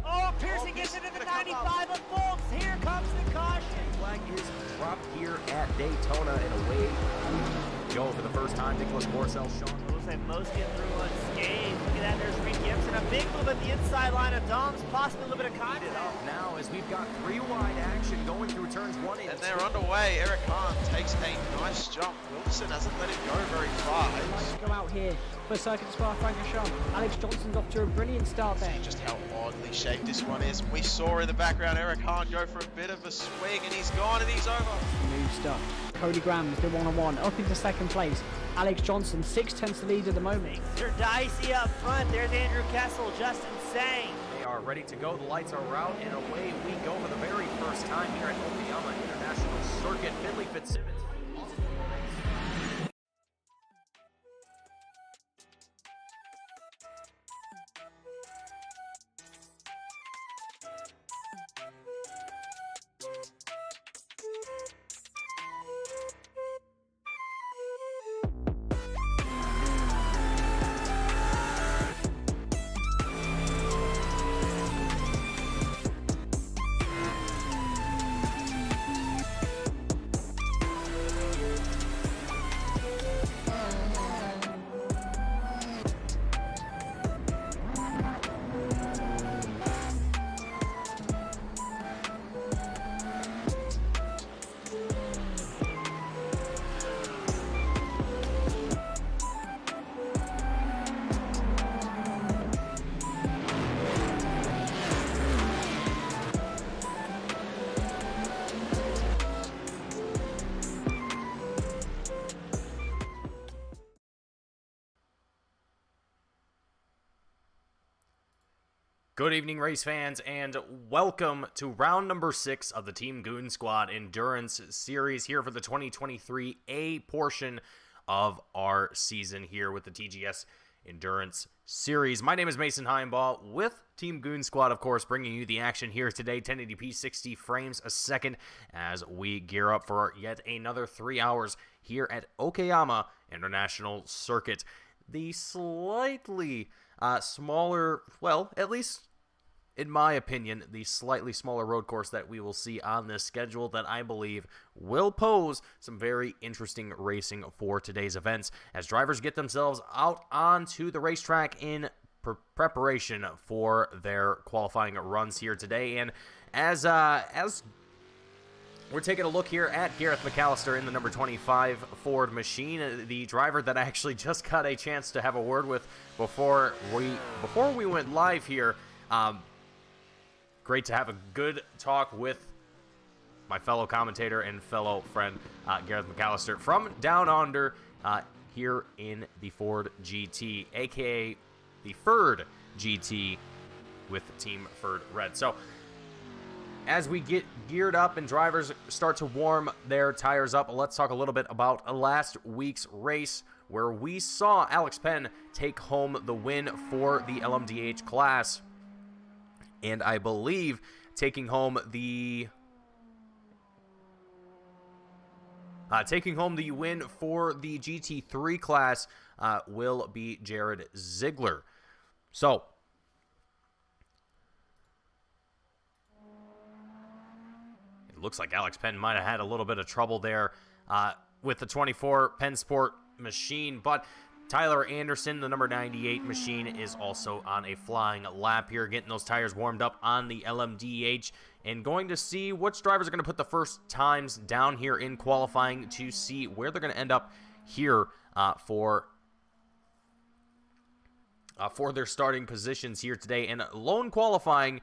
Oh, Pearson gets into the 95 of Bolts. Here comes the caution. Flag is dropped here at Daytona, and away we go for the first time. Nicholas Morcel, Sean. Looks like most get through unscathed. Look at that, there's Reed Gibson. A big move at the inside line of Dom's, possibly a little bit of contact. Now, as we've got three wide action going through turns 1 and 2. And they're underway. Eric Hahn takes a nice jump. Wilson hasn't let him go very far. Go out here for Circuit Spa Francorchamps. Alex Johnson's off to a brilliant start there. Just how oddly shaped this one is. We saw in the background Eric Hahn go for a bit of a swing, and he's gone and he's over. Smooth stuff. Cody Graham's the one-on-one up into second place. Alex Johnson 6/10 lead at the moment. They're dicey up front. There's Andrew Kessel, just insane. They are ready to go. The lights are out, and away we go for the very first time here at Okayama International Circuit. Finley Fitzsimmons. Good evening, race fans, and welcome to round number 6 of the Team Goon Squad Endurance Series here for the 2023 A portion of our season here with the TGS Endurance Series. My name is Mason Heimbaugh with Team Goon Squad, of course, bringing you the action here today, 1080p 60 frames a second, as we gear up for yet another 3 hours here at Okayama International Circuit. The slightly smaller, well, at least in my opinion, the slightly smaller road course that we will see on this schedule that I believe will pose some very interesting racing for today's events as drivers get themselves out onto the racetrack in preparation for their qualifying runs here today. And as we're taking a look here at Gareth McAllister in the number 25 Ford machine, the driver that I actually just got a chance to have a word with before we went live here. Great to have a good talk with my fellow commentator and fellow friend Gareth McAllister from Down Under here in the Ford GT, aka the Ford GT with Team Ford Red. So as we get geared up and drivers start to warm their tires up, let's talk a little bit about last week's race where we saw Alex Penn take home the win for the LMDh class. And I believe taking home the win for the GT3 class will be Jared Ziegler. So it looks like Alex Penn might have had a little bit of trouble there with the 24 Penn Sport machine, but Tyler Anderson, the number 98 machine, is also on a flying lap here, getting those tires warmed up on the LMDh, and going to see which drivers are going to put the first times down here in qualifying to see where they're going to end up here for their starting positions here today. And lone qualifying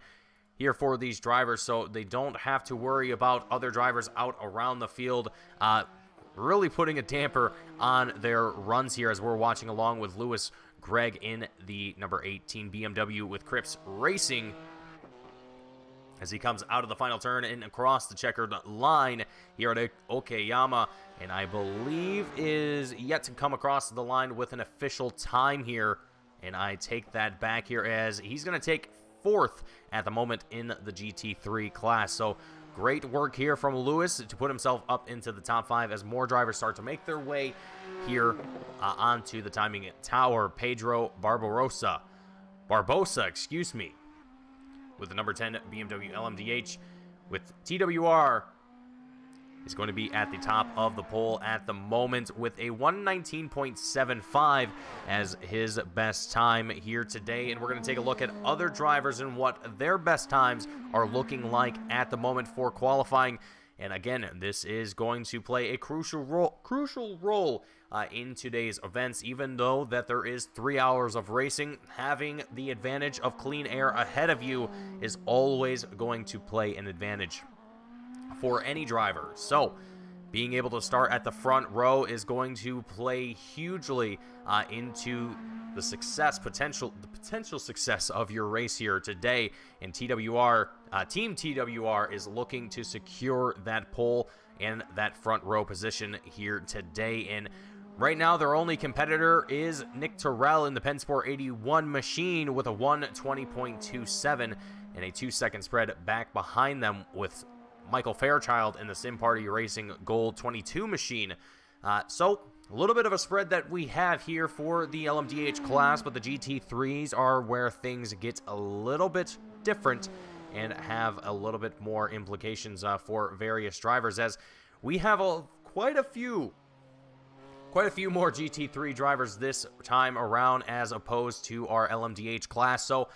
here for these drivers, so they don't have to worry about other drivers out around the field, really putting a damper on their runs here as we're watching along with Lewis Gregg in the number 18 BMW with Cripps Racing as he comes out of the final turn and across the checkered line here at Okayama, and I believe is yet to come across the line with an official time here, and I take that back here as he's going to take 4th at the moment in the GT3 class. So great work here from Lewis to put himself up into the top 5 as more drivers start to make their way here onto the timing tower. Pedro Barbosa, excuse me, with the number 10 BMW LMDh with TWR is going to be at the top of the poll at the moment with a 119.75 as his best time here today. And we're going to take a look at other drivers and what their best times are looking like at the moment for qualifying. And again, this is going to play a crucial role in today's events. Even though that there is 3 hours of racing, having the advantage of clean air ahead of you is always going to play an advantage for any driver. So being able to start at the front row is going to play hugely into the potential success of your race here today. And TWR, Team TWR is looking to secure that pole and that front row position here today. And right now, their only competitor is Nick Terrell in the Pensport 81 machine with a 120.27 and a 2-second spread back behind them with Michael Fairchild in the Sim Party Racing Gold 22 machine. So a little bit of a spread that we have here for the LMDh class, but the GT3s are where things get a little bit different and have a little bit more implications for various drivers, as we have quite a few more GT3 drivers this time around as opposed to our LMDh class. So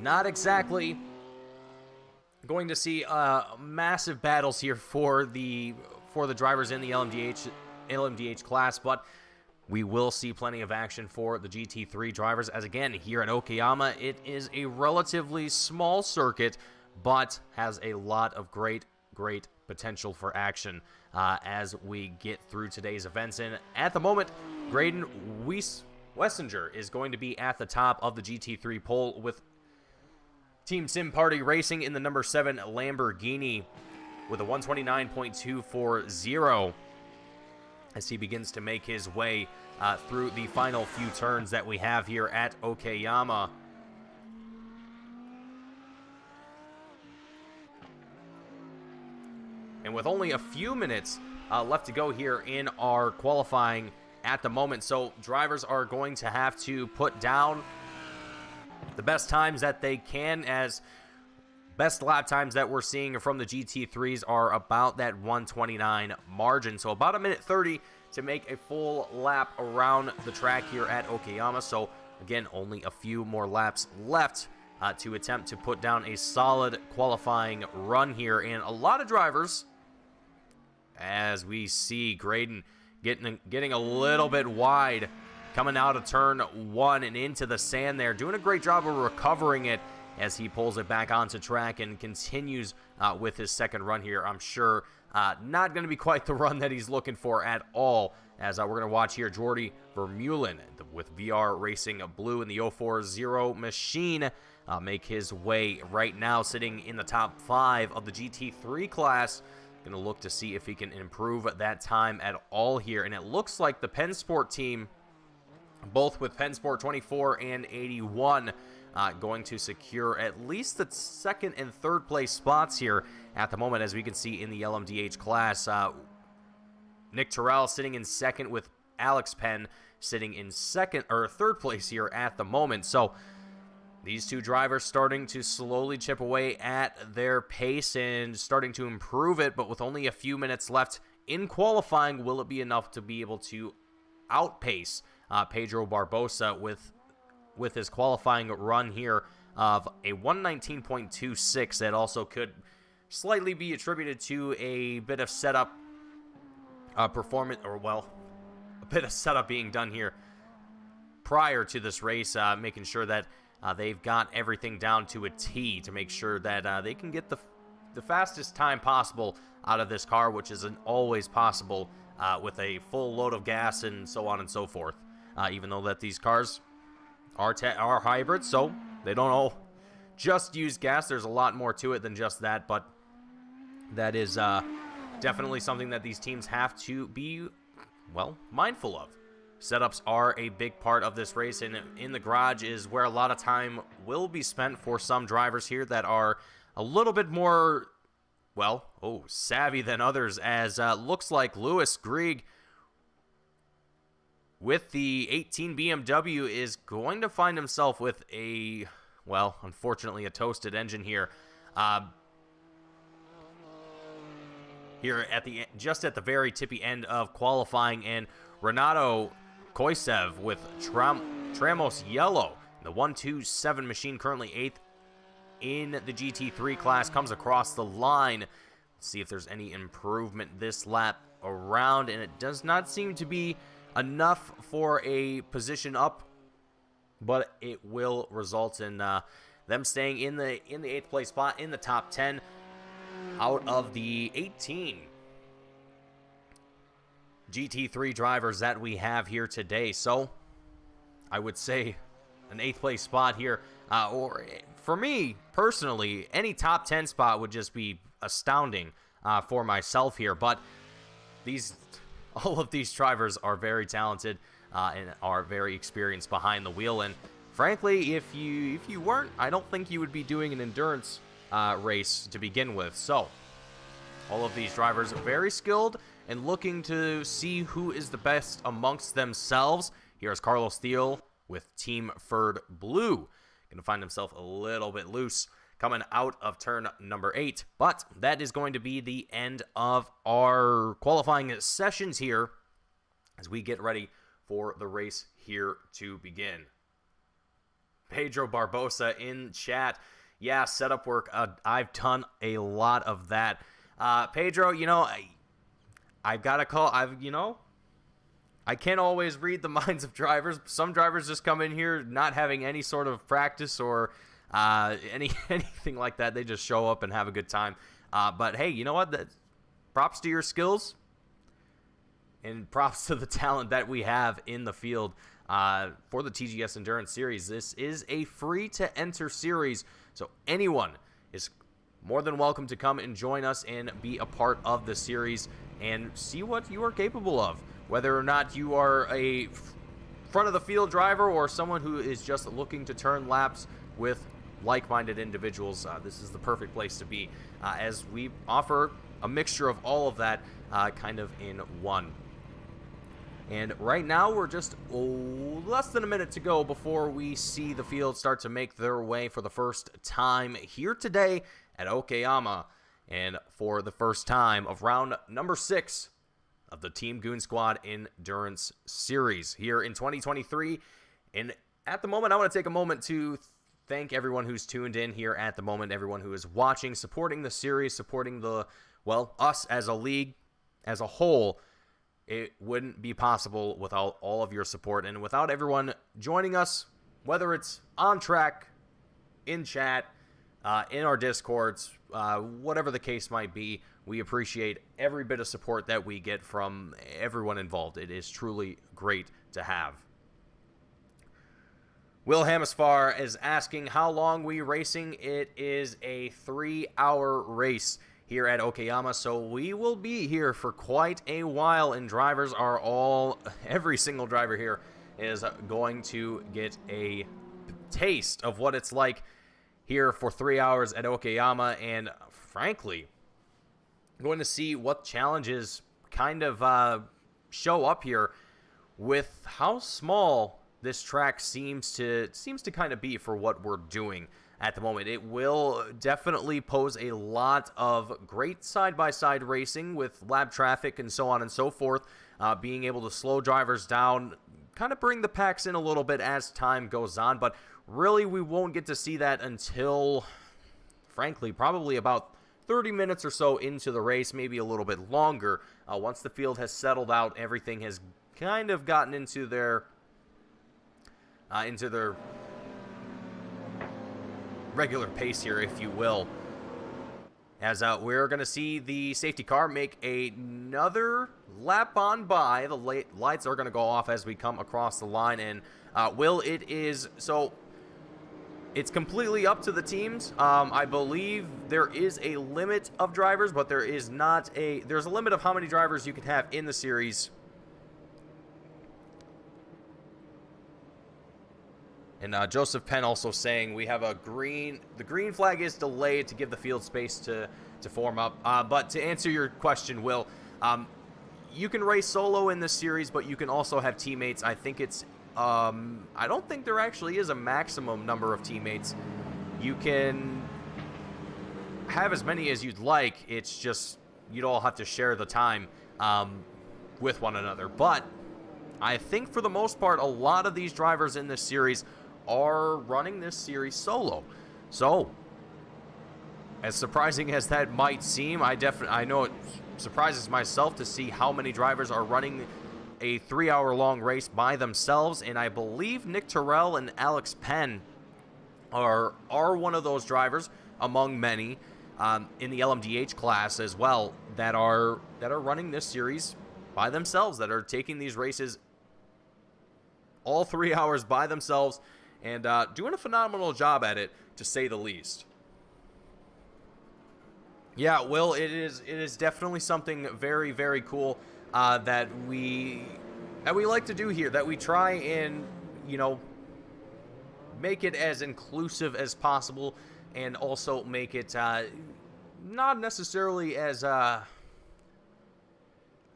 not exactly going to see massive battles here for the drivers in the LMDh class, but we will see plenty of action for the GT3 drivers, as again, here at Okayama, it is a relatively small circuit, but has a lot of great potential for action as we get through today's events. And at the moment, Graydon Wessinger is going to be at the top of the GT3 poll with Team Sim Party Racing in the number 7 Lamborghini with a 129.240 as he begins to make his way through the final few turns that we have here at Okayama. And with only a few minutes left to go here in our qualifying at the moment, so drivers are going to have to put down the best times that they can, as best lap times that we're seeing from the GT3s are about that 129 margin. So about 1:30 to make a full lap around the track here at Okayama. So again, only a few more laps left to attempt to put down a solid qualifying run here. And a lot of drivers, as we see Graydon getting a little bit wide coming out of turn 1 and into the sand there, doing a great job of recovering it as he pulls it back onto track and continues with his second run here. I'm sure not going to be quite the run that he's looking for at all, as we're going to watch here Jordi Vermeulen with VR Racing Blue in the 040 machine make his way right now, sitting in the top 5 of the GT3 class. Going to look to see if he can improve that time at all here. And it looks like the Pensport team, both with Pensport 24 and 81, going to secure at least the second and third place spots here at the moment, as we can see in the LMDh class. Nick Terrell sitting in second with Alex Penn sitting in third place here at the moment. So these two drivers starting to slowly chip away at their pace and starting to improve it, but with only a few minutes left in qualifying, will it be enough to be able to outpace Pedro Barbosa with his qualifying run here of a 119.26 that also could slightly be attributed to a bit of setup performance, or well, a bit of setup being done here prior to this race, making sure that they've got everything down to a T to make sure that they can get the fastest time possible out of this car, which isn't always possible with a full load of gas and so on and so forth. Even though that these cars are hybrids, so they don't all just use gas. There's a lot more to it than just that, but that is definitely something that these teams have to be, well, mindful of. Setups are a big part of this race, and in the garage is where a lot of time will be spent for some drivers here that are a little bit more well, savvy than others, as looks like Louis Grieg with the 18 BMW is going to find himself with a, well, unfortunately a toasted engine here. Here at the just at the very tippy end of qualifying, and Renato Koisev with Tramos Yellow, the 127 machine, currently 8th in the GT3 class, comes across the line. Let's see if there's any improvement this lap around, and it does not seem to be enough for a position up, but it will result in them staying in the 8th place spot in the top 10 out of the 18 GT3 drivers that we have here today. So I would say an 8th place spot here, or for me personally, any top 10 spot would just be astounding for myself here. But all of these drivers are very talented and are very experienced behind the wheel. And frankly, if you weren't, I don't think you would be doing an endurance race to begin with. So all of these drivers are very skilled and looking to see who is the best amongst themselves. Here's Carlos Thiel with Team Ferd Blue. Going to find himself a little bit loose coming out of turn number 8. But that is going to be the end of our qualifying sessions here as we get ready for the race here to begin. Pedro Barbosa in chat. Yeah, setup work. I've done a lot of that. Pedro, I've got to call. I can't always read the minds of drivers. Some drivers just come in here not having any sort of practice or anything like that. They just show up and have a good time. But hey, you know what? Props to your skills and props to the talent that we have in the field for the TGS Endurance Series. This is a free-to-enter series, so anyone is more than welcome to come and join us and be a part of the series and see what you are capable of. Whether or not you are a front-of-the-field driver or someone who is just looking to turn laps with like-minded individuals, this is the perfect place to be, as we offer a mixture of all of that kind of in one. And right now, we're just less than a minute to go before we see the field start to make their way for the first time here today at Okayama. And for the first time of round number 6 of the Team Goon Squad Endurance Series here in 2023. And at the moment, I want to take a moment to thank everyone who's tuned in here at the moment, everyone who is watching, supporting the series, supporting us as a league as a whole. It wouldn't be possible without all of your support and without everyone joining us, whether it's on track, in chat, in our Discords, whatever the case might be. We appreciate every bit of support that we get from everyone involved. It is truly great to have. Will Hamasfar is asking how long we racing. It is a 3-hour race here at Okayama, so we will be here for quite a while, and drivers are every single driver here is going to get a taste of what it's like here for 3 hours at Okayama, and frankly, going to see what challenges kind of show up here with how small this track seems to kind of be for what we're doing at the moment. It will definitely pose a lot of great side-by-side racing with lap traffic and so on and so forth, being able to slow drivers down, kind of bring the packs in a little bit as time goes on, but really we won't get to see that until, frankly, probably about 30 minutes or so into the race, maybe a little bit longer. Once the field has settled out, everything has kind of gotten into their regular pace here, if you will. As we're going to see the safety car make another lap on by. The lights are going to go off as we come across the line, and it's completely up to the teams. I believe there is a limit of drivers, but there's a limit of how many drivers you can have in the series. And Joseph Penn also saying we have the green flag is delayed to give the field space to to form up. But to answer your question, Will, you can race solo in this series, but you can also have teammates. I think it's, I don't think there actually is a maximum number of teammates. You can have as many as you'd like. It's just you'd all have to share the time with one another. But I think for the most part, a lot of these drivers in this series are running this series solo. So, as surprising as that might seem, I know it surprises myself to see how many drivers are running a 3-hour-long race by themselves, and I believe Nick Terrell and Alex Penn are one of those drivers among many in the LMDh class as well that are running this series by themselves, that are taking these races all 3 hours by themselves and doing a phenomenal job at it, to say the least. Yeah, Will, it is definitely something very, very cool that we like to do here, that we try and, you know, make it as inclusive as possible, and also make it not necessarily as I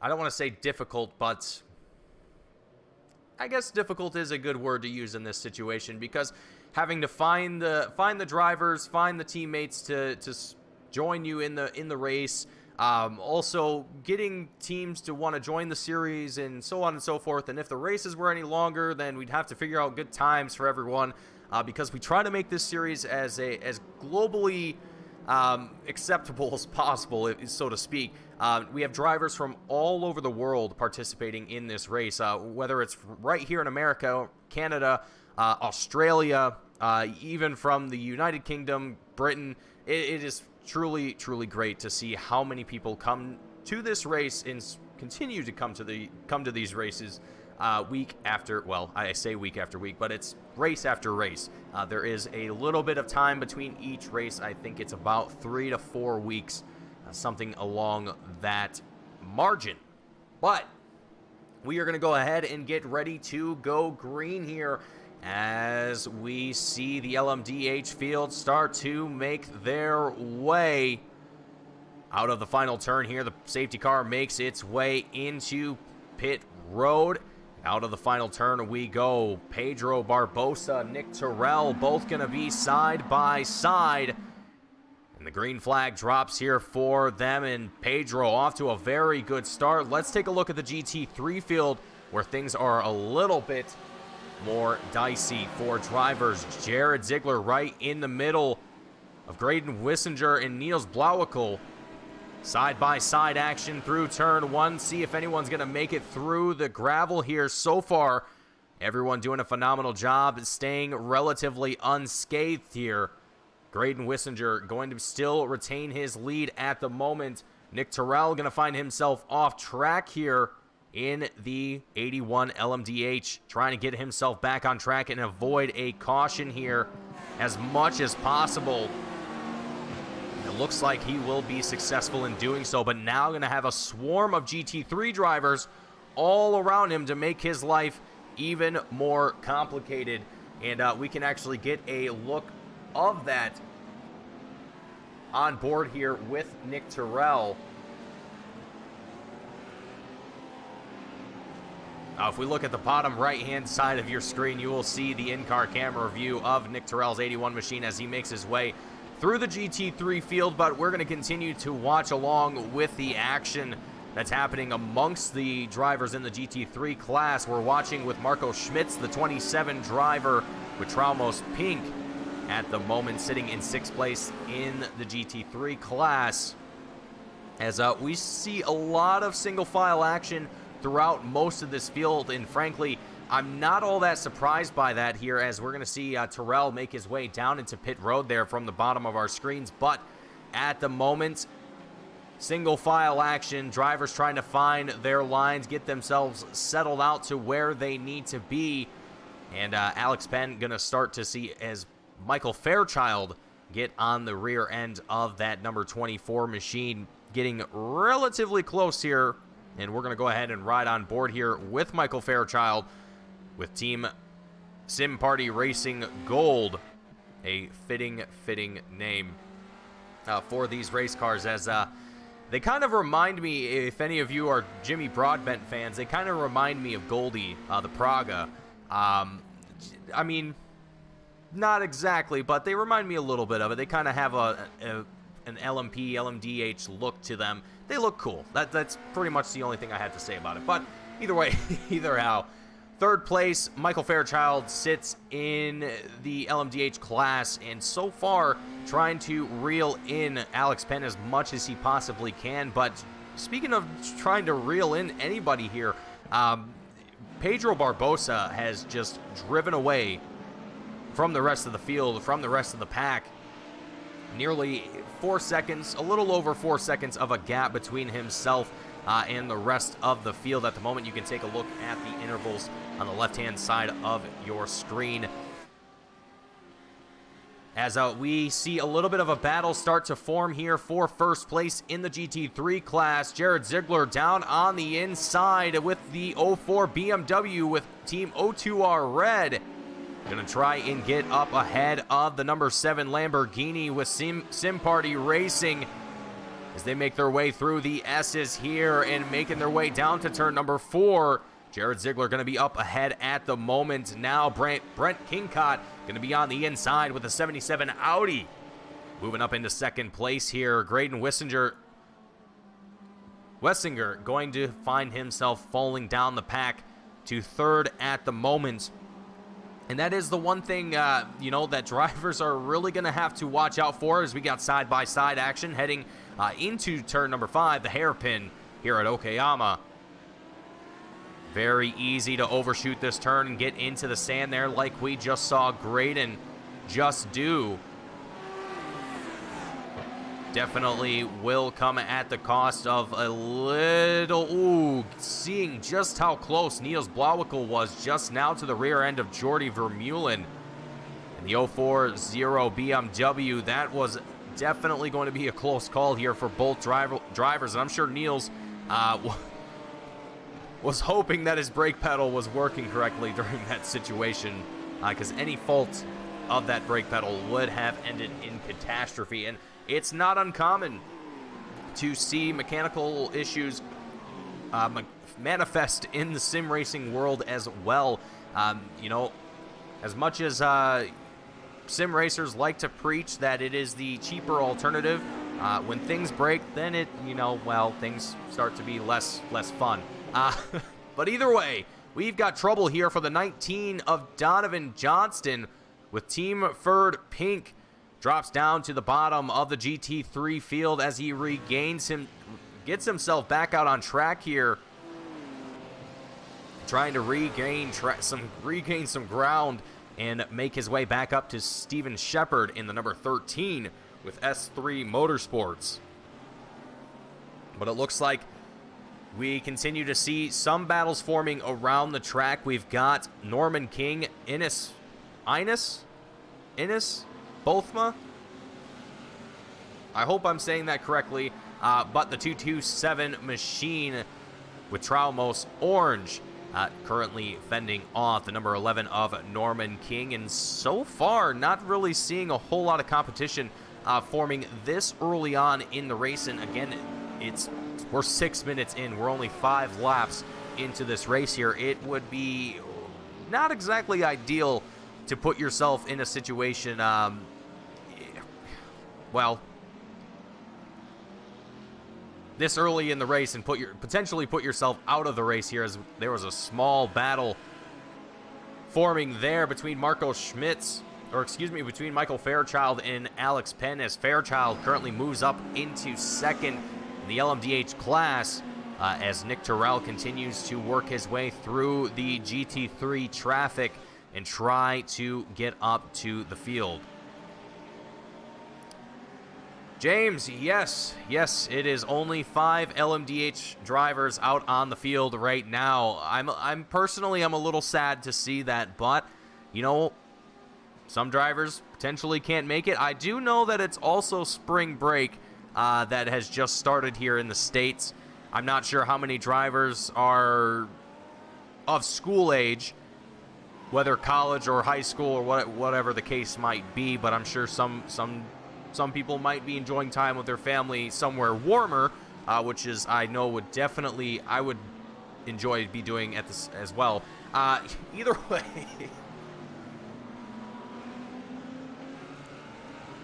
don't want to say difficult, but I guess difficult is a good word to use in this situation, because having to find the drivers, find the teammates to join you in the race, also getting teams to want to join the series, and so on and so forth. And if the races were any longer, then we'd have to figure out good times for everyone, because we try to make this series as globally acceptable as possible, so to speak. We have drivers from all over the world participating in this race, whether it's right here in America, Canada, Australia, even from the United Kingdom, Britain. It is truly, truly great to see how many people come to this race and continue to come to these races week after, well, I say week after week, but it's race after race. There is a little bit of time between each race. I think it's about 3 to 4 weeks, something along that margin. But we are going to go ahead and get ready to go green here as we see the LMDh field start to make their way out of the final turn here. The safety car makes its way into pit road. Out of the final turn we go. Pedro Barbosa, Nick Terrell, both going to be side by side. And the green flag drops here for them, and Pedro off to a very good start. Let's take a look at the GT3 field, where things are a little bit more dicey for drivers. Jared Ziegler right in the middle of Graydon Wissinger and Niels Blauwickel. Side-by-side action through turn 1. See if anyone's going to make it through the gravel here. So far, everyone doing a phenomenal job, staying relatively unscathed here. Graydon Wissinger going to still retain his lead at the moment. Nick Terrell going to find himself off track here in the 81 LMDh, trying to get himself back on track and avoid a caution here as much as possible. It looks like he will be successful in doing so, but now going to have a swarm of GT3 drivers all around him to make his life even more complicated. And we can actually get a look of that on board here with Nick Terrell. If we look at the bottom right-hand side of your screen, you will see the in-car camera view of Nick Terrell's 81 machine as he makes his way through the GT3 field, but we're going to continue to watch along with the action that's happening amongst the drivers in the GT3 class. We're watching with Marco Schmitz, the 27 driver with Traumos Pink at the moment, sitting in 6th place in the GT3 class. As we see a lot of single-file action throughout most of this field, and frankly, I'm not all that surprised by that here, as we're going to see Terrell make his way down into pit road there from the bottom of our screens. But at the moment, single file action, drivers trying to find their lines, get themselves settled out to where they need to be. And Alex Penn going to start to see as Michael Fairchild get on the rear end of that number 24 machine, getting relatively close here. And we're going to go ahead and ride on board here with Michael Fairchild with Team Sim Party Racing Gold, a fitting name. for these race cars, as they kind of remind me, if any of you are Jimmy Broadbent fans, they kind of remind me of Goldie, the Praga. I mean, not exactly, but they remind me a little bit of it. They kind of have an LMP, LMDh look to them. They look cool. That's pretty much the only thing I had to say about it. But either way, either how. Third place, Michael Fairchild sits in the LMDh class, and so far trying to reel in Alex Penn as much as he possibly can. But speaking of trying to reel in anybody here, Pedro Barbosa has just driven away from the rest of the field, from the rest of the pack. Nearly 4 seconds, a little over 4 seconds of a gap between himself and the rest of the field. At the moment, you can take a look at the intervals on the left-hand side of your screen. As we see a little bit of a battle start to form here for first place in the GT3 class. Jared Ziegler down on the inside with the 04 BMW with Team O2R Red. Gonna try and get up ahead of the number 7 Lamborghini with Sim Party Racing as they make their way through the S's here and making their way down to turn number 4. Jared Ziegler going to be up ahead at the moment. Now Brent Kingcott going to be on the inside with a 77 Audi. Moving up into second place here, Graydon Wessinger going to find himself falling down the pack to third at the moment. And that is the one thing, that drivers are really going to have to watch out for, as we got side-by-side action heading into turn number 5, the hairpin here at Okayama. Very easy to overshoot this turn and get into the sand there like we just saw Graydon just do. Definitely will come at the cost of a little, seeing just how close Niels Blauwickel was just now to the rear end of Jordi Vermeulen. And the 040 BMW, that was definitely going to be a close call here for both drivers. And I'm sure Niels was hoping that his brake pedal was working correctly during that situation, because any fault of that brake pedal would have ended in catastrophe. And it's not uncommon to see mechanical issues manifest in the sim racing world as well. As much as sim racers like to preach that it is the cheaper alternative, when things break, then things start to be less fun. But either way, we've got trouble here for the 19 of Donovan Johnston with Team Ferd Pink. Drops down to the bottom of the GT3 field as he gets himself back out on track here. Trying to regain some ground and make his way back up to Steven Shepard in the number 13 with S3 Motorsports. But it looks like we continue to see some battles forming around the track. We've got Norman King, Ines Bothma. I hope I'm saying that correctly. But the 227 machine with Traumos Orange currently fending off the number 11 of Norman King. And so far, not really seeing a whole lot of competition forming this early on in the race. And again, we're 6 minutes in. We're only 5 laps into this race here. It would be not exactly ideal to put yourself in a situation, this early in the race and potentially put yourself out of the race here, as there was a small battle forming there between between Michael Fairchild and Alex Penn, as Fairchild currently moves up into second in the LMDh class, as Nick Terrell continues to work his way through the GT3 traffic and try to get up to the field. James, yes, it is only 5 LMDh drivers out on the field right now. I'm personally a little sad to see that, but some drivers potentially can't make it. I do know that it's also spring break that has just started here in the States. I'm not sure how many drivers are of school age, whether college or high school or whatever the case might be, but I'm sure some some people might be enjoying time with their family somewhere warmer, which is, I know, I would enjoy be doing at this as well. Either way.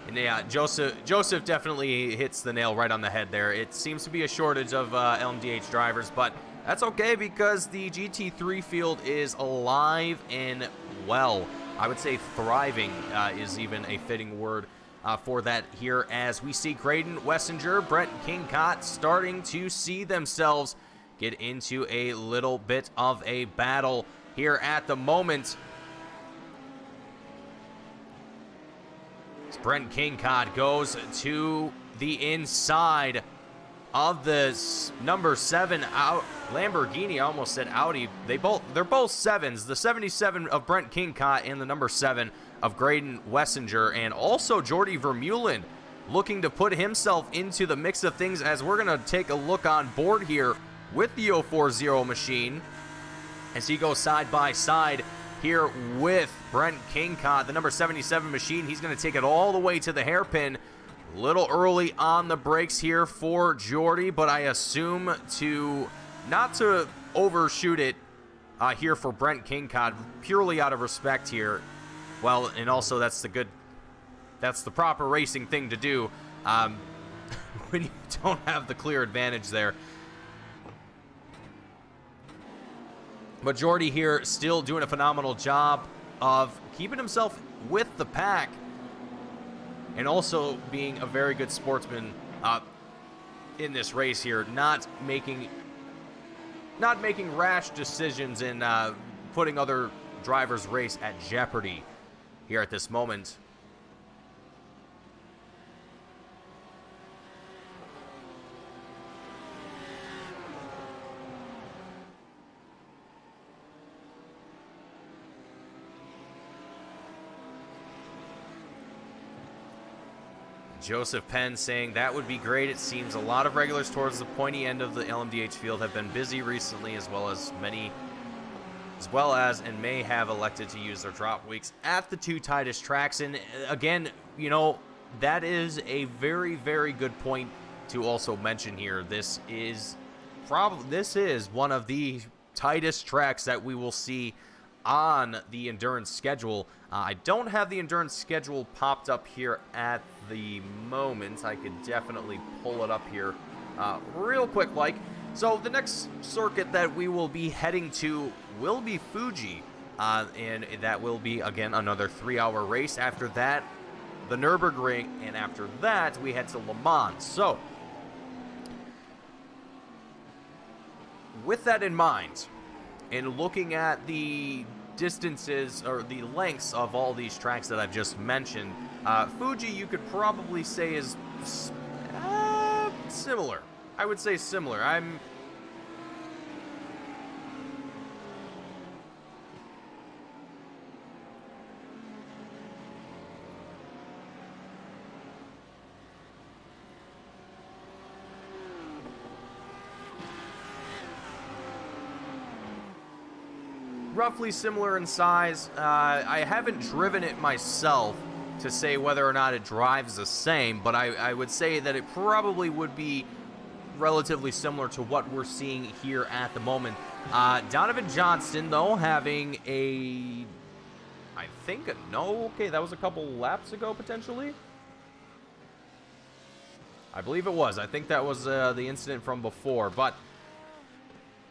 And yeah, Joseph definitely hits the nail right on the head there. It seems to be a shortage of LMDh drivers, but that's okay because the GT3 field is alive and well. I would say thriving is even a fitting word for that here, as we see Graydon Wessinger, Brent Kingcott starting to see themselves get into a little bit of a battle here at the moment. Brent Kingcott goes to the inside of the number 7 out Lamborghini. I almost said Audi. They're both 7s. The 77 of Brent Kingcott and the number 7 of Graydon Wessinger, and also Jordy Vermeulen looking to put himself into the mix of things, as we're going to take a look on board here with the 040 machine as he goes side by side here with Brent Kingcott, the number 77 machine. He's going to take it all the way to the hairpin. A little early on the brakes here for Jordy, but I assume not to overshoot it here for Brent Kingcott, purely out of respect here. Well, and also that's the proper racing thing to do when you don't have the clear advantage there. But Jordy here still doing a phenomenal job of keeping himself with the pack and also being a very good sportsman in this race here, not making rash decisions and putting other drivers' race at jeopardy here at this moment. Joseph Penn saying that would be great. It seems a lot of regulars towards the pointy end of the LMDh field have been busy recently, as well as and may have elected to use their drop weeks at the 2 tightest tracks. And again, you know, that is a very, very good point to also mention here. This is one of the tightest tracks that we will see on the endurance schedule. I don't have the endurance schedule popped up here at the moment. I could definitely pull it up here real quick like. So the next circuit that we will be heading to will be Fuji, and that will be, again, another 3-hour race. After that, the Nürburgring, and after that, we head to Le Mans. So with that in mind, and looking at the distances or the lengths of all these tracks that I've just mentioned, Fuji you could probably say is similar. I would say similar. I'm roughly similar in size. I haven't driven it myself to say whether or not it drives the same, but I would say that it probably would be relatively similar to what we're seeing here at the moment. Donovan Johnston, though, having okay, that was a couple laps ago, potentially. I believe it was. I think that was the incident from before, but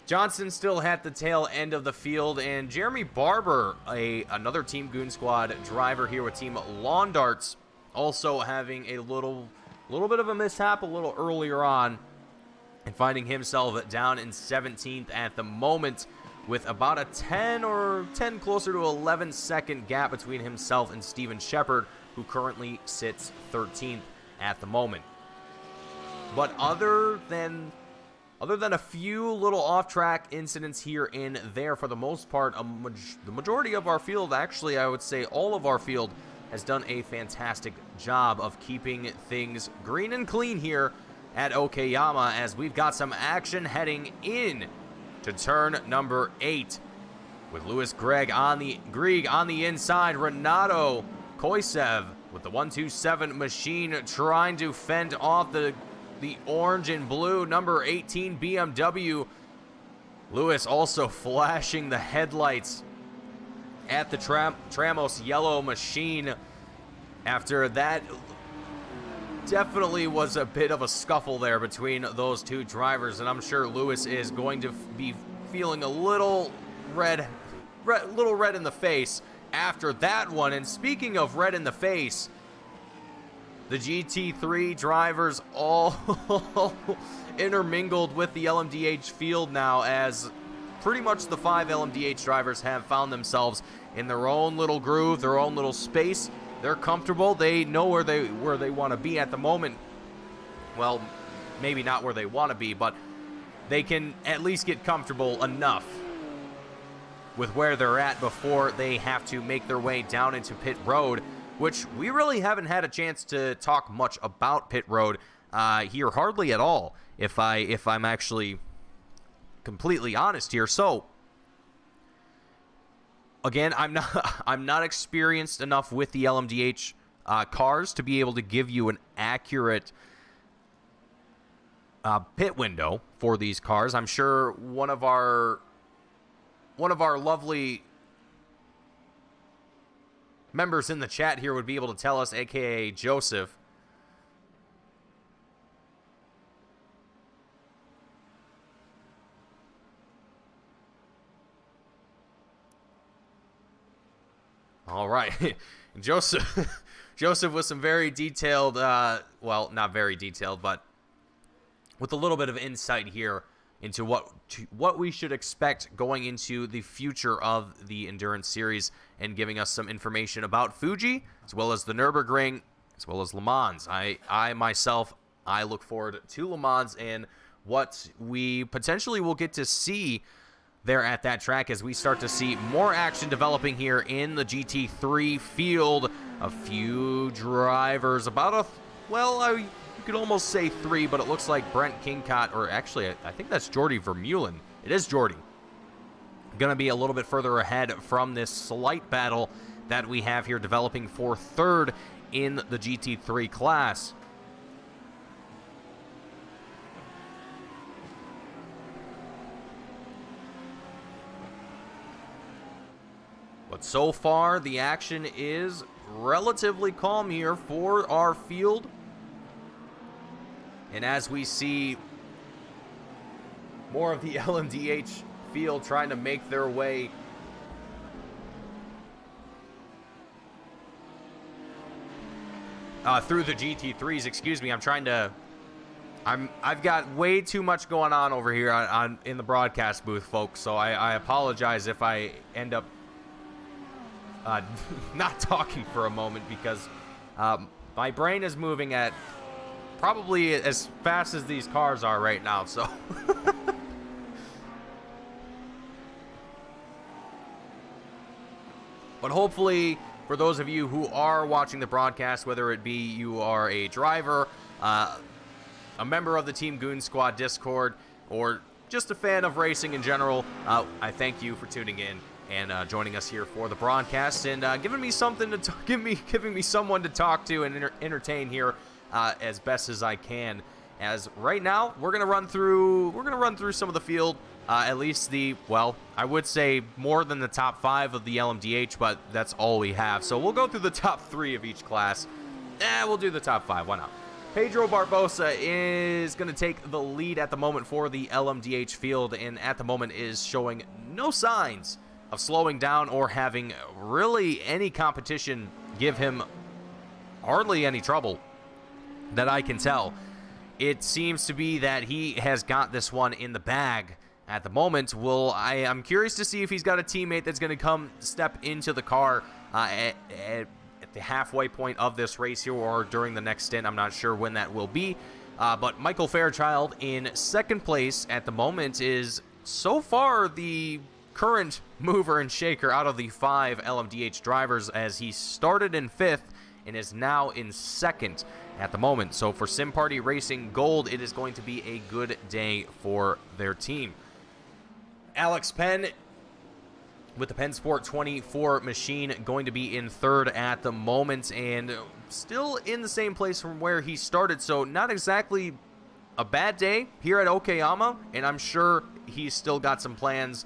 Johnson still had the tail end of the field, and Jeremy Barber, another Team Goon Squad driver here with Team Lawn Darts, also having a little bit of a mishap a little earlier on, and finding himself down in 17th at the moment, with about a 10 closer to 11-second gap between himself and Steven Shepard, who currently sits 13th at the moment. But other than a few little off-track incidents here and there, for the most part, the majority of our field, actually, I would say all of our field, has done a fantastic job of keeping things green and clean here at Okayama, as we've got some action heading in to turn number 8, with Lewis Grieg on the inside, Renato Koisev with the 127 machine trying to fend off the orange and blue number 18 BMW. Lewis also flashing the headlights at the Tramos yellow machine. After that, definitely was a bit of a scuffle there between those two drivers, and I'm sure Lewis is going to be feeling a little red in the face after that one. And speaking of red in the face, the GT3 drivers all intermingled with the LMDh field now, as pretty much the 5 LMDh drivers have found themselves in their own little groove, their own little space. They're comfortable. They know where they want to be at the moment. Well, maybe not where they want to be, but they can at least get comfortable enough with where they're at before they have to make their way down into pit road, which we really haven't had a chance to talk much about pit road here, hardly at all, if I'm actually completely honest here. So again, I'm not experienced enough with the LMDh cars to be able to give you an accurate pit window for these cars. I'm sure one of our lovely members in the chat here would be able to tell us, aka Joseph. All right. Joseph with some very detailed, well, not very detailed, but with a little bit of insight here into what we should expect going into the future of the Endurance Series, and giving us some information about Fuji, as well as the Nürburgring, as well as Le Mans. I myself look forward to Le Mans and what we potentially will get to see there at that track, as we start to see more action developing here in the GT3 field. A few drivers, you could almost say 3, but it looks like Brent Kingcott, or actually I think that's Jordy Vermeulen. It is Jordy. Going to be a little bit further ahead from this slight battle that we have here developing for 3rd in the GT3 class. But so far, the action is relatively calm here for our field. And as we see more of the LMDh field trying to make their way through the GT3s, excuse me, I've got way too much going on over here in the broadcast booth, folks, so I apologize if I end up not talking for a moment, because my brain is moving at probably as fast as these cars are right now, so but hopefully for those of you who are watching the broadcast, whether it be you are a driver, a member of the Team Goon Squad Discord, or just a fan of racing in general, I thank you for tuning in and joining us here for the broadcast, and giving me something to giving me someone to talk to and entertain here as best as I can. As right now we're gonna run through some of the field, at least I would say more than the top 5 of the LMDh, but that's all we have. So we'll go through the top 3 of each class. We'll do the top 5. Why not? Pedro Barbosa is going to take the lead at the moment for the LMDh field, and at the moment is showing no signs of slowing down or having really any competition give him hardly any trouble that I can tell. It seems to be that he has got this one in the bag at the moment. I'm curious to see if he's got a teammate that's going to step into the car at the halfway point of this race here, or during the next stint. I'm not sure when that will be. But Michael Fairchild in 2nd place at the moment is so far the current mover and shaker out of the 5 LMDh drivers, as he started in 5th and is now in 2nd at the moment. So for Sim Party Racing Gold, it is going to be a good day for their team. Alex Penn with the Pensport 24 machine going to be in third at the moment, and still in the same place from where he started, so not exactly a bad day here at Okayama, and I'm sure he's still got some plans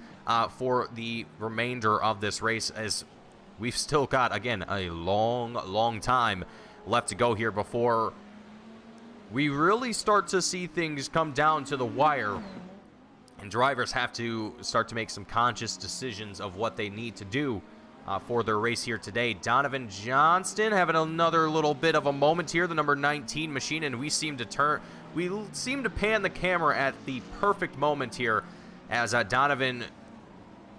for the remainder of this race, as we've still got, again, a long time left to go here before we really start to see things come down to the wire, and drivers have to start to make some conscious decisions of what they need to do for their race here today. Donovan Johnston having another little bit of a moment here, the number 19 machine, and we seem to pan the camera at the perfect moment here as Donovan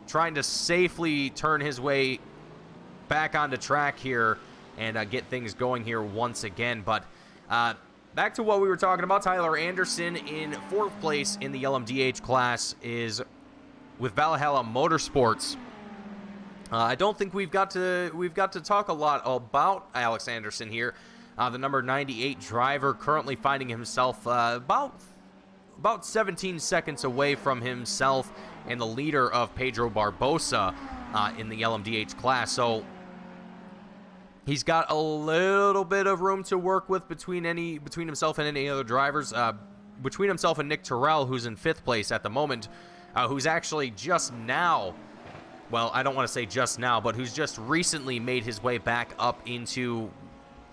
trying to safely turn his way back onto track here and get things going here once again. But back to what we were talking about, Tyler Anderson in 4th place in the LMDh class is with Valhalla Motorsports. I don't think we've got to talk a lot about Alex Anderson here. The number 98 driver currently finding himself about 17 seconds away from himself and the leader of Pedro Barbosa in the LMDh class. So he's got a little bit of room to work with between himself and any other drivers. Between himself and Nick Terrell, who's in 5th place at the moment, who's actually just now, well, I don't want to say just now, but who's just recently made his way back up into,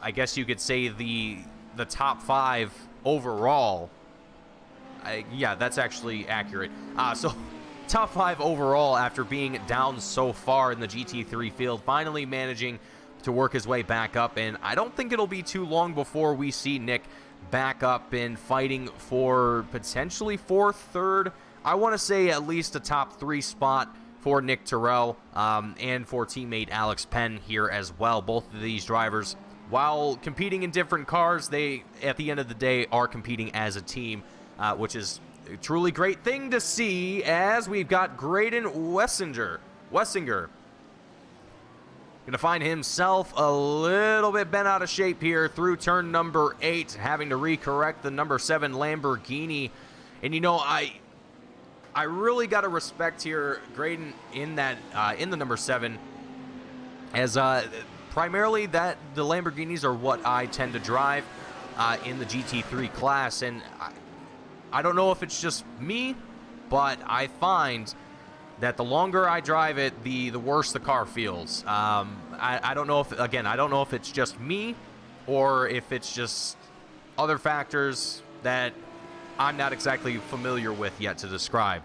I guess you could say, the top 5 overall. Yeah, that's actually accurate. So top 5 overall after being down so far in the GT3 field, finally managing to work his way back up, and I don't think it'll be too long before we see Nick back up and fighting for potentially 4th, 3rd. I want to say at least a top 3 spot for Nick Terrell and for teammate Alex Penn here as well. Both of these drivers, while competing in different cars, they, at the end of the day, are competing as a team, which is a truly great thing to see, as we've got Graydon Wessinger going to find himself a little bit bent out of shape here through turn number 8, having to recorrect the number 7 Lamborghini. And you know, I really got to respect here Graydon in that in the number 7, as primarily that the Lamborghinis are what I tend to drive in the GT3 class, and I don't know if it's just me, but I find that the longer I drive it, the worse the car feels. I don't know if, again, I don't know if it's just me or if it's just other factors that I'm not exactly familiar with yet to describe.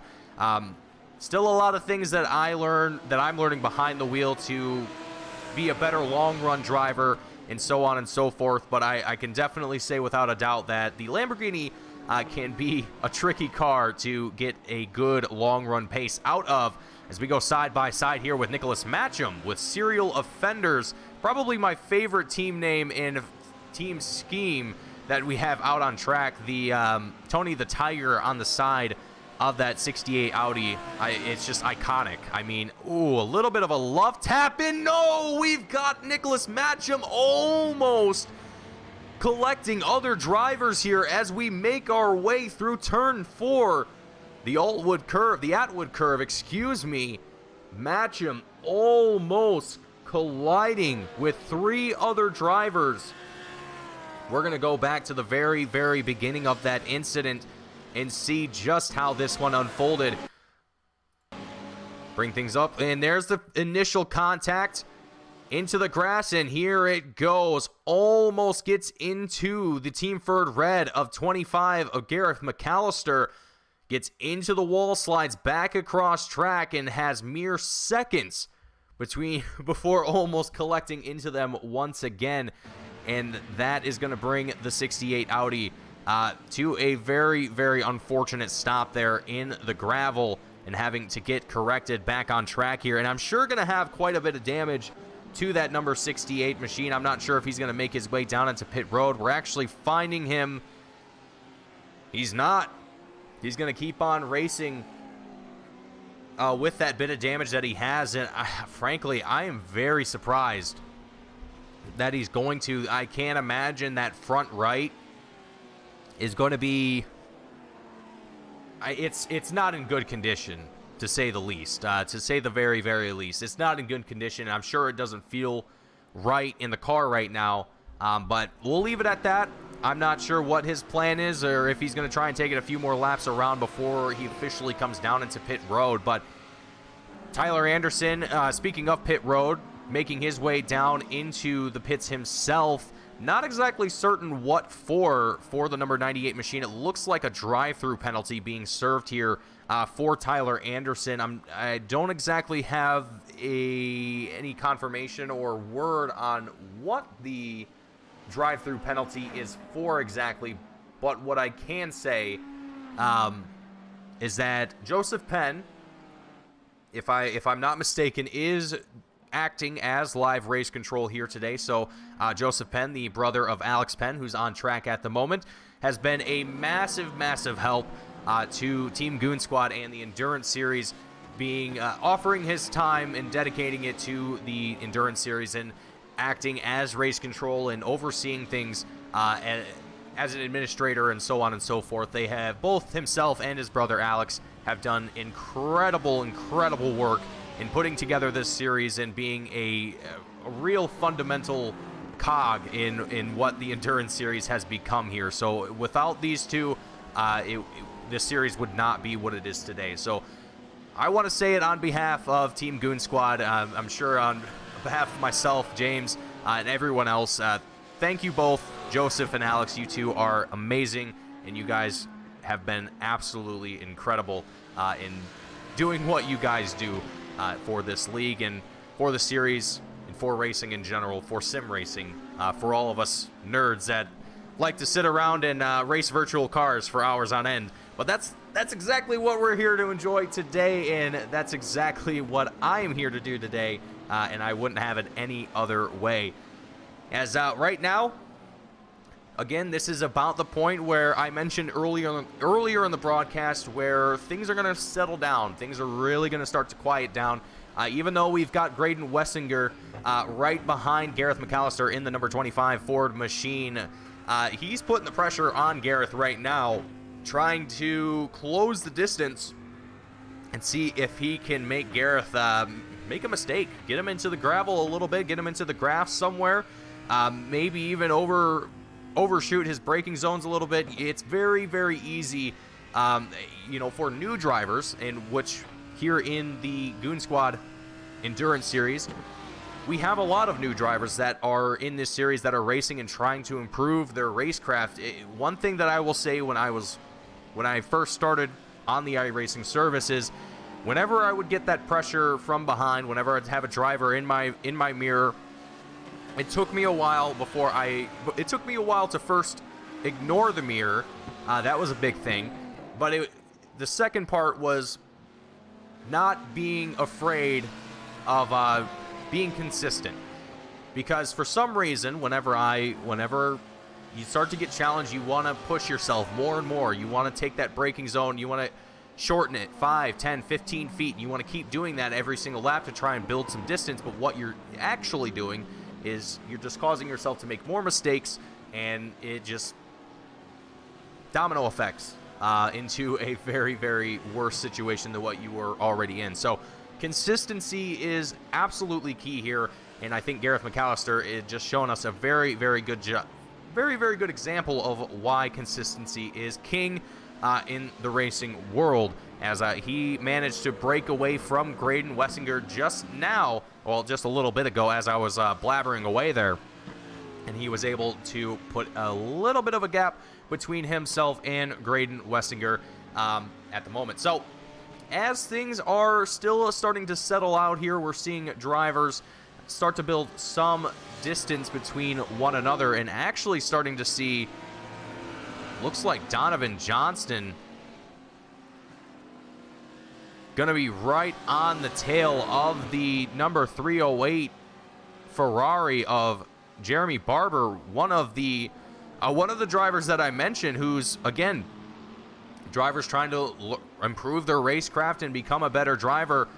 Still a lot of things that I'm learning behind the wheel to be a better long-run driver and so on and so forth, but I can definitely say without a doubt that the Lamborghini can be a tricky car to get a good long-run pace out of, as we go side by side here with Nicholas Matcham with Serial Offenders, probably my favorite team name and team scheme that we have out on track. The Tony the Tiger on the side of that 68 Audi, it's just iconic. I mean, ooh, a little bit of a love tap in. No, we've got Nicholas Matcham almost collecting other drivers here as we make our way through turn 4. The Atwood curve, excuse me. Matcham almost colliding with 3 other drivers. We're going to go back to the very, very beginning of that incident and see just how this one unfolded. Bring things up, and there's the initial contact into the grass, and here it goes. Almost gets into the Team Ford Red of 25 of Gareth McAllister. Gets into the wall, slides back across track, and has mere seconds before almost collecting into them once again. And that is going to bring the 68 Audi to a very, very unfortunate stop there in the gravel and having to get corrected back on track here. And I'm sure going to have quite a bit of damage to that number 68 machine. I'm not sure if he's going to make his way down into pit road. We're actually finding him. He's not. He's going to keep on racing with that bit of damage that he has. And frankly, I am very surprised that he's going to. I can't imagine that front right is going to be. It's not in good condition. to say the least, to say the very, very least. It's not in good condition. I'm sure it doesn't feel right in the car right now, but we'll leave it at that. I'm not sure what his plan is, or if he's going to try and take it a few more laps around before he officially comes down into pit road. But Tyler Anderson, speaking of pit road, making his way down into the pits himself. Not exactly certain what for the number 98 machine. It looks like a drive-through penalty being served here for Tyler Anderson. I don't exactly have any confirmation or word on what the drive-through penalty is for exactly, but what I can say is that Joseph Penn, if I'm not mistaken, is acting as live race control here today. So Joseph Penn, the brother of Alex Penn, who's on track at the moment, has been a massive, massive help to Team Goon Squad and the Endurance Series, being offering his time and dedicating it to the Endurance Series and acting as race control and overseeing things as an administrator and so on and so forth. They have, both himself and his brother Alex have done incredible work in putting together this series and being a real fundamental cog in what the Endurance Series has become here. So without these two, this series would not be what it is today. So I want to say it on behalf of Team Goon Squad. I'm sure on behalf of myself, James, and everyone else, thank you both, Joseph and Alex. You two are amazing, and you guys have been absolutely incredible in doing what you guys do for this league and for the series and for racing in general, for sim racing, for all of us nerds that like to sit around and race virtual cars for hours on end. But that's exactly what we're here to enjoy today, and that's exactly what I am here to do today, and I wouldn't have it any other way. As right now, again, this is about the point where I mentioned earlier in the broadcast where things are going to settle down. Things are really going to start to quiet down. Even though we've got Graydon Wessinger right behind Gareth McAllister in the number 25 Ford machine, he's putting the pressure on Gareth right now, trying to close the distance and see if he can make Gareth make a mistake, get him into the gravel a little bit, get him into the grass somewhere, maybe even overshoot his braking zones a little bit. It's very, very easy, for new drivers, in which here in the Goon Squad Endurance Series, we have a lot of new drivers that are in this series that are racing and trying to improve their racecraft. One thing that I will say when I first started on the iRacing service is whenever I would get that pressure from behind, whenever I'd have a driver in my mirror, it took me a while to first ignore the mirror. That was a big thing. But the second part was not being afraid of being consistent. Because for some reason, whenever you start to get challenged, you want to push yourself more and more. You want to take that braking zone. You want to shorten it 5, 10, 15 feet. You want to keep doing that every single lap to try and build some distance. But what you're actually doing is you're just causing yourself to make more mistakes, and it just domino effects into a very, very worse situation than what you were already in. So consistency is absolutely key here, and I think Gareth McAllister is just showing us a very, very good very, very good example of why consistency is king in the racing world, as he managed to break away from Graydon Wessinger just now, well, just a little bit ago as I was blabbering away there, and he was able to put a little bit of a gap between himself and Graydon Wessinger at the moment. So as things are still starting to settle out here, we're seeing drivers start to build some distance between one another, and actually starting to see, looks like Donovan Johnston gonna be right on the tail of the number 308 Ferrari of Jeremy Barber, one of the drivers that I mentioned, who's, again, drivers trying to improve their racecraft and become a better driver.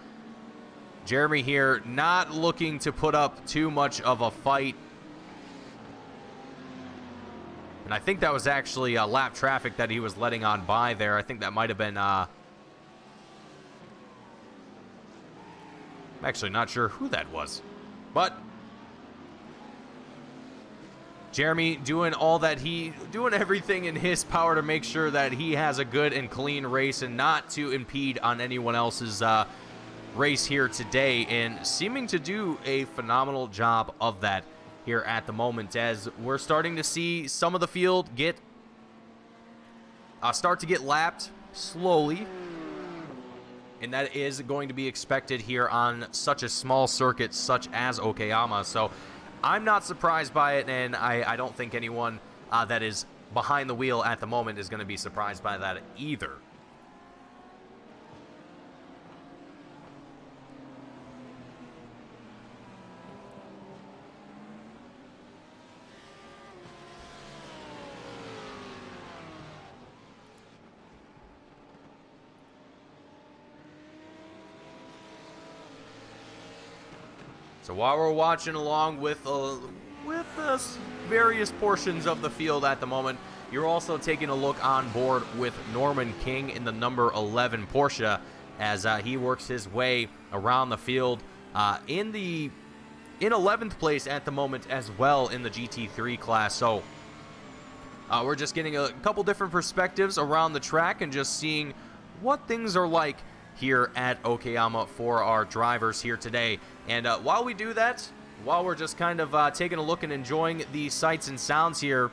Jeremy here not looking to put up too much of a fight. And I think that was actually lap traffic that he was letting on by there. I think that might have been I'm actually not sure who that was. But Jeremy doing everything in his power to make sure that he has a good and clean race and not to impede on anyone else's race here today, and seeming to do a phenomenal job of that here at the moment, as we're starting to see some of the field start to get lapped slowly, and that is going to be expected here on such a small circuit such as Okayama. So I'm not surprised by it, and I don't think anyone that is behind the wheel at the moment is going to be surprised by that either. So while we're watching along with various portions of the field at the moment, you're also taking a look on board with Norman King in the number 11 Porsche as he works his way around the field in 11th place at the moment as well in the GT3 class. So we're just getting a couple different perspectives around the track and just seeing what things are like here at Okayama for our drivers here today. And while we do that, while we're just kind of taking a look and enjoying the sights and sounds here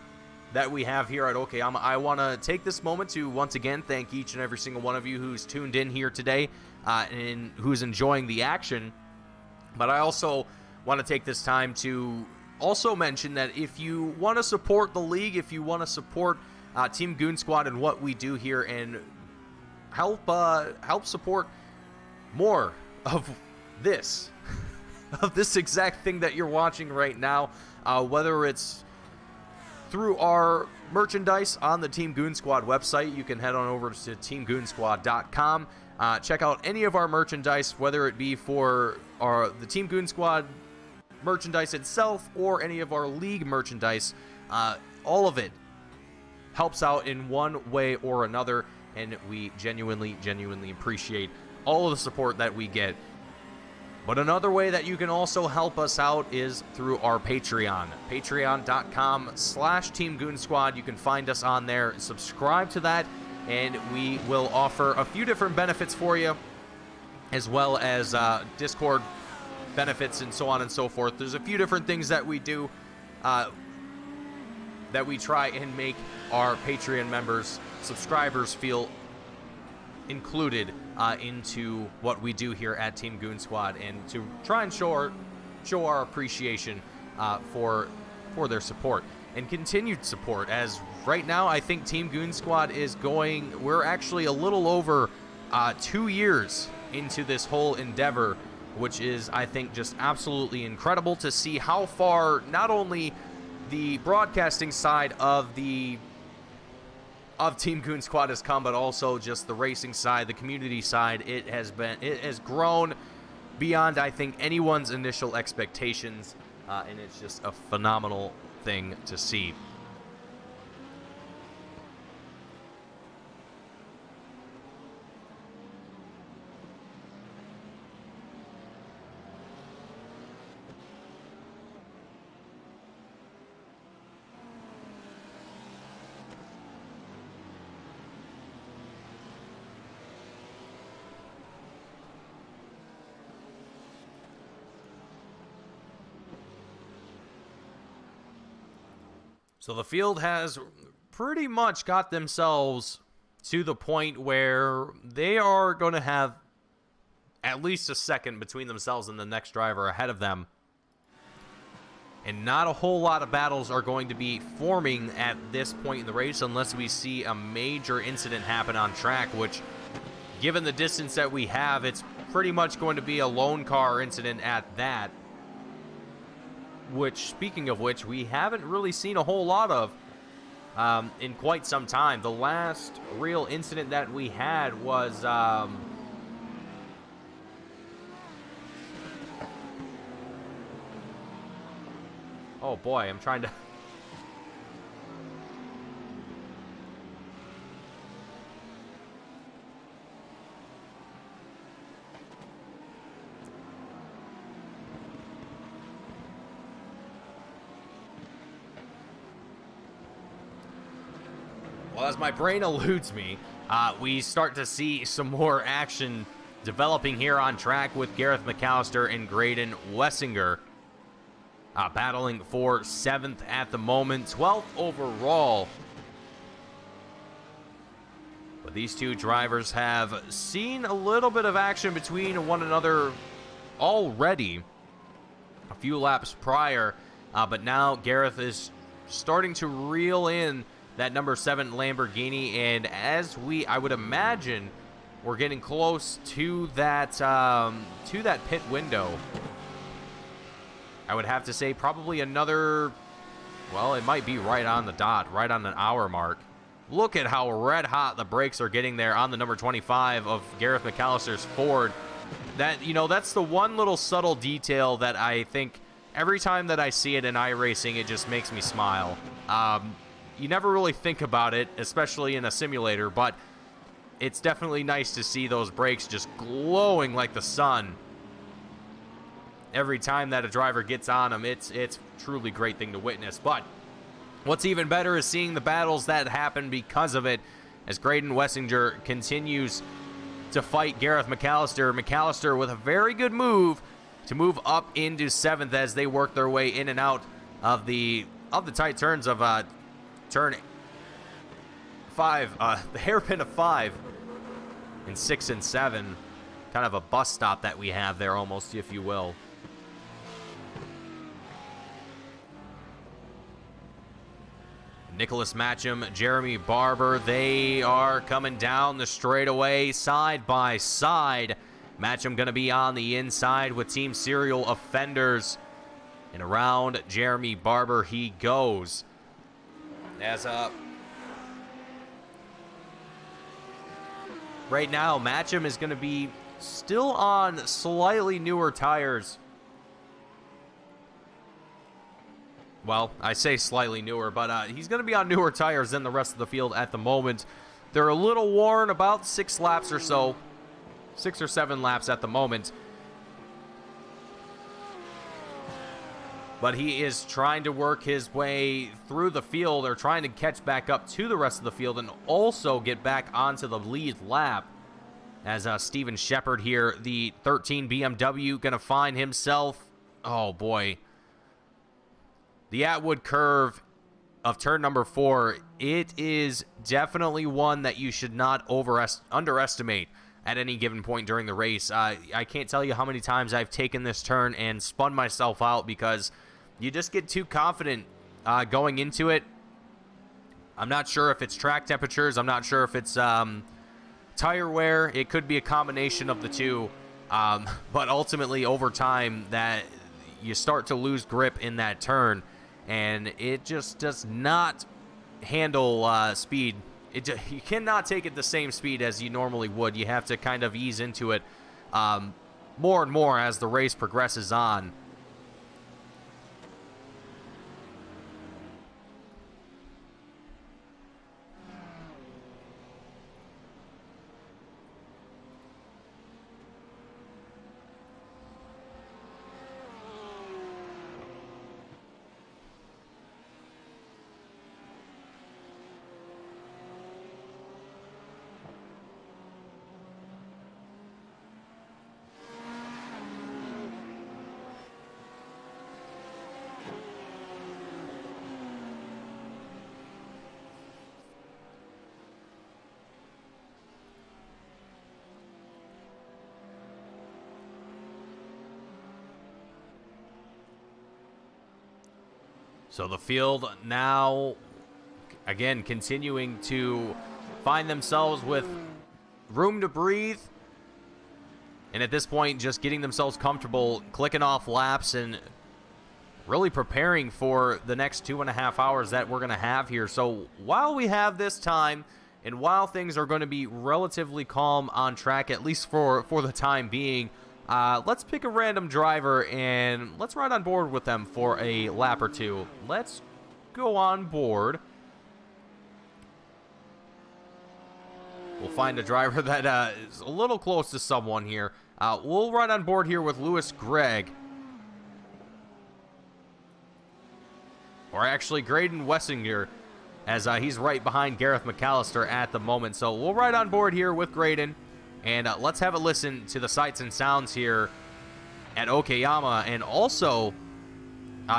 that we have here at Okayama, I want to take this moment to once again thank each and every single one of you who's tuned in here today and who's enjoying the action. But I also want to take this time to also mention that if you want to support the league, if you want to support Team Goon Squad and what we do here, and help support more of this exact thing that you're watching right now, whether it's through our merchandise on the Team Goon Squad website. You can head on over to teamgoonsquad.com, check out any of our merchandise, whether it be for the Team Goon Squad merchandise itself or any of our league merchandise. All of it helps out in one way or another, and we genuinely appreciate all of the support that we get. But another way that you can also help us out is through our Patreon. Patreon.com/Team Goon Squad. You can find us on there. Subscribe to that, and we will offer a few different benefits for you, as well as Discord benefits and so on and so forth. There's a few different things that we do that we try and make our Patreon members, subscribers, feel included into what we do here at Team Goon Squad, and to try and show our appreciation for their support and continued support. As right now, I think Team Goon Squad we're actually a little over 2 years into this whole endeavor, which is, I think, just absolutely incredible to see how far not only the broadcasting side of Team Goon Squad has come, but also just the racing side, the community side. It has grown beyond, I think, anyone's initial expectations, and it's just a phenomenal thing to see. So the field has pretty much got themselves to the point where they are going to have at least a second between themselves and the next driver ahead of them. And not a whole lot of battles are going to be forming at this point in the race unless we see a major incident happen on track, which, given the distance that we have, it's pretty much going to be a lone car incident at that. Which, speaking of which, we haven't really seen a whole lot of in quite some time. The last real incident that we had was oh boy, I'm trying to Well, as my brain eludes me, we start to see some more action developing here on track with Gareth McAllister and Graydon Wessinger battling for 7th at the moment, 12th overall. But these two drivers have seen a little bit of action between one another already a few laps prior, but now Gareth is starting to reel in that number 7 Lamborghini, and as I would imagine, we're getting close to that pit window. I would have to say probably another, well, it might be right on the dot, right on an hour mark. Look at how red hot the brakes are getting there on the number 25 of Gareth McAllister's Ford. That, you know, that's the one little subtle detail that I think every time that I see it in iRacing, it just makes me smile. You never really think about it, especially in a simulator, but it's definitely nice to see those brakes just glowing like the sun. Every time that a driver gets on them, it's truly a great thing to witness. But what's even better is seeing the battles that happen because of it, as Graydon Wessinger continues to fight Gareth McAllister. McAllister with a very good move to move up into 7th as they work their way in and out of the tight turns of turn 5, the hairpin of 5, and 6 and 7. Kind of a bus stop that we have there, almost, if you will. Nicholas Matcham, Jeremy Barber, they are coming down the straightaway side by side. Matcham going to be on the inside with Team Serial Offenders. And around Jeremy Barber he goes. As right now, Matcham is going to be still on slightly newer tires. Well, I say slightly newer, but he's going to be on newer tires than the rest of the field at the moment. They're a little worn, about 6 laps or so. 6 or 7 laps at the moment. But he is trying to work his way through the field, or trying to catch back up to the rest of the field and also get back onto the lead lap. As Steven Shepard here, the 13 BMW, going to find himself, oh boy, the Atwood curve of turn number 4. It is definitely one that you should not underestimate at any given point during the race. I can't tell you how many times I've taken this turn and spun myself out because you just get too confident going into it. I'm not sure if it's track temperatures. I'm not sure if it's tire wear. It could be a combination of the two. But ultimately, over time, that you start to lose grip in that turn, and it just does not handle speed. You cannot take it the same speed as you normally would. You have to kind of ease into it more and more as the race progresses on. So the field now, again, continuing to find themselves with room to breathe. And at this point, just getting themselves comfortable, clicking off laps, and really preparing for the next 2.5 hours that we're going to have here. So while we have this time, and while things are going to be relatively calm on track, at least for the time being, let's pick a random driver and let's ride on board with them for a lap or two. Let's go on board. We'll find a driver that is a little close to someone here. We'll ride on board here with Lewis Gregg. Or actually, Graydon Wessinger. as he's right behind Gareth McAllister at the moment. So we'll ride on board here with Graydon, and let's have a listen to the sights and sounds here at Okayama, and also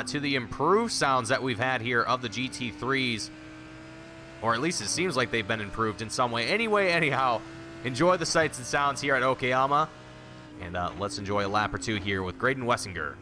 to the improved sounds that we've had here of the GT3s, or at least it seems like they've been improved in some way. Anyway, anyhow, enjoy the sights and sounds here at Okayama, and let's enjoy a lap or two here with Graydon Wessinger.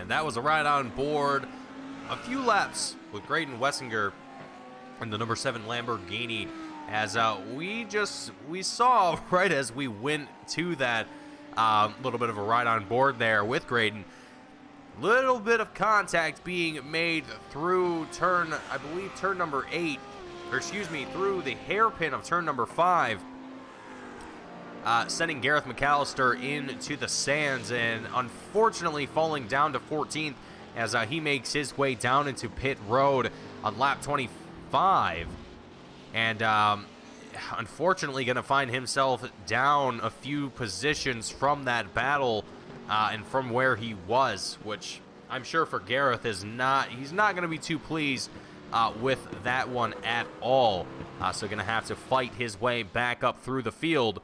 And that was a ride on board. A few laps with Graydon Wessinger and the number 7 Lamborghini, as we saw right as we went to that little bit of a ride on board there with Graydon. Little bit of contact being made through turn, I believe turn number 8, or excuse me, through the hairpin of turn number 5. Sending Gareth McAllister into the sands, and unfortunately falling down to 14th as he makes his way down into pit road on lap 25. And unfortunately going to find himself down a few positions from that battle and from where he was, which I'm sure for Gareth he's not going to be too pleased with that one at all. So going to have to fight his way back up through the field.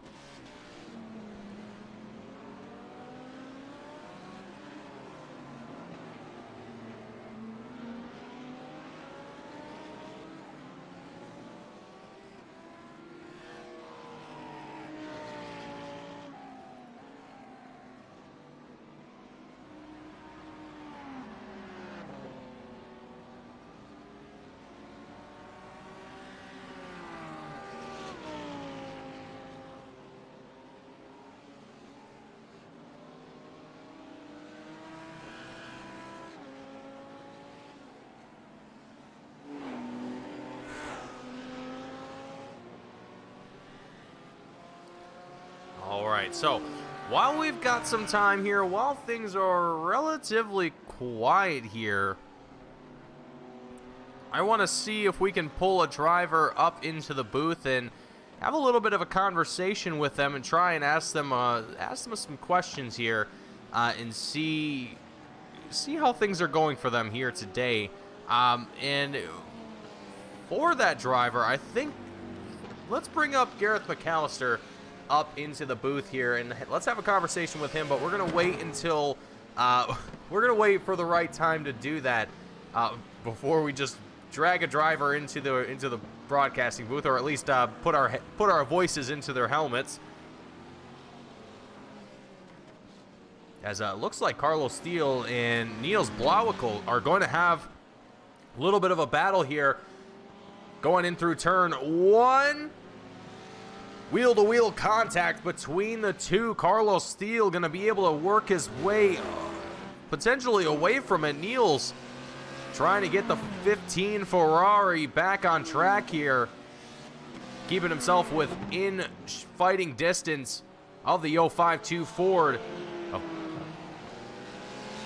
Alright, so while we've got some time here, while things are relatively quiet here, I want to see if we can pull a driver up into the booth and have a little bit of a conversation with them and try and ask them some questions here and see how things are going for them here today. And for that driver, I think let's bring up Gareth McAllister up into the booth here, and let's have a conversation with him. But we're gonna wait until we're gonna wait for the right time to do that before we just drag a driver into the broadcasting booth, or at least put our voices into their helmets. As it looks like Carlos Steele and Niels Blauwickel are going to have a little bit of a battle here going in through turn 1. Wheel-to-wheel contact between the two. Carlos Steele going to be able to work his way potentially away from it. Niels trying to get the 15 Ferrari back on track here, keeping himself within fighting distance of the 052 Ford.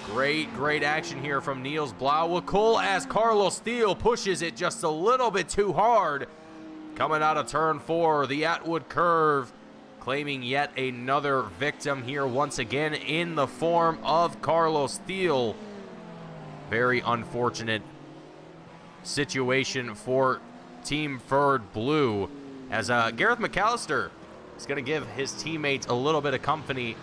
Great action here from Niels Blauwickel as Carlos Steele pushes it just a little bit too hard. Coming out of turn 4, the Atwood curve, claiming yet another victim here once again in the form of Carlos Steele. Very unfortunate situation for Team Ford Blue, as Gareth McAllister is going to give his teammates a little bit of company.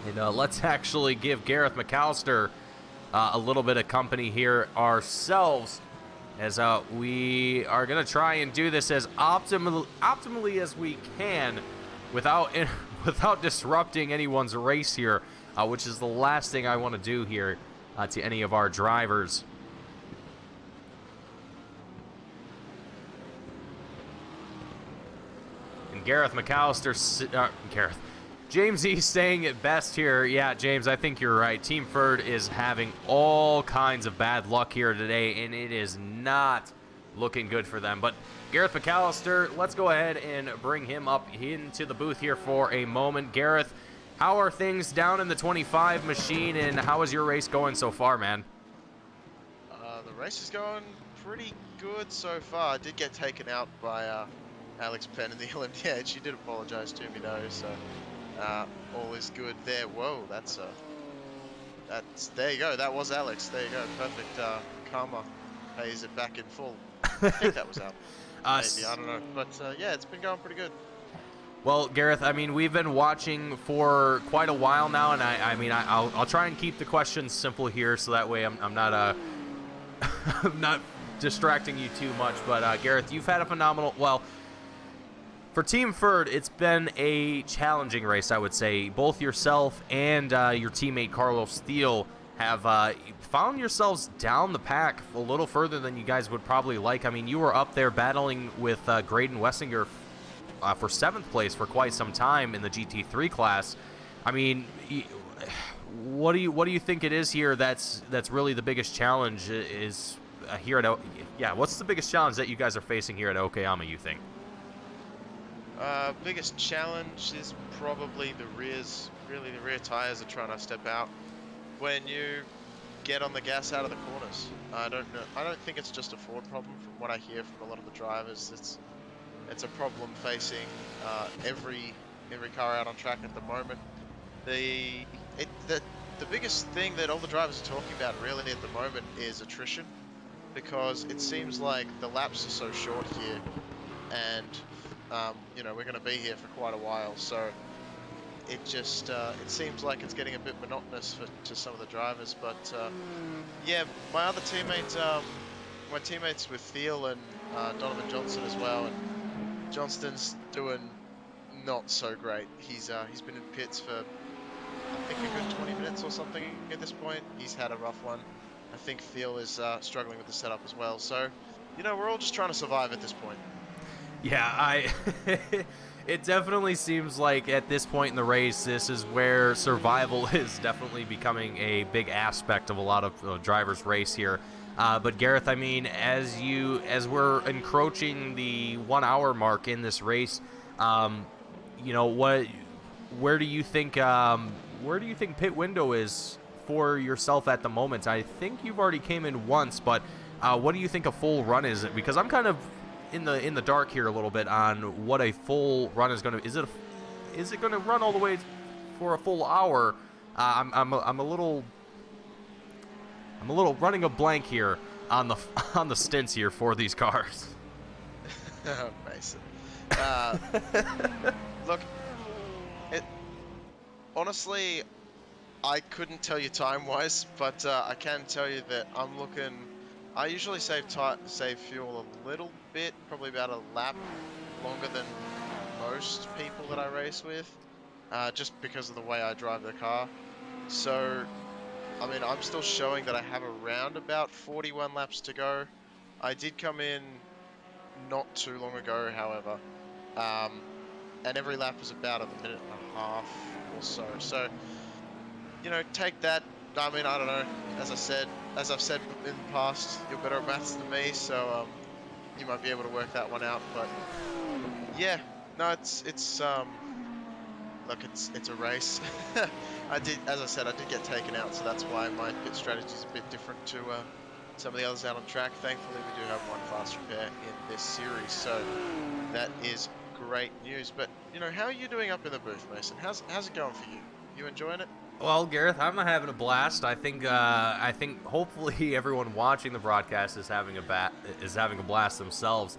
And let's actually give Gareth McAllister a little bit of company here ourselves, as we are going to try and do this as optimally as we can without disrupting anyone's race here, which is the last thing I want to do here to any of our drivers. And Gareth McAllister, James E saying it best here. Yeah, James, I think you're right. Team Ford is having all kinds of bad luck here today, and it is not looking good for them. But Gareth McAllister, let's go ahead and bring him up into the booth here for a moment. Gareth, how are things down in the 25 machine, and how is your race going so far, man? The race is going pretty good so far. I did get taken out by Alex Penn in the LMDh. She did apologize to me though, so all is good there. Whoa, that's there you go. That was Alex. There you go. Perfect. Karma pays it back in full. I think that was Alex. Maybe, I don't know. But yeah, it's been going pretty good. Well, Gareth, I mean, we've been watching for quite a while now, and I'll try and keep the questions simple here, so that way I'm not I'm not distracting you too much. But Gareth, you've had a phenomenal. Well, for Team Ford, it's been a challenging race, I would say. Both yourself and your teammate Carlos Steele have found yourselves down the pack a little further than you guys would probably like. I mean, you were up there battling with Graydon Wessinger for 7th place for quite some time in the GT3 class. I mean, what do you think it is here that's really the biggest challenge is here at what's the biggest challenge that you guys are facing here at Okayama, you think? Biggest challenge is probably the rears. Really, the rear tires are trying to step out when you get on the gas out of the corners. I don't think it's just a Ford problem. From what I hear from a lot of the drivers, it's a problem facing every car out on track at the moment. The biggest thing that all the drivers are talking about really at the moment is attrition, because it seems like the laps are so short here, and you know, we're going to be here for quite a while, so it just it seems like it's getting a bit monotonous to some of the drivers. But yeah, my other teammates, my teammates with Thiel and Donovan Johnston as well, and Johnston's doing not so great. He's been in pits for I think a good 20 minutes or something at this point. He's had a rough one. I think Thiel is struggling with the setup as well. So, you know, we're all just trying to survive at this point. Yeah, it definitely seems like at this point in the race, this is where survival is definitely becoming a big aspect of a lot of drivers' race here. But Gareth, I mean, as we're encroaching the 1 hour mark in this race, you know, where do you think pit window is for yourself at the moment? I think you've already came in once, but what do you think a full run is? Because I'm kind of in the dark here a little bit on what a full run is going to. Is it going to run all the way for a full hour? I'm a little running a blank here on the stints here for these cars. Mason. Look, it honestly, I couldn't tell you time-wise, but I can tell you that I'm looking. I usually save fuel a little bit, probably about a lap longer than most people that I race with, just because of the way I drive the car. So, I mean, I'm still showing that I have around about 41 laps to go. I did come in not too long ago, however, and every lap is about a minute and a half or so. So, you know, take that. I mean, I don't know. As I've said in the past, you're better at maths than me, so you might be able to work that one out. But yeah, no, look, it's a race. As I said, I did get taken out, so that's why my pit strategy is a bit different to some of the others out on track. Thankfully, we do have one fast repair in this series, so that is great news. But you know, how are you doing up in the booth, Mason? How's it going for you? You enjoying it? Well, Gareth, I'm having a blast. I think hopefully everyone watching the broadcast is having a blast themselves.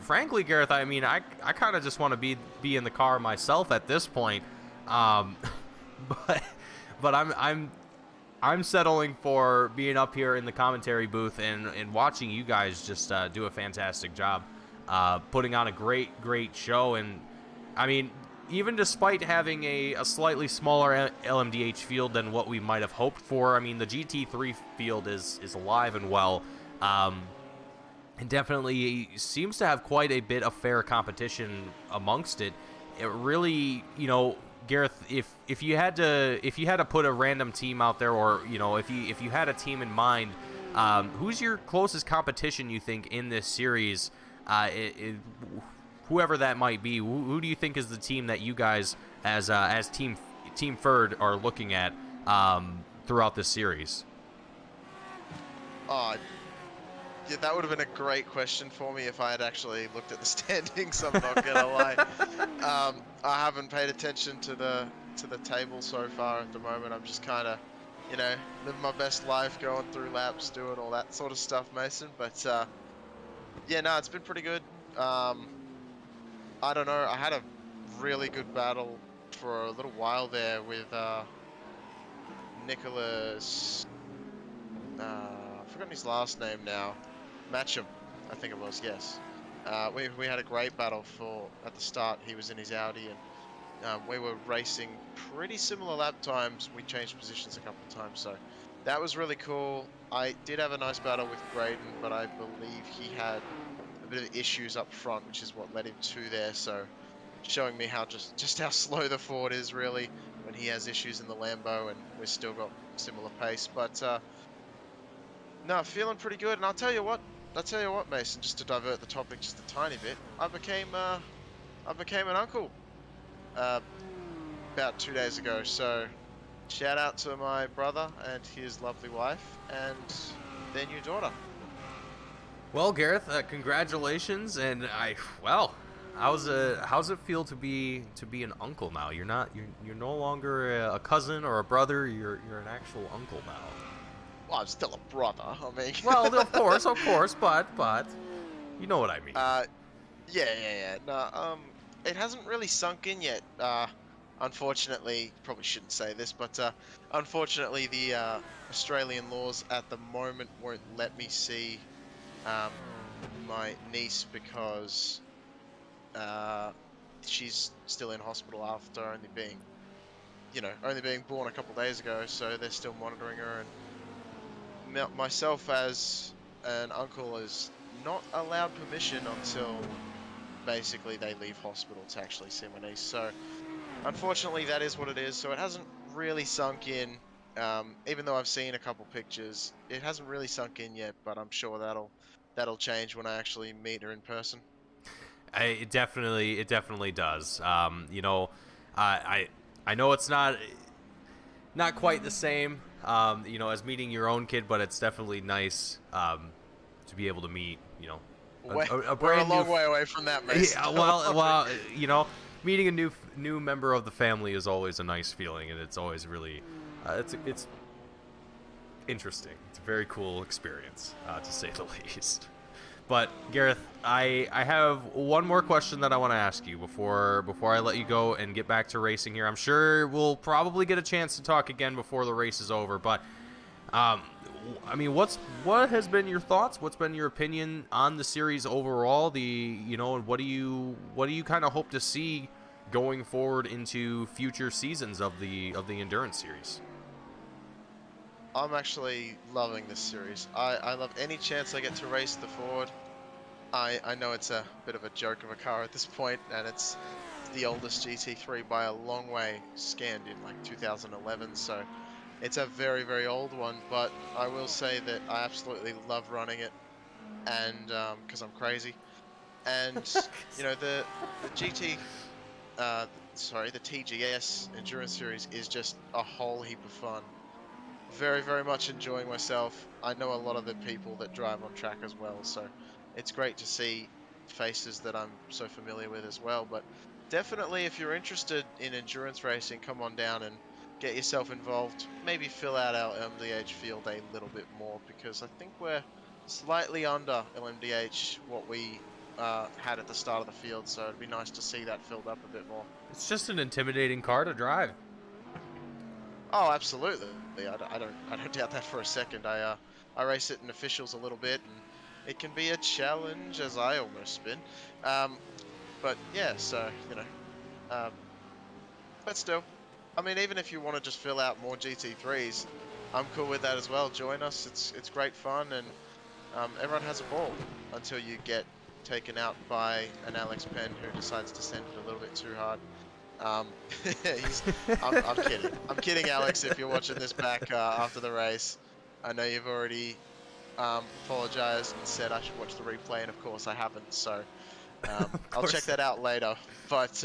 Frankly, Gareth, I mean, I kind of just want to be in the car myself at this point. But I'm settling for being up here in the commentary booth and watching you guys just do a fantastic job, putting on a great show. And I mean, even despite having a slightly smaller LMDh field than what we might have hoped for, I mean, the GT3 field is alive and well, and definitely seems to have quite a bit of fair competition amongst it. It really, you know, Gareth, if you had to put a random team out there, or you know, if you had a team in mind, who's your closest competition, you think, in this series? Whoever that might be, who do you think is the team that you guys, as Team Ferd, are looking at throughout this series? Oh, yeah, that would have been a great question for me if I had actually looked at the standings. I'm not gonna lie. I haven't paid attention to the table so far at the moment. I'm just kind of, you know, living my best life, going through laps, doing all that sort of stuff, Mason. But yeah, no, it's been pretty good. I don't know. I had a really good battle for a little while there with Nicholas. I've forgotten his last name now. Matcham, I think it was. Yes. We had a great battle at the start. He was in his Audi, and we were racing pretty similar lap times. We changed positions a couple of times, so that was really cool. I did have a nice battle with Graydon, but I believe he had a bit of issues up front, which is what led him to there. So showing me how just how slow the Ford is really when he has issues in the Lambo, and we've still got similar pace. But no, feeling pretty good. And I'll tell you what, Mason, just to divert the topic just a tiny bit, I became an uncle about 2 days ago. So shout out to my brother and his lovely wife and their new daughter. Well, Gareth, congratulations, and how's it feel to be an uncle now? You're no longer a cousin or a brother. You're an actual uncle now. Well, I'm still a brother. I mean, well, of course, but you know what I mean. Yeah. No, it hasn't really sunk in yet. Unfortunately, probably shouldn't say this, but unfortunately, the Australian laws at the moment won't let me see my niece because she's still in hospital after only being born a couple days ago. So they're still monitoring her, and myself as an uncle is not allowed permission until basically they leave hospital to actually see my niece. So unfortunately, that is what it is. So it hasn't really sunk in. Even though I've seen a couple pictures, it hasn't really sunk in yet, but I'm sure that'll change when I actually meet her in person. It definitely does. You know, I know it's not quite the same, you know, as meeting your own kid, but it's definitely nice to be able to meet, you know, we're a long way away from that, mate. Yeah, well, you know, meeting a new member of the family is always a nice feeling, and it's always really, it's interesting. It's a very cool experience, to say the least. But Gareth, I have one more question that I want to ask you before I let you go and get back to racing here. I'm sure we'll probably get a chance to talk again before the race is over, but I mean, what has been your thoughts? What's been your opinion on the series overall? And what do you kind of hope to see going forward into future seasons of the Endurance Series? I'm actually loving this series. I love any chance I get to race the Ford. I know it's a bit of a joke of a car at this point, and it's the oldest GT3 by a long way, scanned in like 2011, so it's a very, very old one, but I will say that I absolutely love running it, and because I'm crazy. And the TGS Endurance Series is just a whole heap of fun. Very, very much enjoying myself. I know a lot of the people that drive on track as well, so it's great to see faces that I'm so familiar with as well. But definitely, if you're interested in endurance racing, come on down and get yourself involved. Maybe fill out our LMDh field a little bit more, because I think we're slightly under LMDh what we had at the start of the field, so it'd be nice to see that filled up a bit more. It's just an intimidating car to drive. Oh, absolutely. I don't doubt that for a second. I race it in officials a little bit, and it can be a challenge, as I almost spin. But yeah, so but still, I mean, even if you want to just fill out more GT3s, I'm cool with that as well. Join us. It's great fun, and everyone has a ball until you get taken out by an Alex Penn who decides to send it a little bit too hard. I'm kidding. I'm kidding, Alex, if you're watching this back after the race. I know you've already apologized and said I should watch the replay, and of course I haven't, so I'll check that out later. But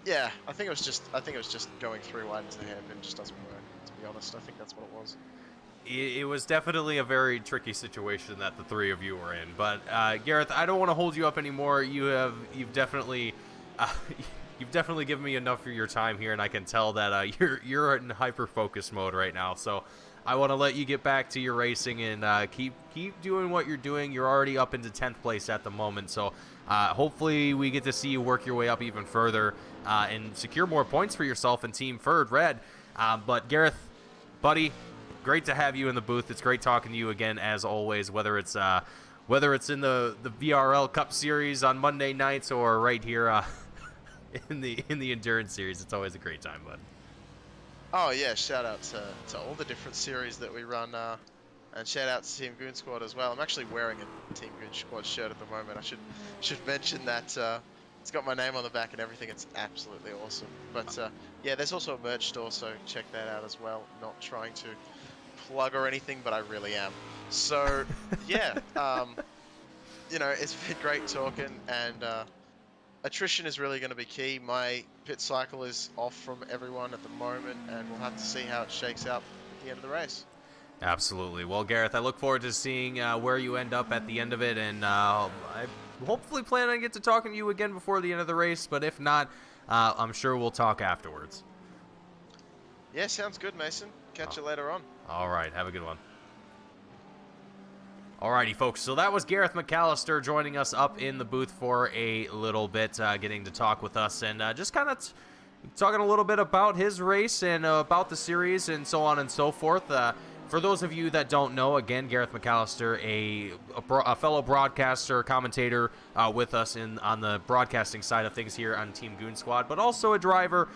yeah, I think it was just going through lines ahead and just doesn't work, to be honest. I think that's what it was. It was definitely a very tricky situation that the three of you were in. But Gareth, I don't want to hold you up anymore. You've definitely given me enough of your time here, and I can tell that you're in hyper focus mode right now. So I want to let you get back to your racing and keep doing what you're doing. You're already up into 10th place at the moment, so hopefully we get to see you work your way up even further and secure more points for yourself and Team Ferd Red. But Gareth, buddy, great to have you in the booth. It's great talking to you again, as always, whether it's in the VRL Cup Series on Monday nights or right here in the Endurance Series. It's always a great time, bud. Oh yeah, shout out to all the different series that we run, and shout out to Team Goon Squad as well. I'm actually wearing a Team Goon Squad shirt at the moment. I should mention that it's got my name on the back and everything. It's absolutely awesome. But yeah, there's also a merch store, so check that out as well. Not trying to plug or anything, but I really am. So yeah, it's been great talking, and attrition is really going to be key. My pit cycle is off from everyone at the moment, and we'll have to see how it shakes out at the end of the race. Absolutely. Well, Gareth, I look forward to seeing where you end up at the end of it, and I hopefully plan on get to talking to you again before the end of the race, but if not, I'm sure we'll talk afterwards. Yeah, sounds good, Mason. Catch you later on. All right, have a good one. Alrighty, folks, so that was Gareth McAllister joining us up in the booth for a little bit, getting to talk with us and just kind of talking a little bit about his race and about the series and so on and so forth. For those of you that don't know, again, Gareth McAllister, a fellow broadcaster, commentator with us on the broadcasting side of things here on Team Goon Squad, but also a driver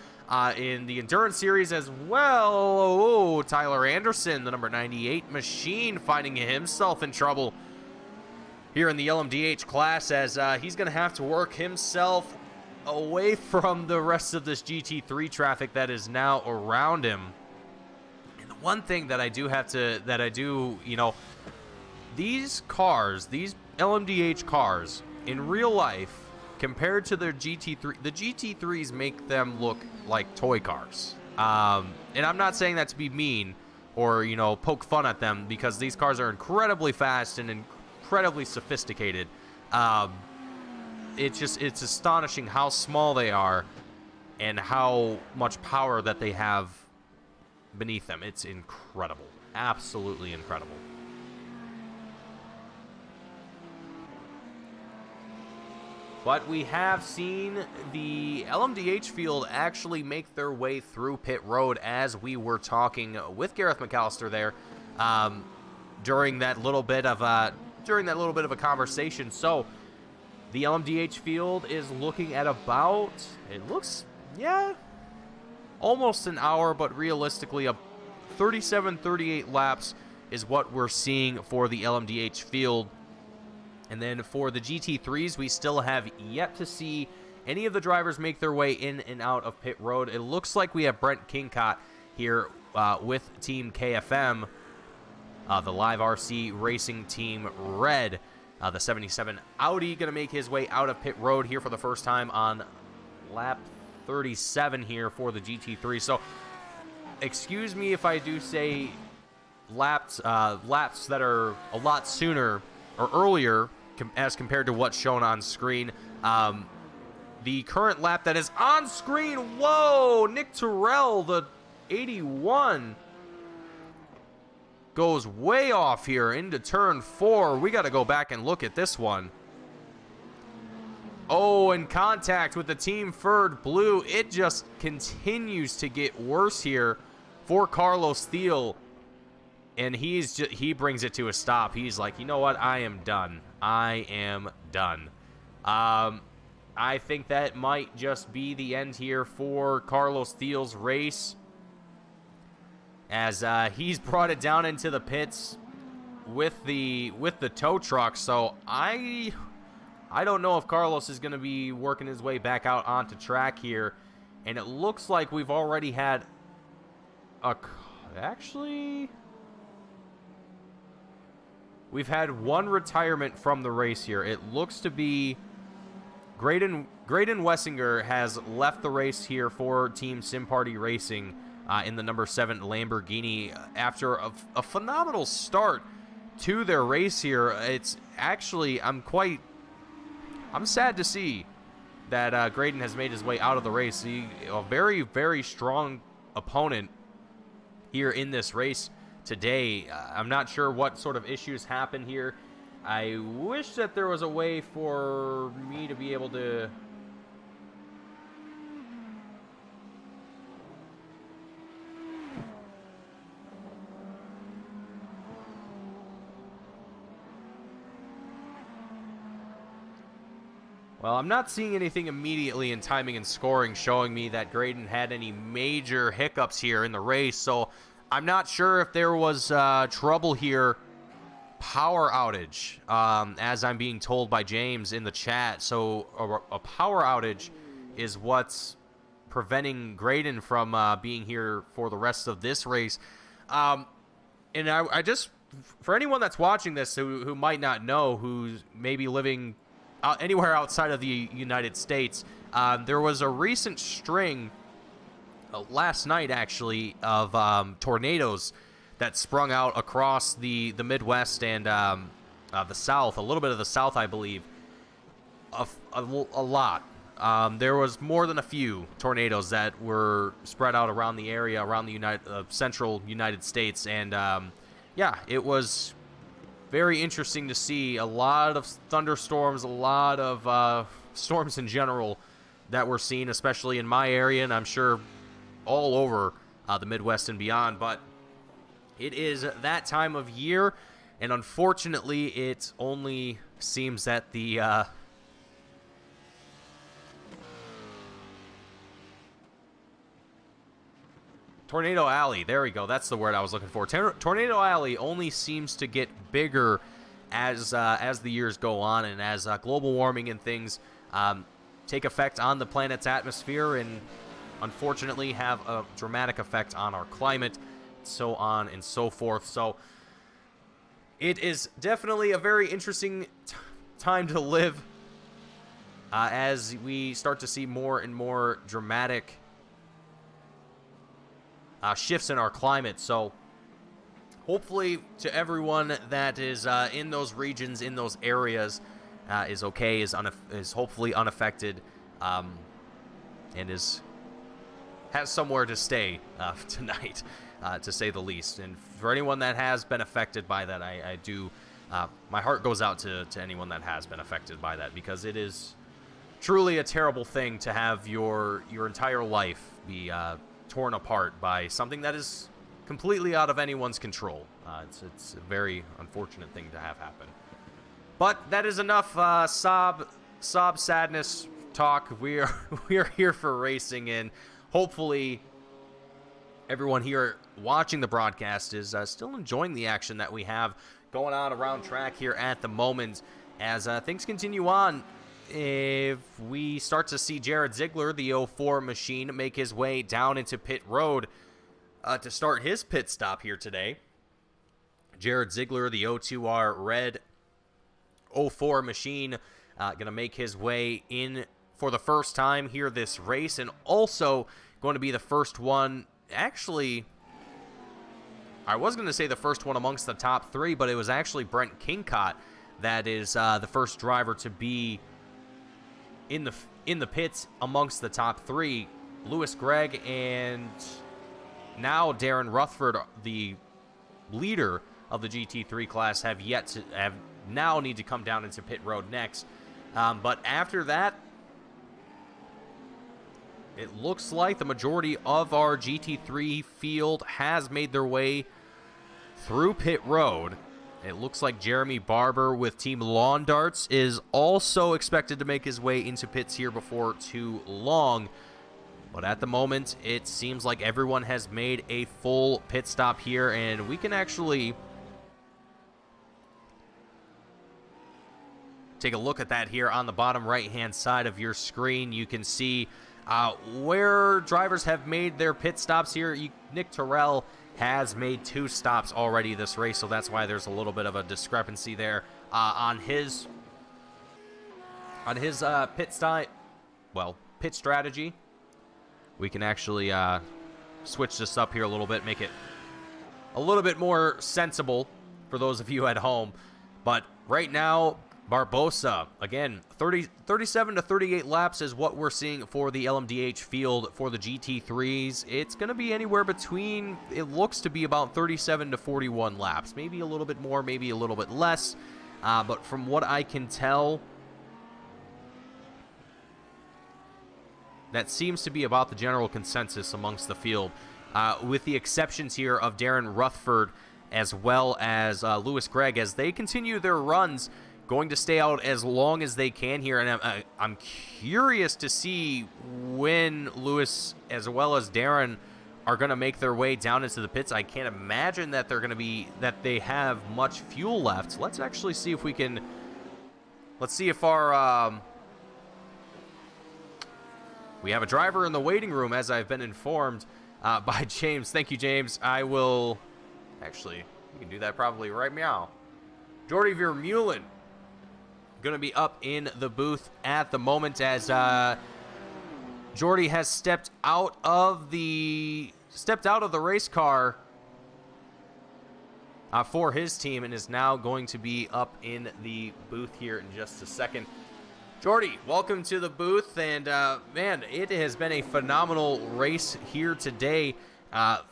in the Endurance Series as well. Oh, Tyler Anderson, the number 98 machine, finding himself in trouble here in the LMDh class, as he's going to have to work himself away from the rest of this GT3 traffic that is now around him. One thing that I do, these cars, these LMDh cars, in real life, compared to their GT3, the GT3s make them look like toy cars. And I'm not saying that to be mean or, poke fun at them, because these cars are incredibly fast and incredibly sophisticated. It's astonishing how small they are and how much power that they have beneath them. It's incredible. Absolutely incredible. But we have seen the LMDh field actually make their way through pit road as we were talking with Gareth McAllister there during that little bit of a conversation. So the LMDh field is looking at about, it looks, yeah, almost an hour, but realistically 38 laps is what we're seeing for the LMDh field. And then for the GT3s, we still have yet to see any of the drivers make their way in and out of pit road. It looks like we have Brent Kingcott here with Team KFM, the Live RC Racing Team Red. The 77 Audi going to make his way out of pit road here for the first time on lap 37 here for the GT3. So, excuse me if I do say laps that are a lot sooner or earlier as compared to what's shown on screen. The current lap that is on screen, whoa, Nick Terrell, the 81, goes way off here into turn 4. We got to go back and look at this one. Oh, in contact with the Team Ferd Blue. It just continues to get worse here for Carlos Thiel. And he brings it to a stop. He's like, you know what? I am done. I am done. I think that might just be the end here for Carlos Thiel's race, as he's brought it down into the pits with the tow truck. So I don't know if Carlos is going to be working his way back out onto track here. And it looks like we've already had we've had one retirement from the race here. It looks to be Graydon Wessinger has left the race here for Team Sim Party Racing in the number 7 Lamborghini after a phenomenal start to their race here. It's actually, I'm sad to see that Graydon has made his way out of the race. A very, very strong opponent here in this race today. I'm not sure what sort of issues happen here. I wish that there was a way for me to be able to well, I'm not seeing anything immediately in timing and scoring showing me that Graydon had any major hiccups here in the race, so I'm not sure if there was trouble here. Power outage, as I'm being told by James in the chat. So a power outage is what's preventing Graydon from being here for the rest of this race. And I just, for anyone that's watching this who might not know, who's maybe living anywhere outside of the United States, there was a recent string last night, actually, of tornadoes that sprung out across the Midwest and the South, a little bit of the South, I believe, a lot. There was more than a few tornadoes that were spread out around the area, around the central United States, and yeah, it was very interesting to see a lot of thunderstorms, a lot of storms in general that we're seeing, especially in my area, and I'm sure all over the Midwest and beyond. But it is that time of year, and unfortunately, it only seems that the Tornado Alley, there we go, that's the word I was looking for. Tornado Alley only seems to get bigger as the years go on, and as global warming and things take effect on the planet's atmosphere, and unfortunately have a dramatic effect on our climate, so on and so forth. So it is definitely a very interesting time to live as we start to see more and more dramatic shifts in our climate. So hopefully to everyone that is in those regions, in those areas, is okay, is hopefully unaffected, and has somewhere to stay tonight, to say the least. And for anyone that has been affected by that, I do, my heart goes out to anyone that has been affected by that, because it is truly a terrible thing to have your entire life be torn apart by something that is completely out of anyone's control. It's a very unfortunate thing to have happen. But that is enough sob sadness talk. We are here for racing, and hopefully everyone here watching the broadcast is still enjoying the action that we have going on around track here at the moment as things continue on. If we start to see Jared Ziegler, the 04 machine, make his way down into pit road to start his pit stop here today. Jared Ziegler, the 02R red 04 machine, going to make his way in for the first time here this race, and also going to be the first one. Actually, I was going to say the first one amongst the top three, but it was actually Brent Kingcott that is the first driver to be in the pits amongst the top three. Lewis Gregg and now Darren Rutherford, the leader of the GT3 class, have now need to come down into pit road next. But after that, it looks like the majority of our GT3 field has made their way through pit road. It looks like Jeremy Barber with Team Lawn Darts is also expected to make his way into pits here before too long. But at the moment, it seems like everyone has made a full pit stop here, and we can actually take a look at that here on the bottom right-hand side of your screen. You can see where drivers have made their pit stops here. Nick Terrell has made 2 stops already this race, so that's why there's a little bit of a discrepancy there on his pit strategy. We can actually switch this up here a little bit, make it a little bit more sensible for those of you at home. But right now, Barbosa, again, 37 to 38 laps is what we're seeing for the LMDh field for the GT3s. It's going to be anywhere between, it looks to be about 37 to 41 laps. Maybe a little bit more, maybe a little bit less. But from what I can tell, that seems to be about the general consensus amongst the field, with the exceptions here of Darren Rutherford as well as Lewis Gregg, as they continue their runs, going to stay out as long as they can here. And I'm curious to see when Lewis as well as Darren are going to make their way down into the pits. I can't imagine that they have much fuel left. Let's actually see if we can. Let's see if our we have a driver in the waiting room, as I've been informed by James. Thank you, James. I will actually, we can do that probably right now. Jordy Vermeulen going to be up in the booth at the moment as Jordy has stepped out of the race car for his team and is now going to be up in the booth here in just a second. Jordy, welcome to the booth, and man, it has been a phenomenal race here today. I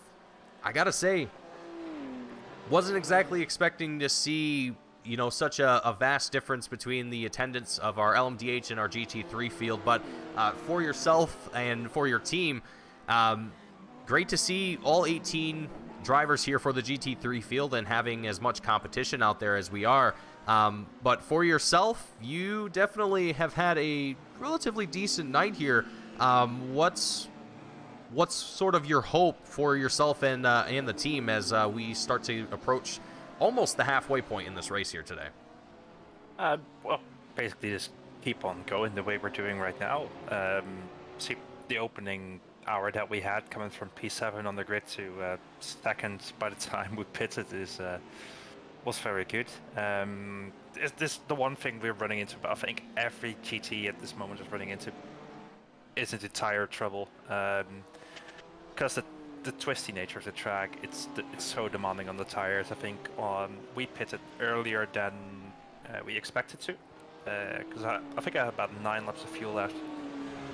gotta say, wasn't exactly expecting to see, you know, such a vast difference between the attendance of our LMDh and our GT3 field, but for yourself and for your team, great to see all 18 drivers here for the GT3 field and having as much competition out there as we are. But for yourself, you definitely have had a relatively decent night here. What's sort of your hope for yourself and the team as we start to approach almost the halfway point in this race here today? Well, basically just keep on going the way we're doing right now. See the opening hour that we had coming from P7 on the grid to second by the time we pitted was very good. Is this the one thing we're running into? But I think every GT at this moment is running into tire trouble, because the twisty nature of the track. It's so demanding on the tires. I think we pitted earlier than we expected to, because I think I had about 9 laps of fuel left,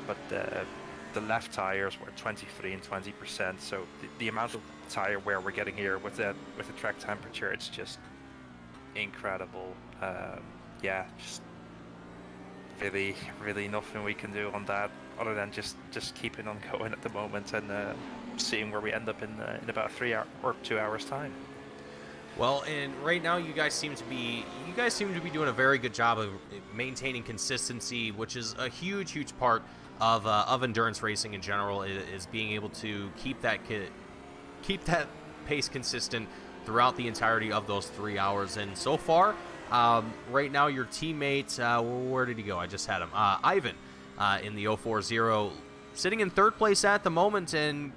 but the left tires were 23 and 20%. So the amount of tire wear we're getting here with the track temperature, it's just incredible. Yeah, just really nothing we can do on that other than just keeping on going at the moment and seeing where we end up in about 3 hours or 2 hours time. Well, and right now you guys seem to be doing a very good job of maintaining consistency, which is a huge part of endurance racing in general. Is being able to keep that pace consistent throughout the entirety of those 3 hours. And so far, right now your teammate, where did he go? I just had him. Ivan in the 040, sitting in third place at the moment, and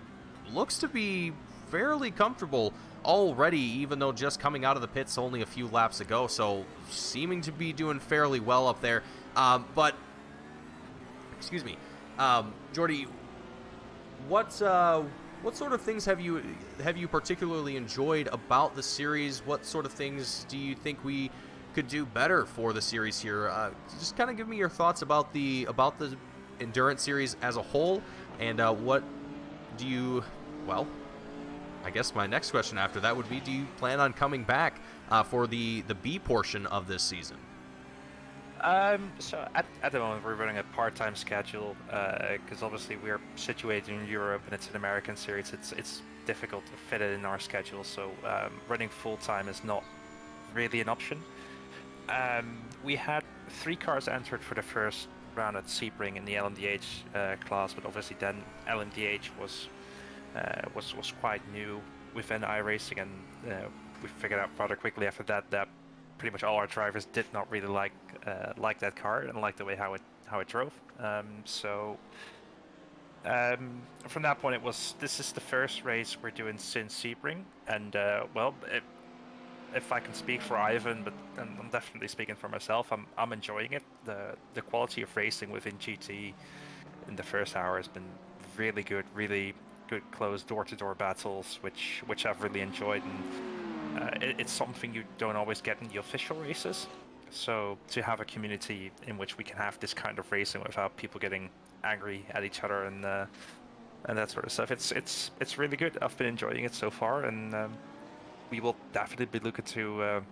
looks to be fairly comfortable already, even though just coming out of the pits only a few laps ago, so seeming to be doing fairly well up there. But excuse me, Jordy, what sort of things have you particularly enjoyed about the series? What sort of things do you think we could do better for the series here? Just kind of give me your thoughts about the endurance series as a whole, and what do you, well, I guess my next question after that would be, do you plan on coming back for the B portion of this season? So at the moment we're running a part-time schedule because obviously we're situated in Europe and it's an American series. It's difficult to fit it in our schedule, so running full-time is not really an option. We had 3 cars entered for the first round at Sebring in the LMDh class, but obviously then LMDh was quite new within iRacing, and we figured out rather quickly after that pretty much all our drivers did not really like that car and like the way how it drove. So from that point, this is the first race we're doing since Sebring, and well, if I can speak for Ivan, but I'm definitely speaking for myself, I'm enjoying it. The quality of racing within GT in the first hour has been really good, really good close door-to-door battles, which I've really enjoyed, and it's something you don't always get in the official races. So to have a community in which we can have this kind of racing without people getting angry at each other and that sort of stuff, it's really good. I've been enjoying it so far, and we will definitely be looking to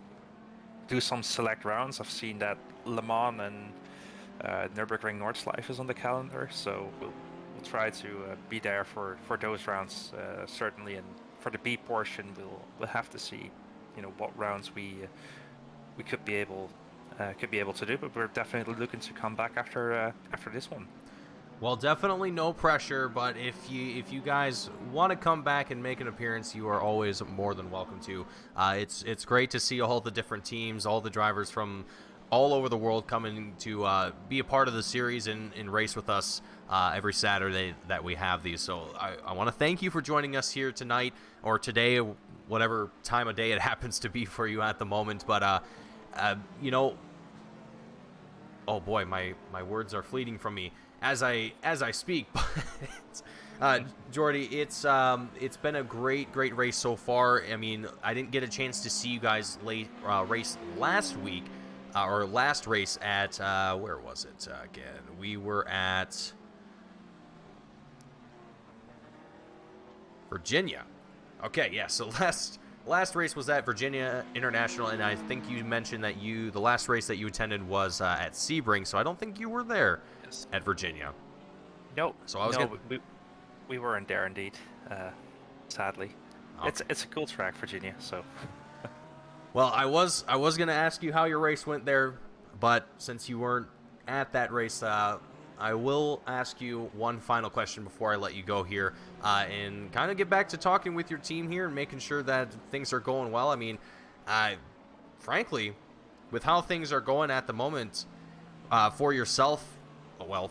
do some select rounds. I've seen that Le Mans and Nürburgring Nordschleife is on the calendar, so we'll try to be there for those rounds certainly. And for the B portion, we'll have to see, what rounds we could be able to do. But we're definitely looking to come back after this one. Well, definitely no pressure, but if you guys want to come back and make an appearance, you are always more than welcome to. It's great to see all the different teams, all the drivers from all over the world coming to be a part of the series and race with us every Saturday that we have these. So I want to thank you for joining us here tonight or today, whatever time of day it happens to be for you at the moment. But oh boy, my words are fleeting from me as I speak. But Jordy, it's been a great race so far. I mean, I didn't get a chance to see you guys race last week. Or last race at, where was it again? We were at Virginia. Okay, yeah, so last race was at Virginia International, and I think you mentioned that the last race that you attended was at Sebring, so I don't think you were there at Virginia. No, so I was we weren't there indeed, sadly. Okay. It's a cool track, Virginia, so... Well, I was going to ask you how your race went there, but since you weren't at that race, I will ask you one final question before I let you go here, and kind of get back to talking with your team here and making sure that things are going well. I mean, frankly, with how things are going at the moment, for yourself, well,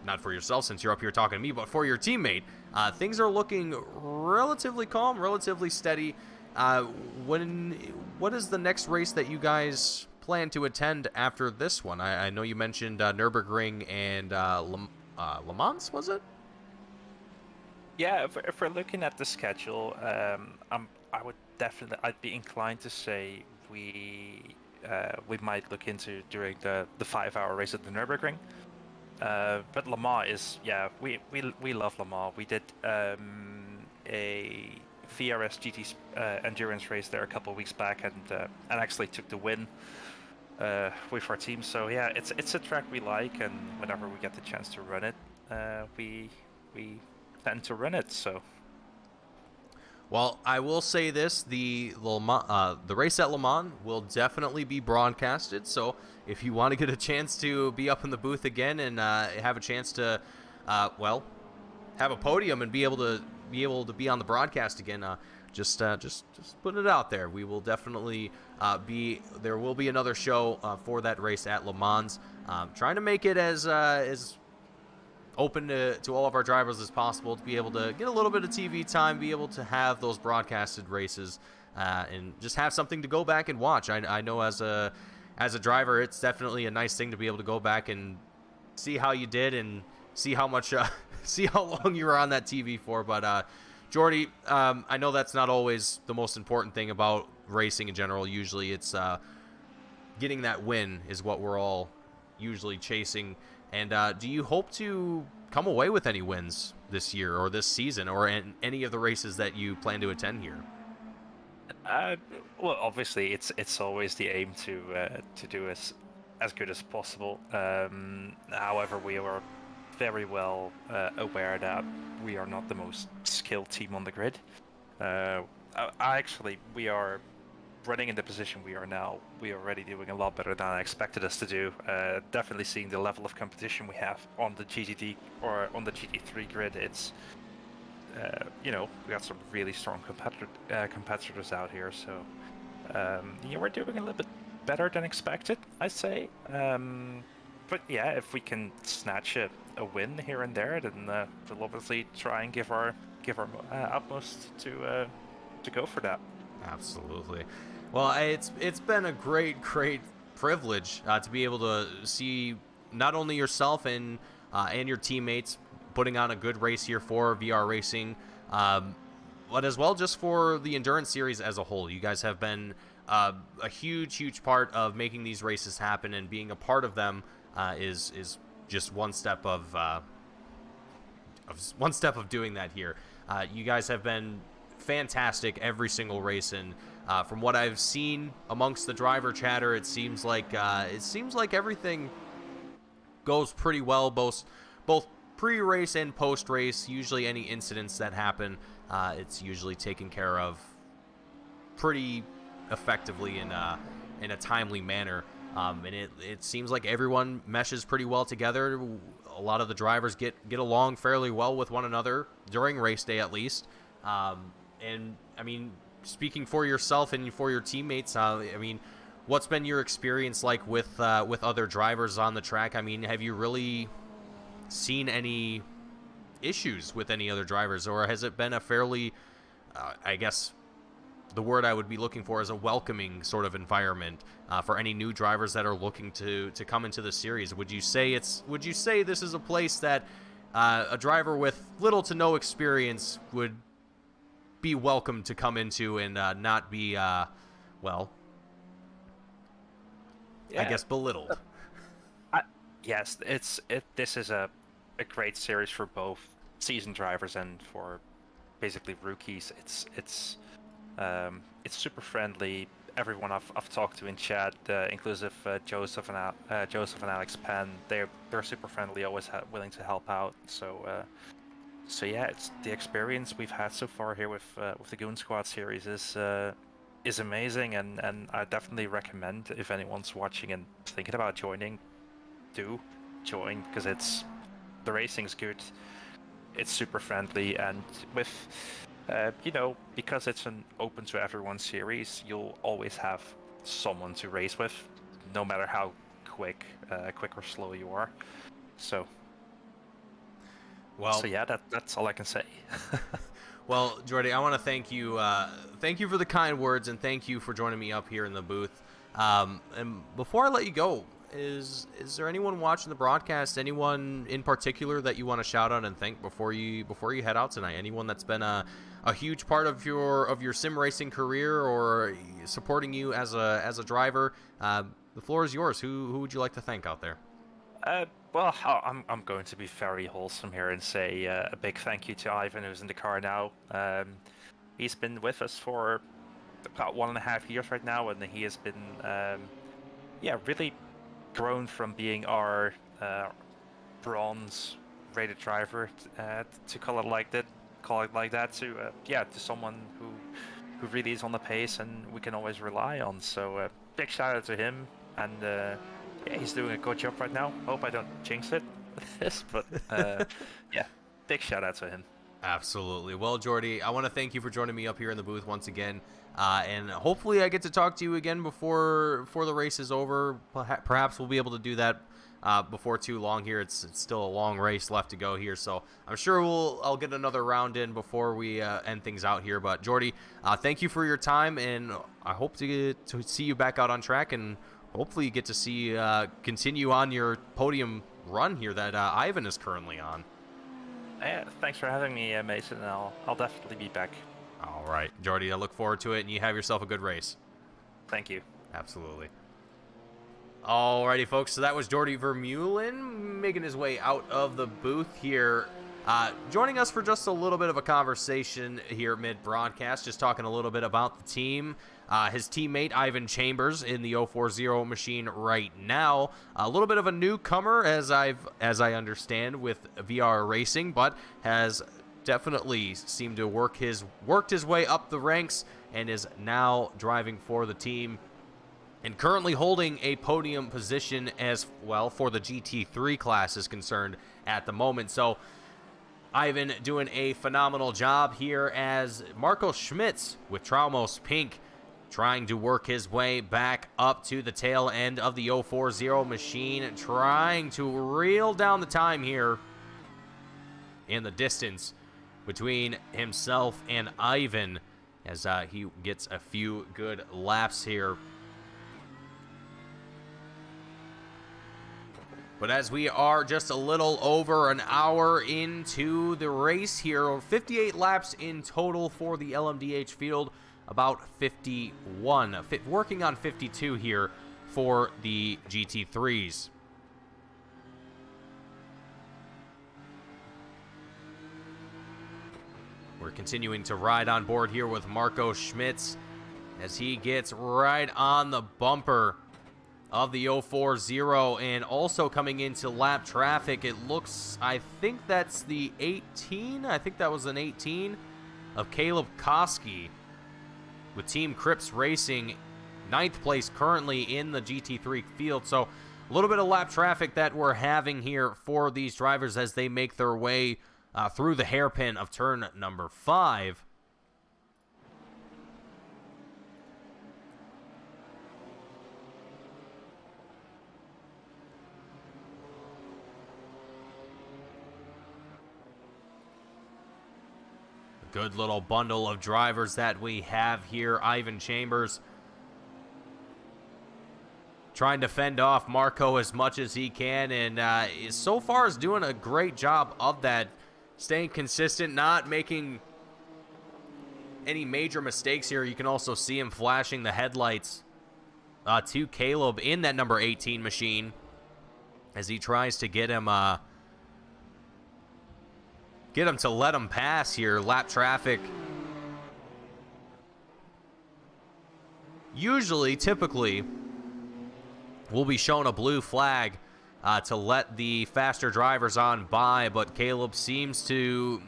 not for yourself since you're up here talking to me, but for your teammate, things are looking relatively calm, relatively steady. What is the next race that you guys plan to attend after this one? I know you mentioned Nürburgring and Le Mans, was it? Yeah, if we're looking at the schedule, I'd be inclined to say we might look into doing the 5-hour race at the Nürburgring. But Le Mans is, yeah, we love Le Mans. We did a VRS GT endurance race there a couple of weeks back, and actually took the win with our team. So yeah, it's a track we like, and whenever we get the chance to run it, we tend to run it. So. Well, I will say this: the race at Le Mans will definitely be broadcasted. So if you want to get a chance to be up in the booth again and have a chance to, have a podium and be able to be on the broadcast again, just putting it out there. We will definitely there will be another show for that race at Le Mans. Trying to make it as open to all of our drivers as possible to be able to get a little bit of TV time, be able to have those broadcasted races, and just have something to go back and watch. I know as a driver, it's definitely a nice thing to be able to go back and see how you did and see how much see how long you were on that TV for. But Jordy, I know that's not always the most important thing about racing in general. Usually it's getting that win is what we're all usually chasing. And do you hope to come away with any wins this year or this season or in any of the races that you plan to attend here? Well, obviously, it's always the aim to do as good as possible. However, we are very well aware that we are not the most skilled team on the grid. We are running in the position we are now. We are already doing a lot better than I expected us to do. Definitely seeing the level of competition we have on the GTD or on the GT3 grid. It's we got some really strong competitors out here. So we're doing a little bit better than expected, I'd say. But yeah, if we can snatch a win here and there, then we'll obviously try and give our utmost to go for that. Absolutely. Well, it's been a great privilege to be able to see not only yourself and your teammates putting on a good race here for VR Racing, but as well just for the Endurance Series as a whole. You guys have been a huge part of making these races happen, and being a part of them is just one step of doing that here. You guys have been fantastic every single race, and from what I've seen amongst the driver chatter, it seems like everything goes pretty well, both pre-race and post-race. Usually any incidents that happen, it's usually taken care of pretty effectively in a timely manner, and it seems like everyone meshes pretty well together. A lot of the drivers get along fairly well with one another during race day, at least. And I mean, speaking for yourself and for your teammates, I mean, what's been your experience like with other drivers on the track? I mean, have you really seen any issues with any other drivers, or has it been a fairly, I guess the word I would be looking for is a welcoming sort of environment for any new drivers that are looking to come into the series? Would you say this is a place that a driver with little to no experience would be welcome to come into and not be, I guess, belittled? Yes, this is a great series for both seasoned drivers and for basically rookies. It's super friendly. Everyone I've talked to in chat, inclusive Joseph and Alex Penn, they're super friendly, always willing to help out. So yeah, it's the experience we've had so far here with the Goon Squad series is amazing, and I definitely recommend, if anyone's watching and thinking about joining, do join, because the racing's good, it's super friendly, and with because it's an open to everyone series, you'll always have someone to race with, no matter how quick or slow you are. So yeah, that's all I can say. Well, Jordy, I want to thank you for the kind words, and thank you for joining me up here in the booth. And before I let you go, is there anyone watching the broadcast, anyone in particular that you want to shout out and thank before you head out tonight? Anyone that's been a huge part of your sim racing career or supporting you as a driver? The floor is yours. Who would you like to thank out there? Well, I'm going to be very wholesome here and say a big thank you to Ivan, who's in the car now. He's been with us for about 1.5 years right now, and he has been yeah, really grown from being our bronze rated driver to call it like that to yeah, to someone who really is on the pace and we can always rely on. So big shout out to him, and yeah, he's doing a good job right now. Hope I don't jinx it with this, but yeah, big shout out to him. Absolutely. Well, Jordy, I want to thank you for joining me up here in the booth once again. And hopefully I get to talk to you again before the race is over. Perhaps we'll be able to do that before too long here. It's still a long race left to go here, so I'm sure I'll get another round in before we end things out here. But Jordy, thank you for your time, and I hope to see you back out on track, and hopefully you get to see continue on your podium run here that Ivan is currently on. Yeah, thanks for having me, Mason. And I'll definitely be back. All right, Jordy, I look forward to it, and you have yourself a good race. Thank you. Absolutely. Alrighty, folks, so that was Jordy Vermeulen making his way out of the booth here, joining us for just a little bit of a conversation here mid-broadcast, just talking a little bit about the team. His teammate, Ivan Chambers, in the 040 machine right now. A little bit of a newcomer, as I understand, with VR Racing, but has definitely seemed to worked his way up the ranks and is now driving for the team and currently holding a podium position as well for the GT3 class is concerned at the moment. So Ivan doing a phenomenal job here as Marco Schmitz with Traumos Pink trying to work his way back up to the tail end of the 040 machine, trying to reel down the time here in the distance between himself and Ivan as he gets a few good laps here. But as we are just a little over an hour into the race here, 58 laps in total for the LMDh field, about 51, working on 52 here for the GT3s. We're continuing to ride on board here with Marco Schmitz as he gets right on the bumper of the 040, and also coming into lap traffic, it looks, I think that's the 18, I think that was an 18 of Caleb Koski with Team Crips Racing, 9th place currently in the GT3 field. So a little bit of lap traffic that we're having here for these drivers as they make their way through the hairpin of turn number 5. Good little bundle of drivers that we have here. Ivan Chambers trying to fend off Marco as much as he can, and so far is doing a great job of that, staying consistent, not making any major mistakes here. You can also see him flashing the headlights to Caleb in that number 18 machine as he tries to get him to let him pass here. Lap traffic typically will be shown a blue flag to let the faster drivers on by, but Caleb seems to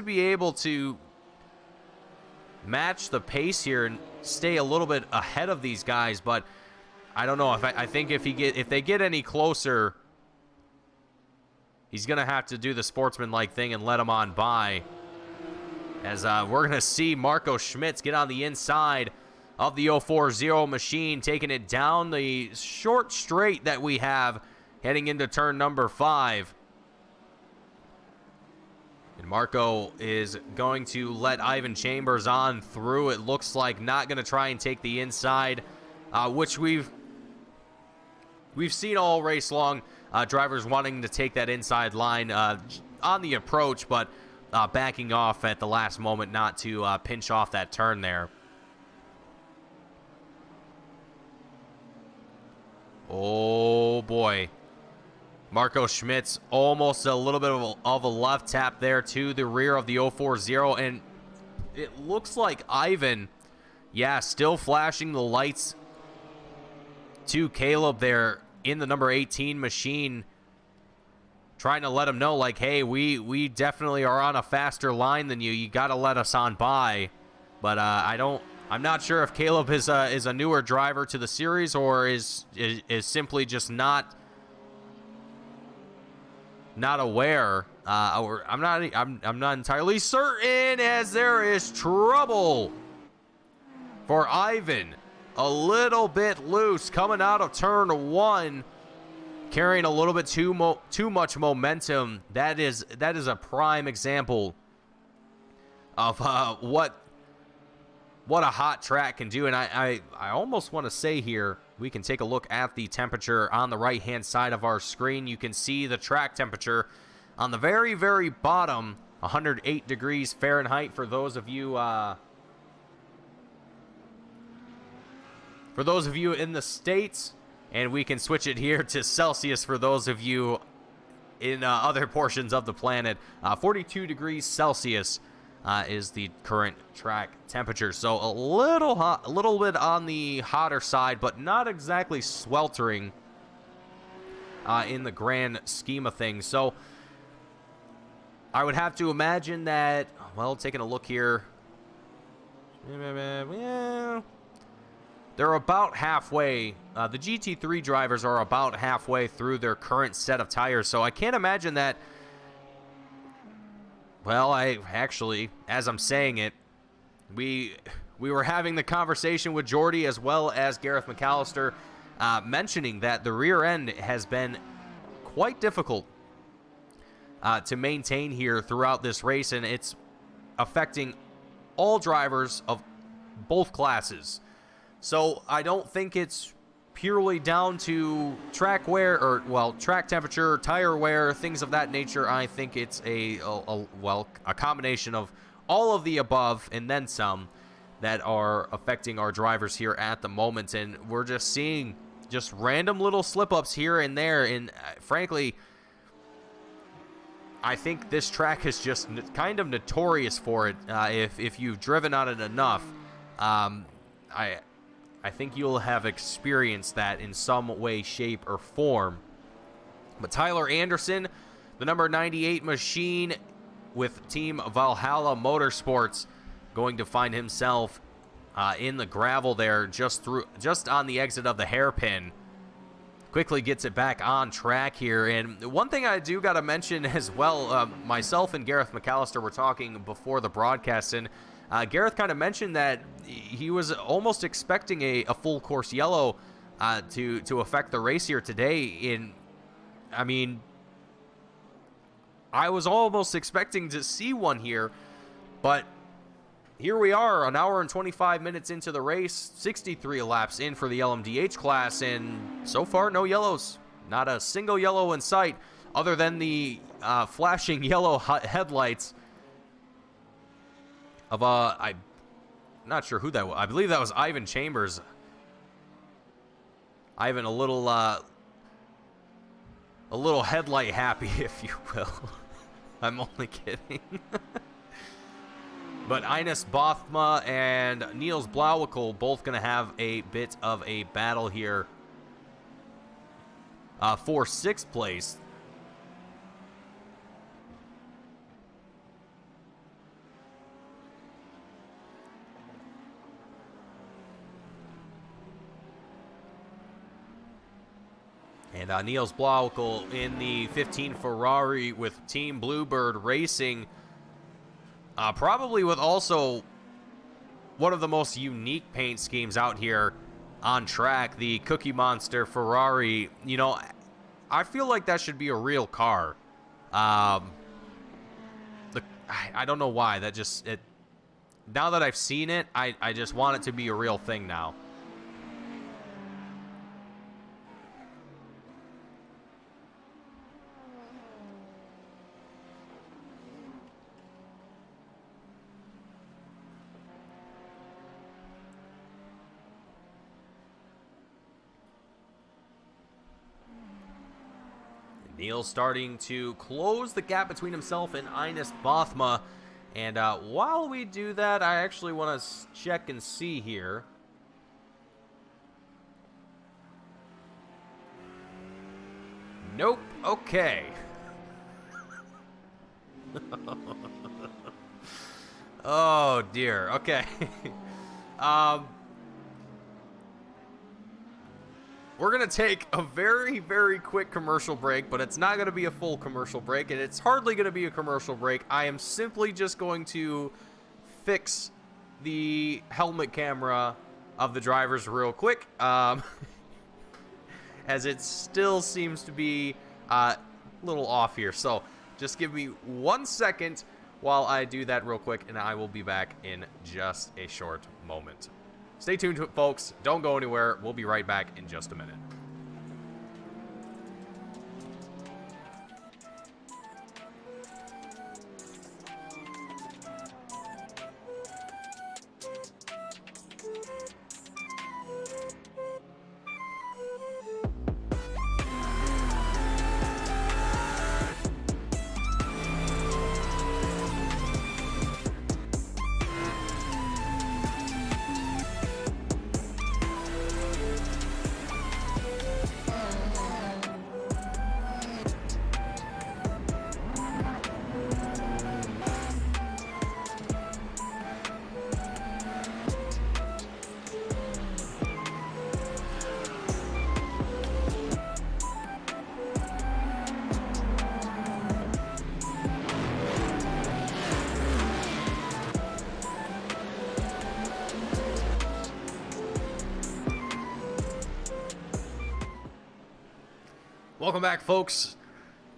be able to match the pace here and stay a little bit ahead of these guys. But I don't know, I think if they get any closer, he's going to have to do the sportsman-like thing and let him on by. As we're going to see Marco Schmitz get on the inside of the 040 machine, taking it down the short straight that we have heading into turn number 5. And Marco is going to let Ivan Chambers on through. It looks like not going to try and take the inside, which we've seen all race long. Drivers wanting to take that inside line on the approach, but backing off at the last moment not to pinch off that turn there. Oh boy. Marco Schmitz almost a little bit of a left tap there to the rear of the 040, and it looks like Ivan, yeah, still flashing the lights to Caleb there in the number 18 machine, trying to let him know, like, hey, we definitely are on a faster line than you. You got to let us on by. But I'm not sure if Caleb is a newer driver to the series or is simply just not aware. Or I'm not entirely certain, as there is trouble for Ivan. A little bit loose coming out of turn 1, carrying a little bit too much momentum. That is a prime example of what a hot track can do. And I almost want to say here, we can take a look at the temperature on the right hand side of our screen. You can see the track temperature on the very, very bottom, 108 degrees Fahrenheit for those of you in the States, and we can switch it here to Celsius for those of you in other portions of the planet. 42 degrees Celsius is the current track temperature. So a little hot, a little bit on the hotter side, but not exactly sweltering in the grand scheme of things. So I would have to imagine that, well, taking a look here, they're about halfway. The GT3 drivers are about halfway through their current set of tires. So I can't imagine that. Well, I actually, as I'm saying it, we were having the conversation with Jordy as well as Gareth McAllister, mentioning that the rear end has been quite difficult to maintain here throughout this race, and it's affecting all drivers of both classes. So I don't think it's purely down to track wear or, well, track temperature, tire wear, things of that nature. I think it's a combination of all of the above and then some that are affecting our drivers here at the moment. And we're just seeing just random little slip-ups here and there. And frankly, I think this track is just kind of notorious for it. If you've driven on it enough, I think you'll have experienced that in some way, shape, or form. But Tyler Anderson, the number 98 machine with Team Valhalla Motorsports, going to find himself in the gravel there just on the exit of the hairpin. Quickly gets it back on track here. And one thing I do got to mention as well, myself and Gareth McAllister were talking before the broadcast, and Gareth kind of mentioned that he was almost expecting a full course yellow to affect the race here today. I mean, I was almost expecting to see one here, but here we are, an hour and 25 minutes into the race, 63 laps in for the LMDh class, and so far no yellows. Not a single yellow in sight, other than the flashing yellow headlights of I'm not sure who that was. I believe that was Ivan Chambers. Ivan, a little headlight happy, if you will. I'm only kidding. But Ines Bothma and Niels Blauwickel both going to have a bit of a battle here for 6th place. And Niels Blauwickel in the 15 Ferrari with Team Bluebird Racing. Probably with also one of the most unique paint schemes out here on track, the Cookie Monster Ferrari. You know, I feel like that should be a real car. I don't know why. Now that I've seen it, I just want it to be a real thing now. Neil starting to close the gap between himself and Ines Bothma. And while we do that, I actually want to check and see here. Nope. Okay. Oh dear. Okay. We're gonna take a very, very quick commercial break, but it's not gonna be a full commercial break, and it's hardly gonna be a commercial break. I am simply just going to fix the helmet camera of the drivers real quick, as it still seems to be a little off here. So just give me 1 second while I do that real quick, and I will be back in just a short moment. Stay tuned to it, folks. Don't go anywhere. We'll be right back in just a minute. Welcome back, folks,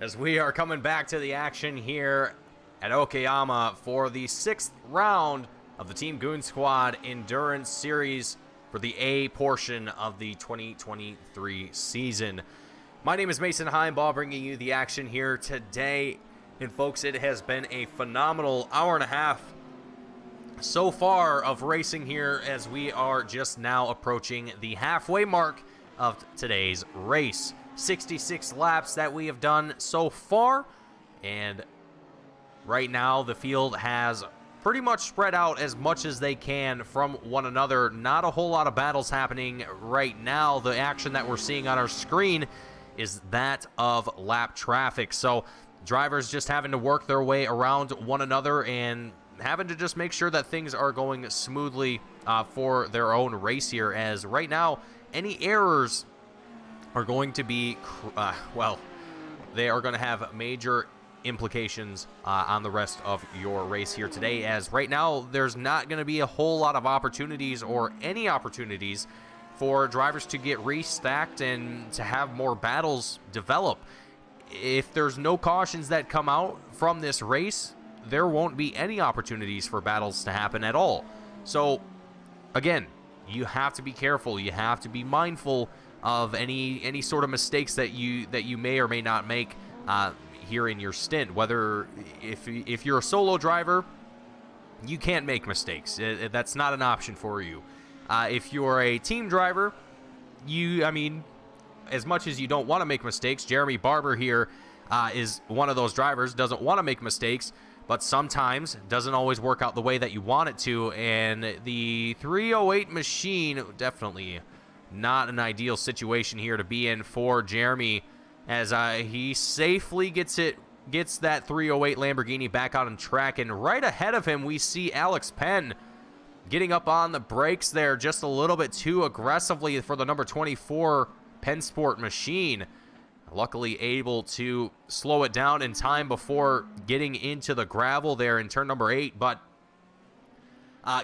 as we are coming back to the action here at Okayama for the 6th round of the Team Goon Squad Endurance Series for the A portion of the 2023 season. My name is Mason Heimbaugh, bringing you the action here today. And folks, it has been a phenomenal hour and a half so far of racing here, as we are just now approaching the halfway mark of today's race. 66 laps that we have done so far, and right now the field has pretty much spread out as much as they can from one another. Not a whole lot of battles happening right now. The action that we're seeing on our screen is that of lap traffic, so drivers just having to work their way around one another and having to just make sure that things are going smoothly for their own race here, as right now any errors are going to be, well, they are going to have major implications on the rest of your race here today, as right now there's not going to be a whole lot of opportunities or any opportunities for drivers to get restacked and to have more battles develop. If there's no cautions that come out from this race, there won't be any opportunities for battles to happen at all. So again, you have to be careful. You have to be mindful of any sort of mistakes that you may or may not make here in your stint. Whether if you're a solo driver, you can't make mistakes. That's not an option for you. If you're a team driver, I mean, as much as you don't want to make mistakes, Jeremy Barber here is one of those drivers, doesn't want to make mistakes, but sometimes doesn't always work out the way that you want it to, and the 308 machine definitely not an ideal situation here to be in for Jeremy, as he safely gets that 308 Lamborghini back out on track. And right ahead of him, we see Alex Penn getting up on the brakes there just a little bit too aggressively for the number 24 Penn Sport machine. Luckily able to slow it down in time before getting into the gravel there in turn number 8. But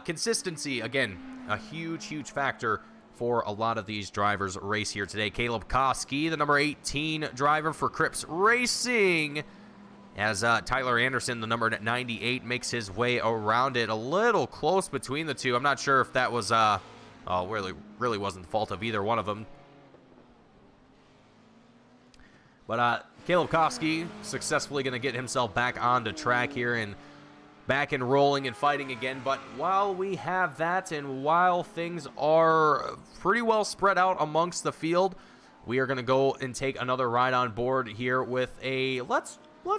consistency, again, a huge factor for a lot of these drivers race here today. Caleb Koski, the number 18 driver for Cripps Racing, as Tyler Anderson, the number 98, makes his way around it. A little close between the two. I'm not sure if that was really wasn't the fault of either one of them. But Caleb Koski successfully going to get himself back onto track here and back and rolling and fighting again. But while we have that, and while things are pretty well spread out amongst the field, we are going to go and take another ride on board here with a let's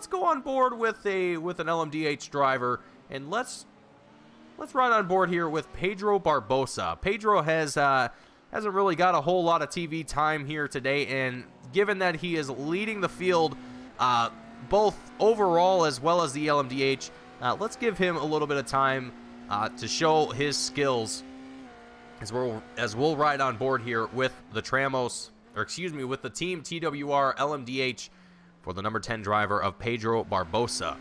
go on board with an LMDh driver, and let's ride on board here with Pedro Barbosa. Pedro has hasn't really got a whole lot of TV time here today, and given that he is leading the field both overall as well as the LMDh, let's give him a little bit of time to show his skills as we'll ride on board here with the with the Team TWR LMDh for the number 10 driver of Pedro Barbosa.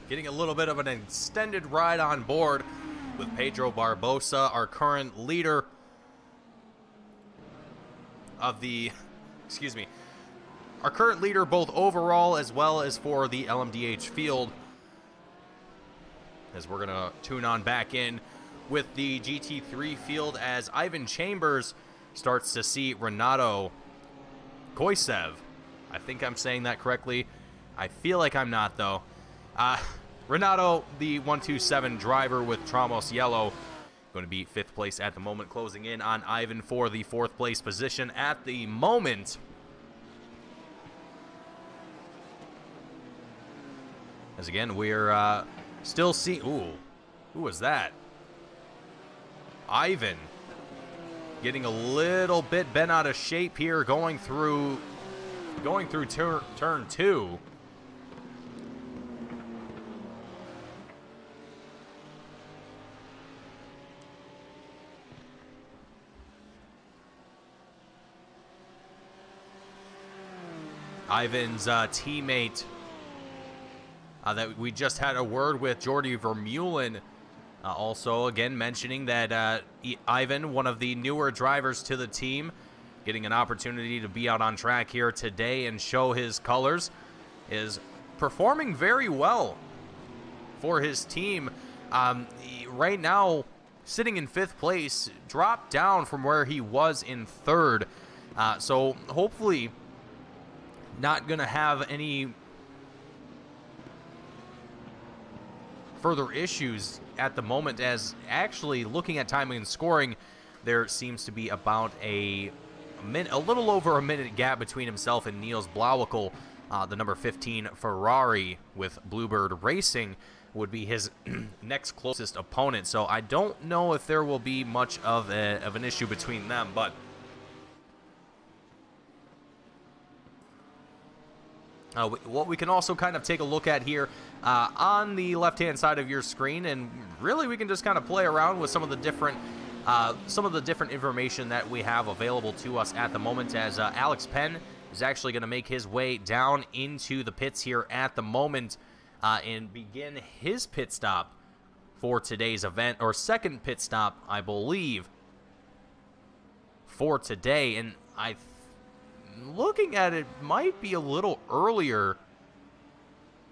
Getting a little bit of an extended ride on board with Pedro Barbosa, our current leader of the, our current leader both overall as well as for the LMDh field. As we're going to tune on back in with the GT3 field as Ivan Chambers starts to see Renato Koisev. I think I'm saying that correctly. I feel like I'm not, though. Renato, the 127 driver with Tramos Yellow, going to be 5th place at the moment, closing in on Ivan for the 4th place position at the moment. As again, we're still seeing... Ooh, who was that? Ivan getting a little bit bent out of shape here, going through turn 2. Ivan's teammate that we just had a word with, Jordi Vermeulen, Also, again, mentioning that Ivan, one of the newer drivers to the team, getting an opportunity to be out on track here today and show his colors, is performing very well for his team. Right now, sitting in 5th place, dropped down from where he was in 3rd. So hopefully not going to have any further issues at the moment, as actually looking at timing and scoring, there seems to be about a little over a minute gap between himself and Niels Blauwickel. The number 15 Ferrari with Bluebird Racing would be his next closest opponent. So I don't know if there will be much of an issue between them, but what we can also kind of take a look at here on the left-hand side of your screen, and really we can just kind of play around with some of the different information that we have available to us at the moment, as Alex Penn is actually going to make his way down into the pits here at the moment and begin his pit stop for today's event, or second pit stop, I believe, for today. And looking at it, might be a little earlier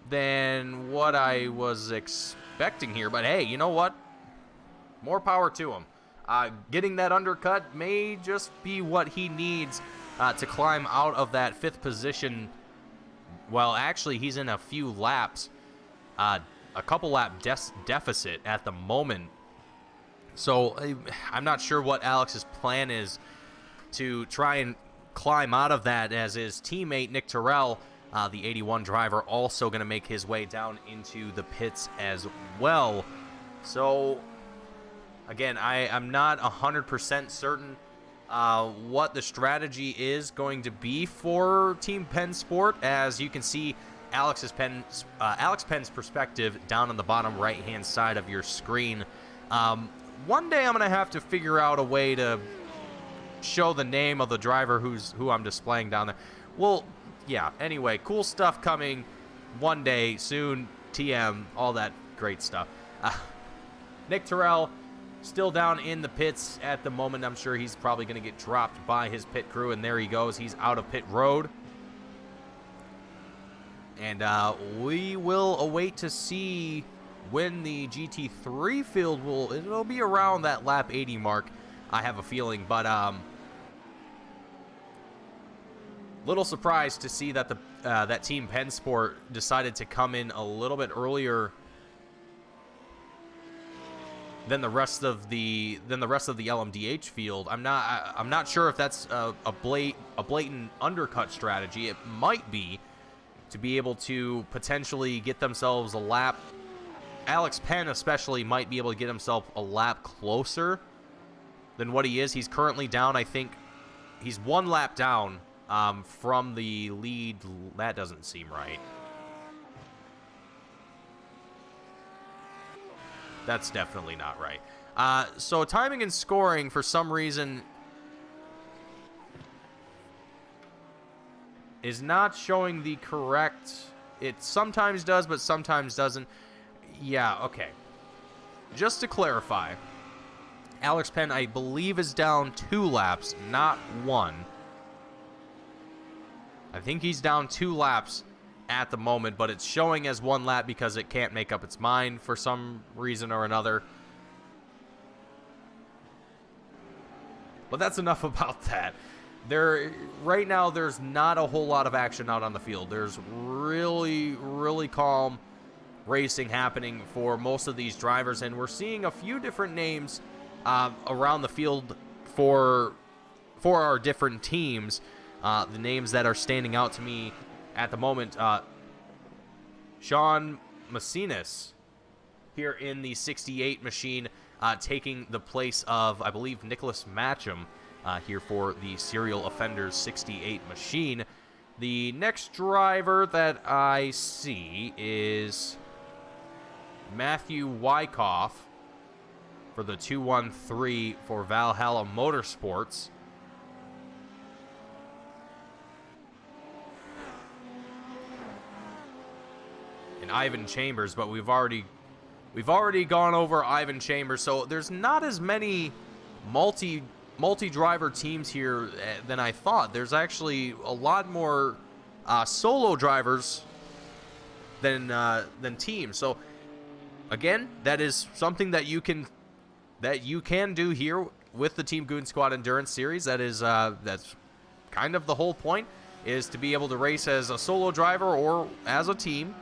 than what I was expecting here, but hey, you know what? More power to him. Getting that undercut may just be what he needs to climb out of that 5th position. Well, actually, he's in a few laps, a couple lap deficit at the moment. So I'm not sure what Alex's plan is to try and climb out of that, as his teammate Nick Terrell, the 81 driver, also going to make his way down into the pits as well. So again, I'm not 100% certain what the strategy is going to be for Team Pennsport. As you can see, Alex Penn's perspective down on the bottom right-hand side of your screen. One day I'm going to have to figure out a way to show the name of the driver who I'm displaying down there. Well, yeah, anyway, cool stuff coming one day soon, TM, all that great stuff. Nick Terrell still down in the pits at the moment. I'm sure he's probably going to get dropped by his pit crew, and there he goes. He's out of pit road. And we will await to see when the GT3 field it'll be around that lap 80 mark, I have a feeling. But little surprised to see that that Team Pennsport decided to come in a little bit earlier than the rest of the LMDh field. I'm not sure if that's a blatant undercut strategy. It might be, to be able to potentially get themselves a lap. Alex Penn especially might be able to get himself a lap closer than what he is. He's currently down, I think he's 1 lap down from the lead. That doesn't seem right. That's definitely not right. So timing and scoring, for some reason, is not showing the correct. It sometimes does, but sometimes doesn't. Yeah, okay. Just to clarify, Alex Penn, I believe, is down 2 laps, not 1. I think he's down 2 laps at the moment, but it's showing as 1 lap because it can't make up its mind for some reason or another. But that's enough about that. Right now, there's not a whole lot of action out on the field. There's really, really calm racing happening for most of these drivers, and we're seeing a few different names around the field for our different teams. The names that are standing out to me at the moment, Sean Macinas here in the 68 machine, taking the place of, I believe, Nicholas Matcham here for the Serial Offenders 68 machine. The next driver that I see is Matthew Wyckoff for the 213 for Valhalla Motorsports. And Ivan Chambers, but we've already we've already gone over Ivan Chambers, so there's not as many multi-driver teams here than I thought. There's actually a lot more solo drivers than teams. So again, that is something that you can do here with the Team Goon Squad Endurance Series. That is that's kind of the whole point, is to be able to race as a solo driver or as a team.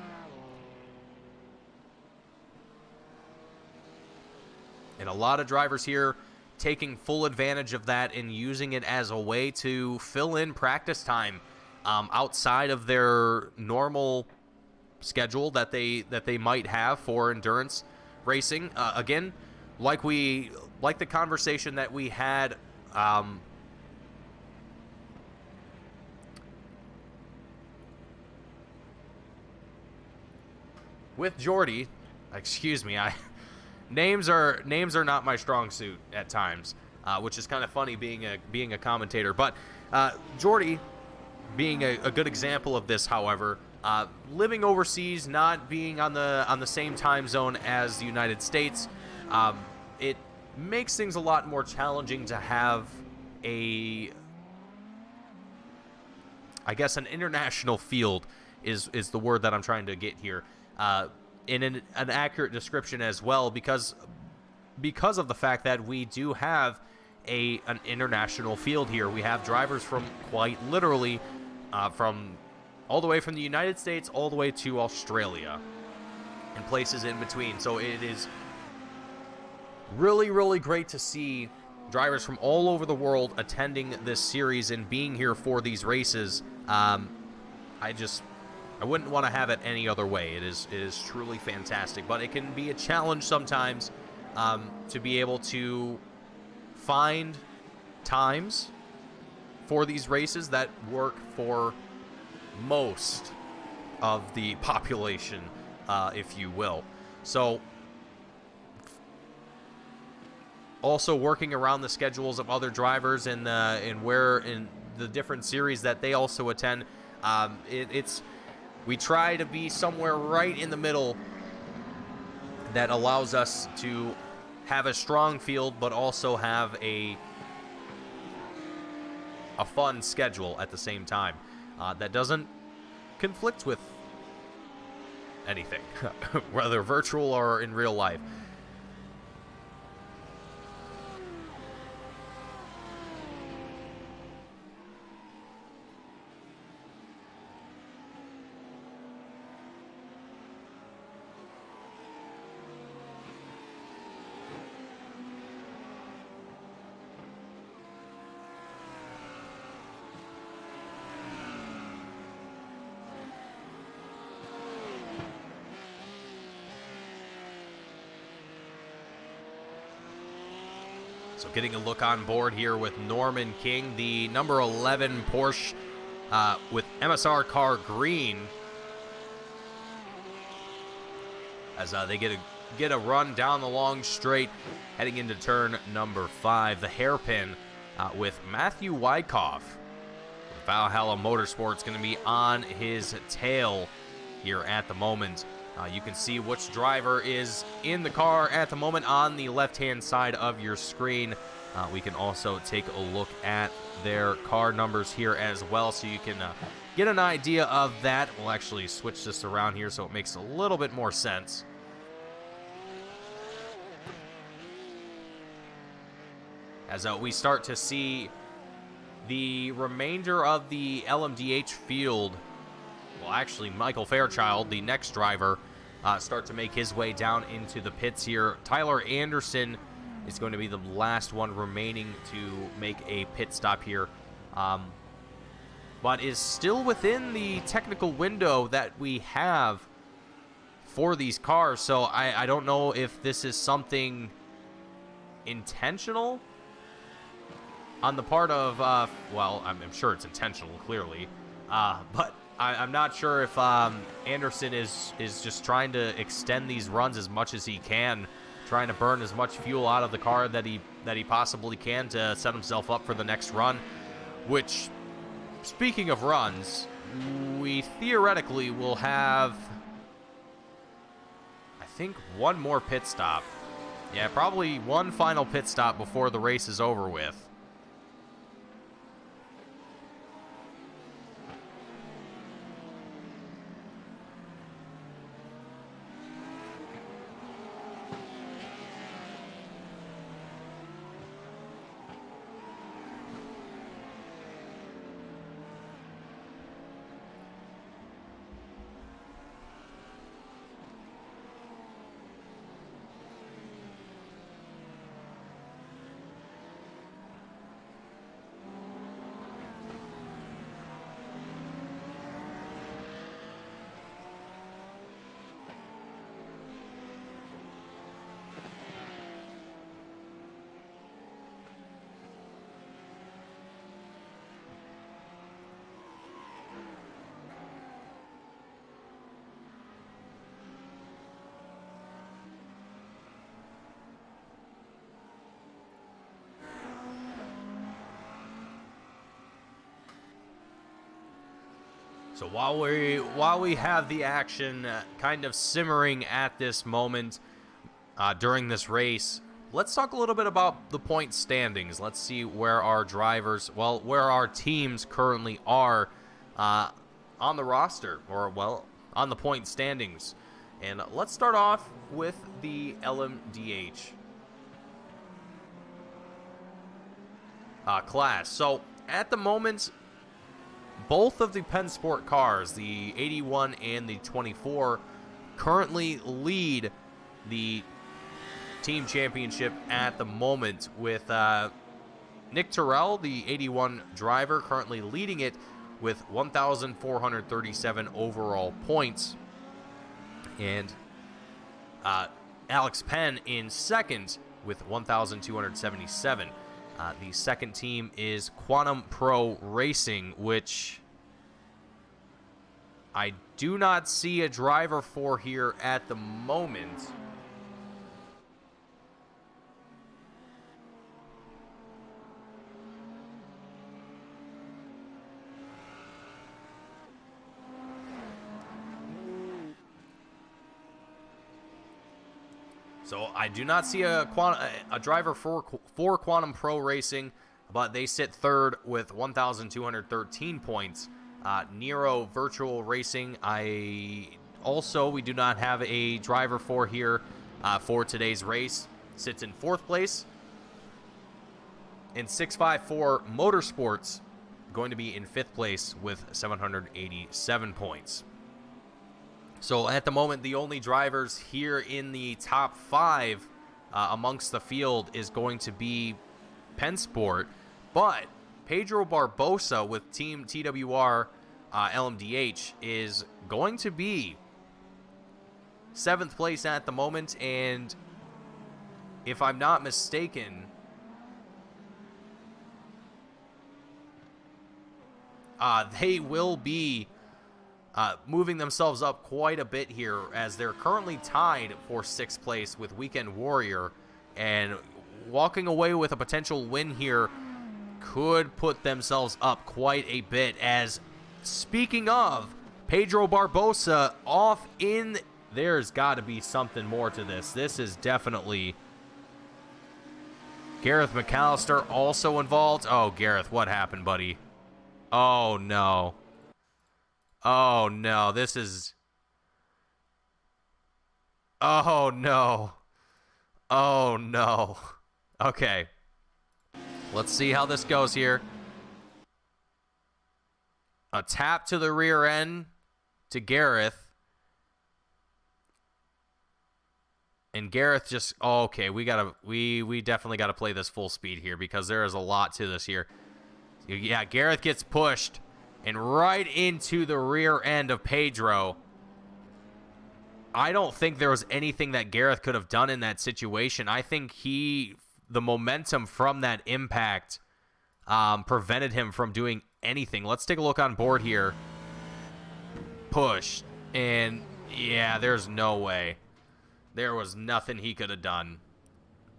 And a lot of drivers here taking full advantage of that and using it as a way to fill in practice time outside of their normal schedule that they might have for endurance racing. Again, like the conversation that we had with Jordy. Excuse me, names are not my strong suit at times, which is kind of funny being a commentator. But Jordy being a good example of this, however, living overseas, not being on the same time zone as the United States, it makes things a lot more challenging to have I guess an international field is the word that I'm trying to get here. In an accurate description as well, because of the fact that we do have an international field here. We have drivers from quite literally from all the way from the United States all the way to Australia and places in between. So it is really, really great to see drivers from all over the world attending this series and being here for these races. I wouldn't want to have it any other way. It is truly fantastic, but it can be a challenge sometimes to be able to find times for these races that work for most of the population, if you will. So also working around the schedules of other drivers and where in the different series that they also attend. We try to be somewhere right in the middle that allows us to have a strong field, but also have a fun schedule at the same time that doesn't conflict with anything, whether virtual or in real life. So getting a look on board here with Norman King, the number 11 Porsche with MSR car green, as they get a run down the long straight, heading into turn number 5. The hairpin with Matthew Wyckoff. Valhalla Motorsports going to be on his tail here at the moment. You can see which driver is in the car at the moment on the left-hand side of your screen. We can also take a look at their car numbers here as well, so you can get an idea of that. We'll actually switch this around here so it makes a little bit more sense. As we start to see the remainder of the LMDh field, well, actually, Michael Fairchild, the next driver, start to make his way down into the pits here. Tyler Anderson is going to be the last one remaining to make a pit stop here, but is still within the technical window that we have for these cars. So I don't know if this is something intentional on the part of, well, I'm sure it's intentional, clearly, but I'm not sure if Anderson is just trying to extend these runs as much as he can, trying to burn as much fuel out of the car that he possibly can to set himself up for the next run, which, speaking of runs, we theoretically will have, I think one more pit stop. Yeah, probably one final pit stop before the race is over with. So while we have the action kind of simmering at this moment during this race, let's talk a little bit about the point standings. Let's see where our drivers, well, where our teams currently are on the roster, or well, on the point standings. And let's start off with the LMDh class. So at the moment, both of the Penn Sport cars, the 81 and the 24, currently lead the team championship at the moment, with Nick Terrell, the 81 driver, currently leading it with 1,437 overall points. And Alex Penn in second with 1,277. The second team is Quantum Pro Racing, which I do not see a driver for here at the moment. So I do not see a driver for Quantum Pro Racing, but they sit third with 1,213 points. Nero Virtual Racing, we do not have a driver for here for today's race. Sits in fourth place. And 654 Motorsports going to be in fifth place with 787 points. So at the moment, the only drivers here in the top five amongst the field is going to be Penn Sport, but Pedro Barbosa with Team TWR LMDh is going to be seventh place at the moment, and if I'm not mistaken, they will be moving themselves up quite a bit here, as they're currently tied for sixth place with Weekend Warrior, and walking away with a potential win here could put themselves up quite a bit. As speaking of Pedro Barbosa off in, there's got to be something more to this. This is definitely Gareth McAllister also involved. Oh, Gareth, what happened, buddy? Oh no. Oh, no, this is... Oh, no. Oh, no. Okay. Let's see how this goes here. A tap to the rear end to Gareth. And Gareth just... Oh, okay, we definitely got to play this full speed here, because there is a lot to this here. Yeah, Gareth gets pushed and right into the rear end of Pedro. I don't think there was anything that Gareth could have done in that situation. I think the momentum from that impact prevented him from doing anything. Let's take a look on board here. Push. And yeah, there's no way. There was nothing he could have done.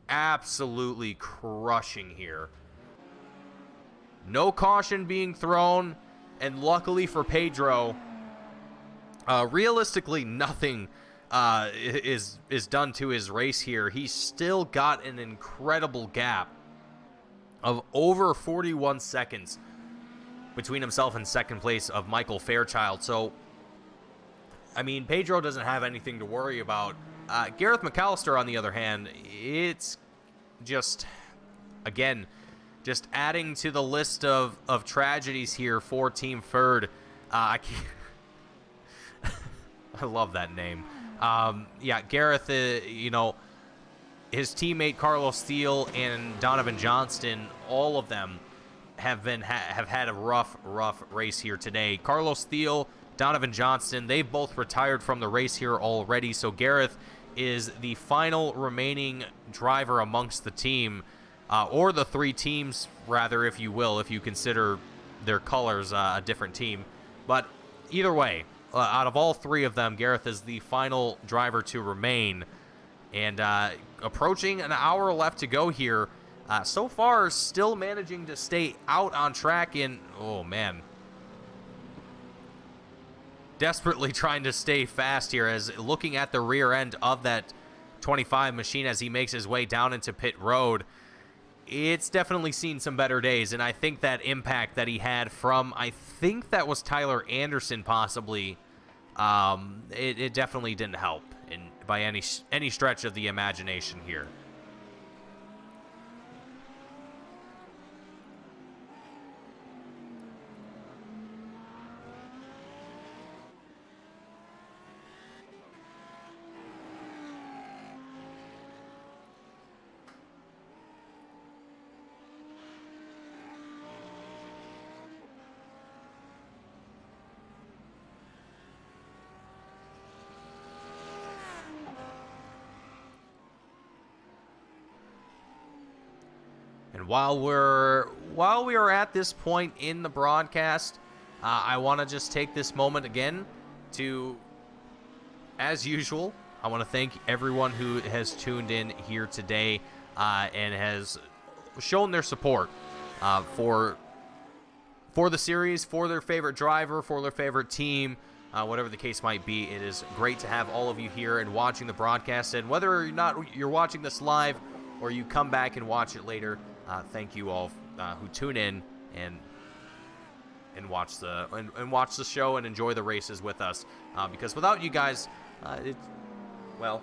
Absolutely crushing here. No caution being thrown. And luckily for Pedro, realistically, nothing is done to his race here, he's still got an incredible gap of over 41 seconds between himself and second place of Michael Fairchild. So, I mean, Pedro doesn't have anything to worry about. Gareth McAllister, on the other hand, it's just, again, just adding to the list of tragedies here for Team Ferd. I love that name. Yeah, Gareth, you know, his teammate Carlos Steele and Donovan Johnston, all of them have had a rough race here today. Carlos Steele, Donovan Johnston, they've both retired from the race here already, so Gareth is the final remaining driver amongst the team, or the three teams, rather, if you will, if you consider their colors a different team. But either way, out of all three of them, Gareth is the final driver to remain. And approaching an hour left to go here. So far, still managing to stay out on track in... Oh, man. Desperately trying to stay fast here, as looking at the rear end of that 25 machine as he makes his way down into pit road. It's definitely seen some better days, and I think that impact that he had from, I think that was Tyler Anderson possibly, it definitely didn't help by any stretch of the imagination here. And while we are at this point in the broadcast, I want to just take this moment again to, as usual, I want to thank everyone who has tuned in here today and has shown their support for the series, for their favorite driver, for their favorite team, whatever the case might be. It is great to have all of you here and watching the broadcast. And whether or not you're watching this live or you come back and watch it later, thank you all who tune in and watch the show and enjoy the races with us. Because without you guys, well,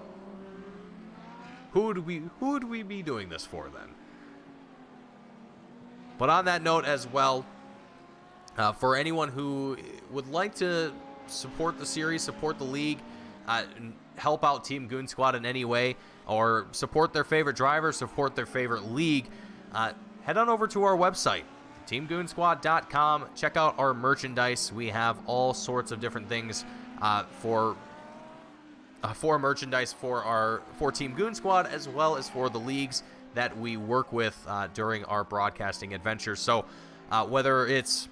who would we be doing this for then? But on that note as well, for anyone who would like to support the series, support the league, help out Team Goon Squad in any way, or support their favorite driver, support their favorite league, head on over to our website, teamgoonsquad.com. Check out our merchandise. We have all sorts of different things for merchandise for Team Goon Squad, as well as for the leagues that we work with during our broadcasting adventures. So whether it's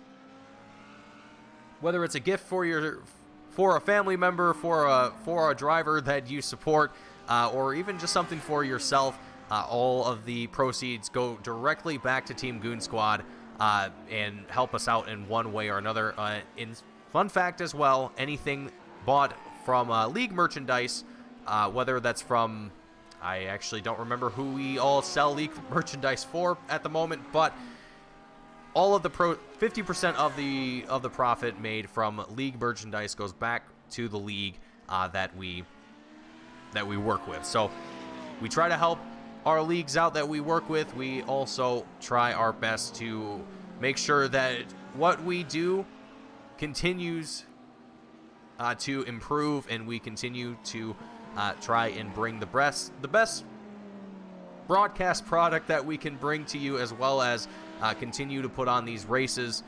a gift for a family member, for a driver that you support, or even just something for yourself, all of the proceeds go directly back to Team Goon Squad and help us out in one way or another. In fun fact as well, anything bought from league merchandise, whether that's from, I actually don't remember who we all sell league merchandise for at the moment, but all of the 50% of the profit made from league merchandise goes back to the league that we work with. So we try to help our leagues out that we work with. We also try our best to make sure that what we do continues to improve, and we continue to try and bring the best broadcast product that we can bring to you, as well as continue to put on these races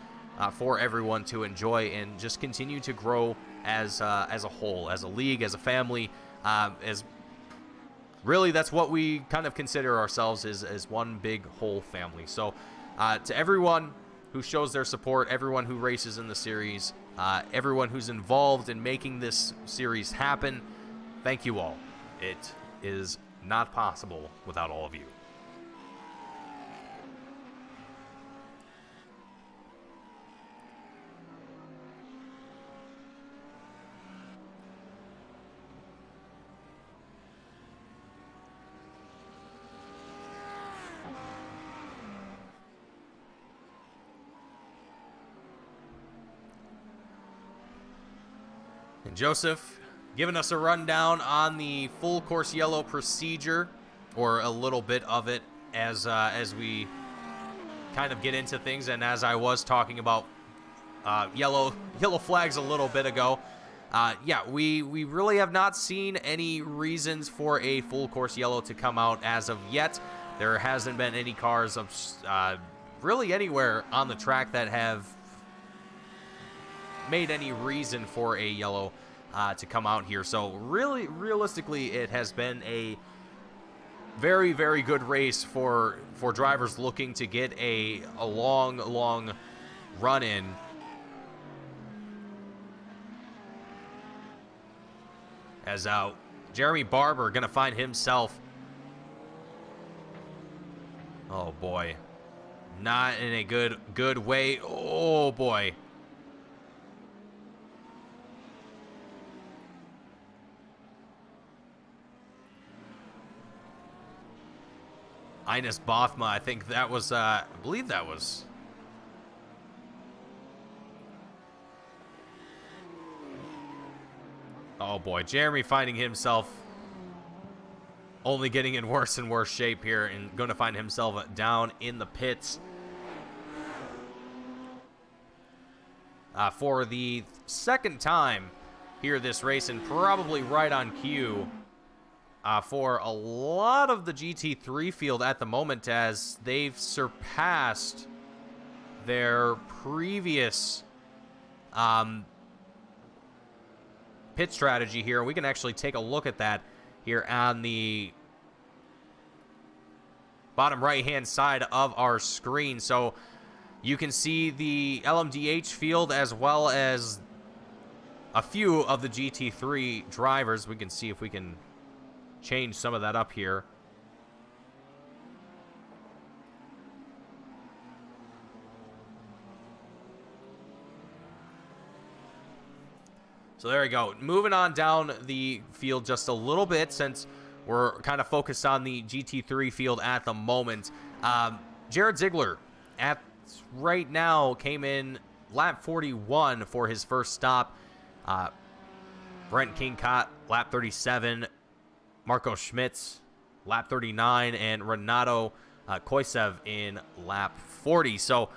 for everyone to enjoy, and just continue to grow as a whole, as a league, as a family, as really that's what we kind of consider ourselves, as one big whole family. So to everyone who shows their support, everyone who races in the series, everyone who's involved in making this series happen, thank you all. It is not possible without all of you. Joseph giving us a rundown on the full course yellow procedure, or a little bit of it, as we kind of get into things. And as I was talking about yellow flags a little bit ago, yeah, we really have not seen any reasons for a full course yellow to come out as of yet. There hasn't been any cars really anywhere on the track that have made any reason for a yellow to come out here. So really, realistically, it has been a very, very good race for drivers looking to get a long run in. As Jeremy Barber gonna find himself, oh boy, not in a good way. Oh boy. Ines Bothma, I think that was, I believe that was. Oh boy, Jeremy finding himself only getting in worse and worse shape here, and going to find himself down in the pits for the second time here this race, and probably right on cue for a lot of the GT3 field at the moment, as they've surpassed their previous pit strategy here. We can actually take a look at that here on the bottom right-hand side of our screen. So you can see the LMDh field as well as a few of the GT3 drivers. We can see if we can change some of that up here. So there we go. Moving on down the field just a little bit, since we're kind of focused on the GT3 field at the moment. Jared Ziegler right now came in lap 41 for his first stop. Brent Kingcott, lap 37. Marco Schmitz, lap 39. And Renato Koisev in lap 40. So,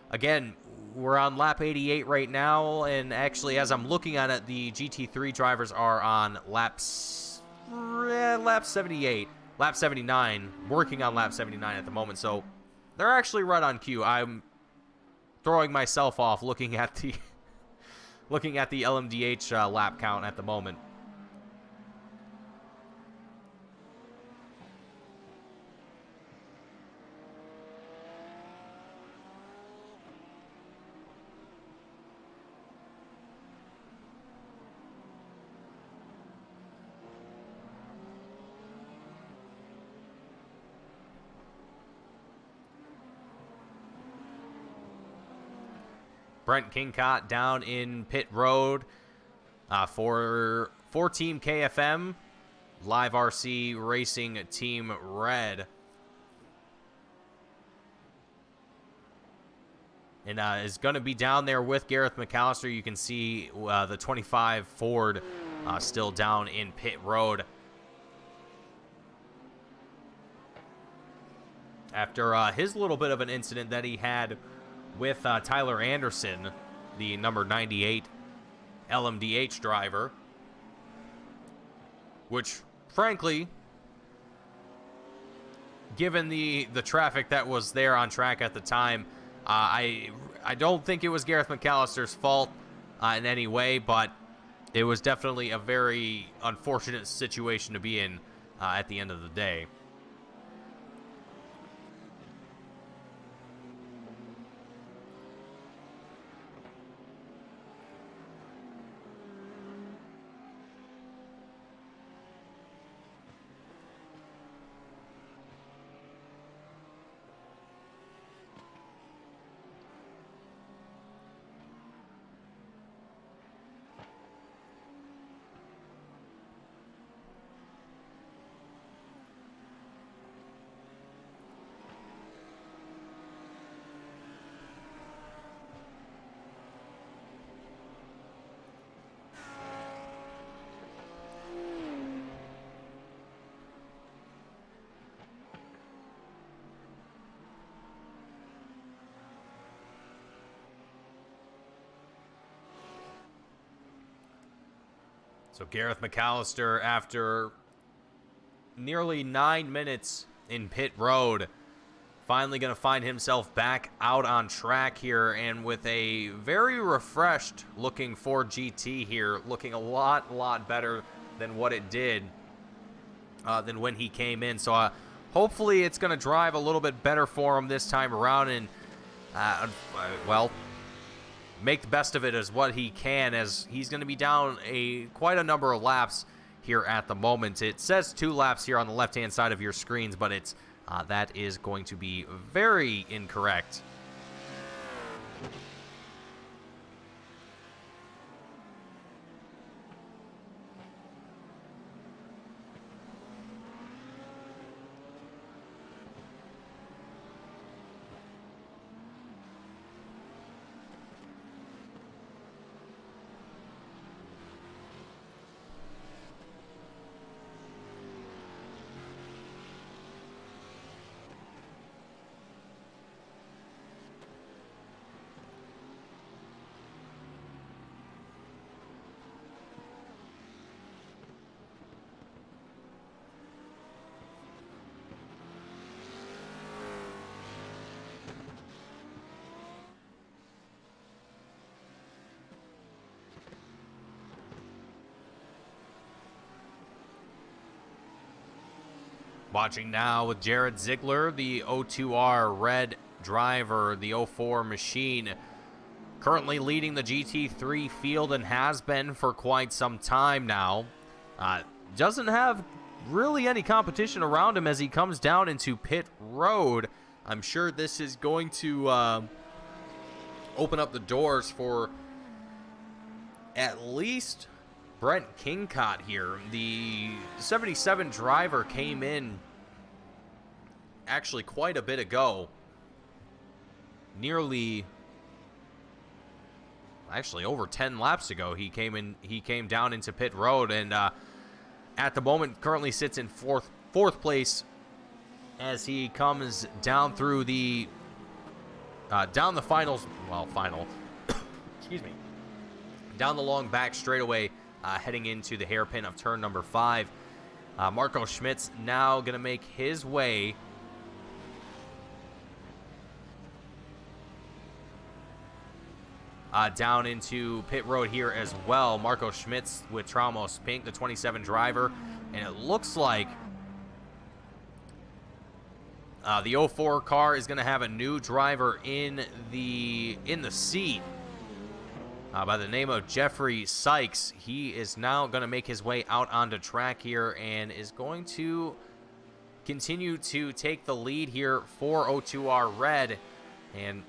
again, we're on lap 88 right now, and actually, as I'm looking at it, the GT3 drivers are on lap 78, lap 79, working on lap 79 at the moment, so they're actually right on cue. I'm throwing myself off looking at the LMDh lap count at the moment. Brent Kingcott down in pit road for Team KFM, Live RC Racing Team Red. And is going to be down there with Gareth McAllister. You can see the 25 Ford still down in pit road. After his little bit of an incident that he had with Tyler Anderson, the number 98 LMDh driver, which, frankly, given the traffic that was there on track at the time, I don't think it was Gareth McAllister's fault in any way, but it was definitely a very unfortunate situation to be in at the end of the day. So Gareth McAllister, after nearly 9 minutes in pit road, finally going to find himself back out on track here, and with a very refreshed looking Ford GT here, looking a lot better than what it did than when he came in. So hopefully it's going to drive a little bit better for him this time around, and well, make the best of it as what he can, as he's going to be down quite a number of laps here at the moment. It says 2 laps here on the left hand side of your screens, but it's that is going to be very incorrect. Watching now with Jared Ziegler, the O2R red driver, the 04 machine, currently leading the GT3 field and has been for quite some time now. Doesn't have really any competition around him as he comes down into pit road. I'm sure this is going to open up the doors for at least Brent Kingcott here. The 77 driver came in actually quite a bit ago. Actually over 10 laps ago he came down into pit road, and at the moment currently sits in fourth place as he comes down through the down the final excuse me, down the long back straightaway, heading into the hairpin of turn number 5. Marco Schmidt's now going to make his way down into pit road here as well. Marco Schmidt's with Traumos Pink, the 27 driver, and it looks like the 04 car is going to have a new driver in the seat. By the name of Jeffrey Sykes. He is now going to make his way out onto track here and is going to continue to take the lead here for O2R Red. And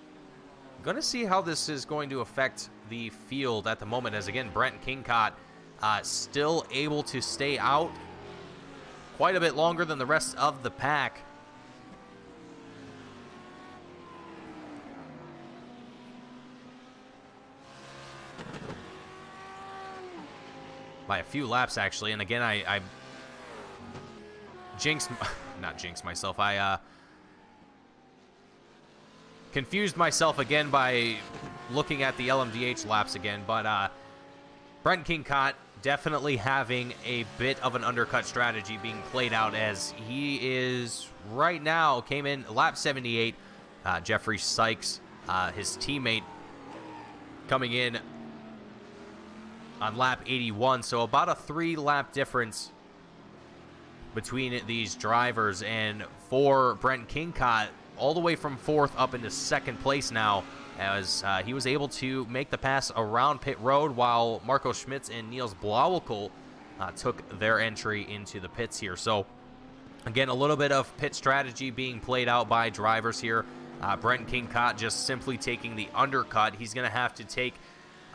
going to see how this is going to affect the field at the moment, as again, Brent Kingcott still able to stay out quite a bit longer than the rest of the pack. By a few laps, actually. And again, I not jinxed myself. I confused myself again by looking at the LMDh laps again. But Brent Kingcott definitely having a bit of an undercut strategy being played out, as he is right now came in lap 78. Jeffrey Sykes, his teammate, coming in on lap 81, so about a 3-lap difference between these drivers. And for Brent Kingcott, all the way from 4th up into 2nd place now, as he was able to make the pass around pit road, while Marco Schmitz and Niels Blauwinkel took their entry into the pits here. So again, a little bit of pit strategy being played out by drivers here. Brent Kingcott just simply taking the undercut. He's going to have to take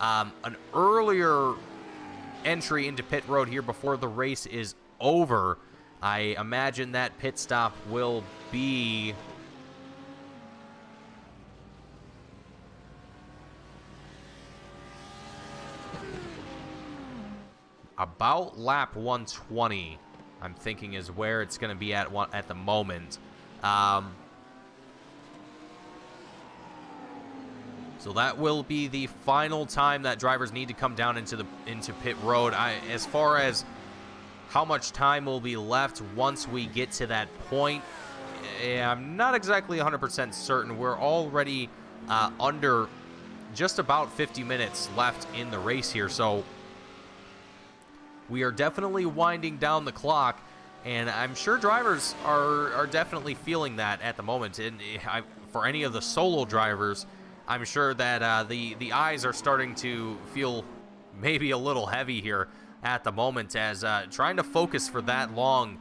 an earlier entry into pit road here before the race is over. I imagine that pit stop will be about lap 120, I'm thinking, is where it's going to be at the moment. So that will be the final time that drivers need to come down into pit road. As far as how much time will be left once we get to that point, I'm not exactly 100% certain. We're already under just about 50 minutes left in the race here, so we are definitely winding down the clock, and I'm sure drivers are definitely feeling that at the moment. And for any of the solo drivers, I'm sure that the eyes are starting to feel maybe a little heavy here at the moment, as trying to focus for that long,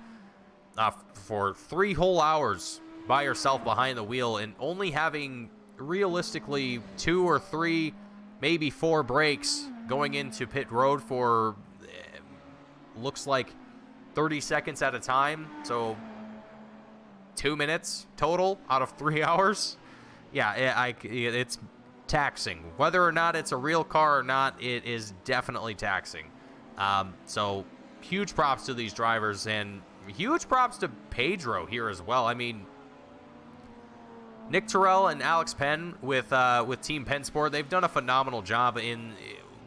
for 3 whole hours by yourself behind the wheel, and only having realistically 2 or 3, maybe 4 breaks going into pit road for looks like 30 seconds at a time, so 2 minutes total out of 3 hours. Yeah, it's taxing. Whether or not it's a real car or not, it is definitely taxing. So huge props to these drivers, and huge props to Pedro here as well. I mean, Nick Terrell and Alex Penn with Team Pensport, they've done a phenomenal job in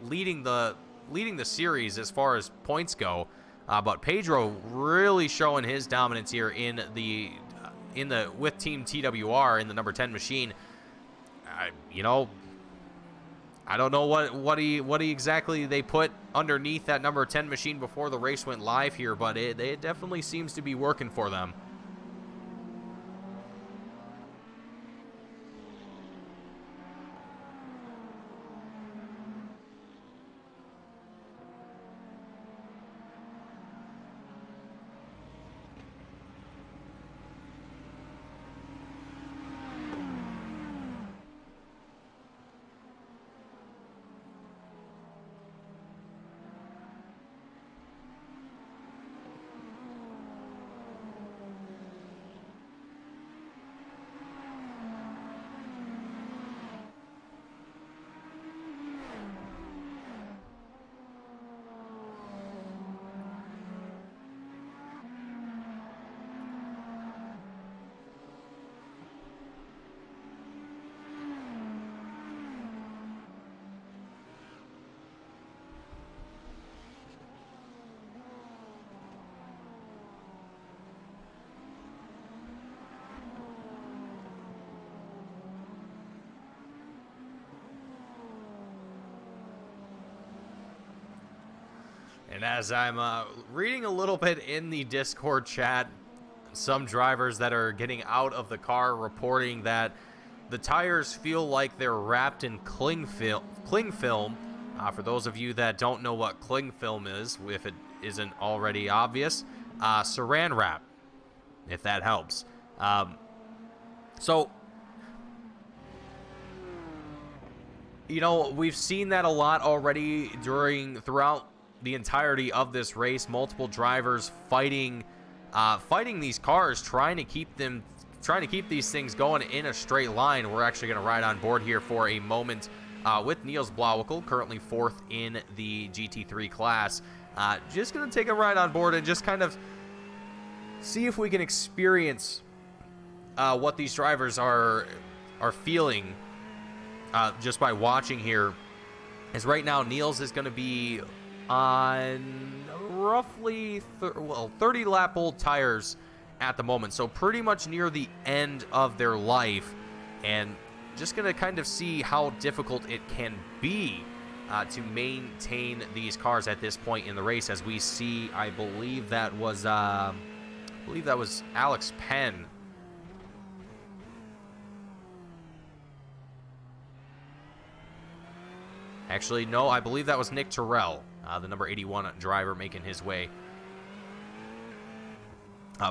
leading the series as far as points go. But Pedro really showing his dominance here with Team TWR in the number 10 machine. You know, I don't know what he exactly they put underneath that number 10 machine before the race went live here, but it definitely seems to be working for them. And as I'm reading a little bit in the Discord chat, some drivers that are getting out of the car reporting that the tires feel like they're wrapped in cling film. For those of you that don't know what cling film is, if it isn't already obvious, saran wrap, if that helps. So, you know, we've seen that a lot already throughout the entirety of this race. Multiple drivers fighting these cars, trying to keep these things going in a straight line. We're actually going to ride on board here for a moment with Niels Blauwickel, currently 4th in the GT3 class. Just going to take a ride on board and just kind of see if we can experience what these drivers are feeling just by watching here. As right now, Niels is going to be on roughly 30 lap old tires at the moment, so pretty much near the end of their life, and just gonna kind of see how difficult it can be to maintain these cars at this point in the race. As we see, I believe that was Alex Penn. Actually, no, I believe that was Nick Terrell, the number 81 driver, making his way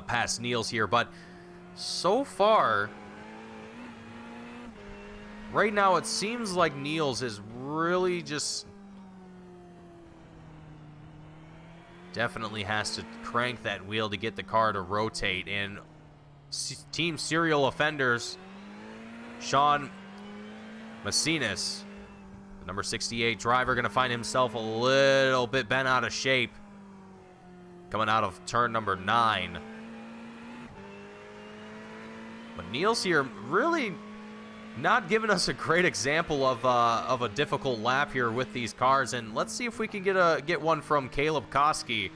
past Niels here. But so far, right now, it seems like Niels is really just definitely has to crank that wheel to get the car to rotate. And Team Serial Offenders, Sean Macinas, the number 68 driver, going to find himself a little bit bent out of shape coming out of turn number 9. But Niels here really not giving us a great example of a difficult lap here with these cars. And let's see if we can get one from Caleb Koski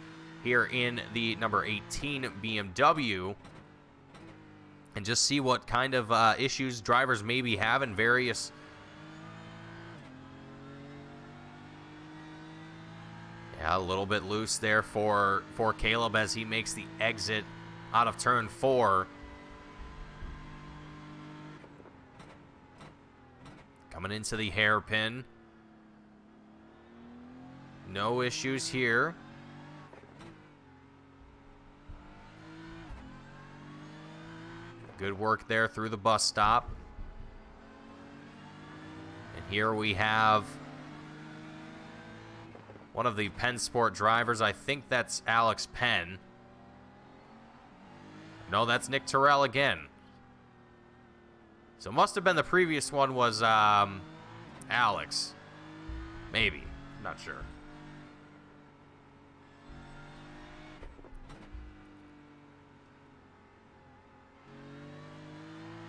here in the number 18 BMW, and just see what kind of issues drivers maybe have in various. Yeah, a little bit loose there for Caleb as he makes the exit out of turn 4. Coming into the hairpin. No issues here. Good work there through the bus stop. And here we have one of the Penn Sport drivers. I think that's Alex Penn. No, that's Nick Terrell again. So it must have been the previous one was Alex. Maybe. Not sure.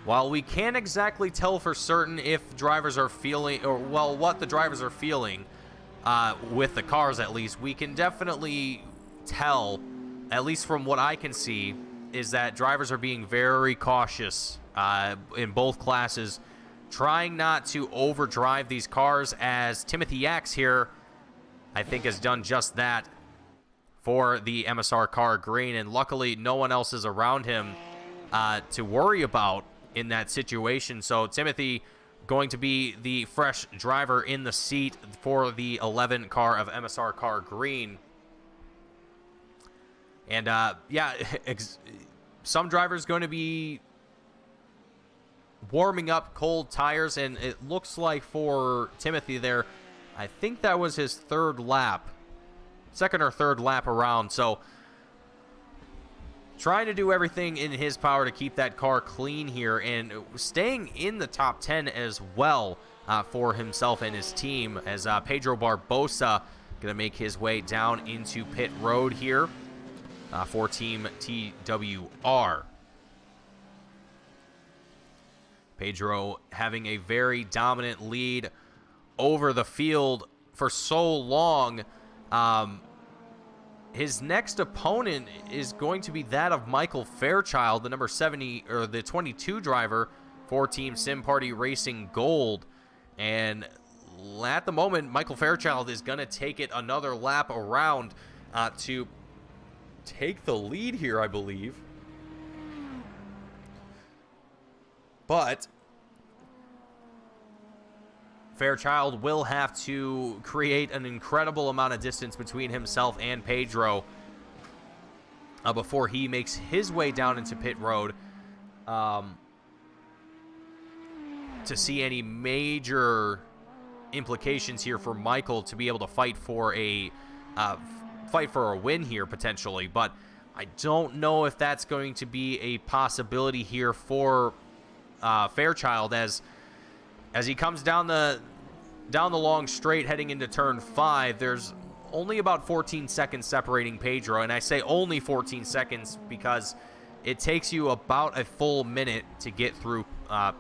While we can't exactly tell for certain if drivers are feeling, or well, what the drivers are feeling with the cars at least, we can definitely tell, at least from what I can see, is that drivers are being very cautious in both classes, trying not to overdrive these cars, as Timothy Yax here, I think, has done just that for the MSR car green, and luckily no one else is around him to worry about in that situation. So Timothy going to be the fresh driver in the seat for the 11 car of MSR car green. And yeah, some drivers going to be warming up cold tires, and it looks like for Timothy there, I think that was his second or third lap around. So trying to do everything in his power to keep that car clean here, and staying in the top 10 as well for himself and his team, as Pedro Barbosa going to make his way down into pit road here for Team TWR. Pedro having a very dominant lead over the field for so long. His next opponent is going to be that of Michael Fairchild, the number 70 or the 22 driver for Team Sim Party Racing Gold. And at the moment, Michael Fairchild is going to take it another lap around to take the lead here, I believe. But Fairchild will have to create an incredible amount of distance between himself and Pedro before he makes his way down into pit road to see any major implications here for Michael to be able to fight for a win here potentially. But I don't know if that's going to be a possibility here for Fairchild as he comes down the long straight heading into turn 5. There's only about 14 seconds separating Pedro, and I say only 14 seconds because it takes you about a full minute to get through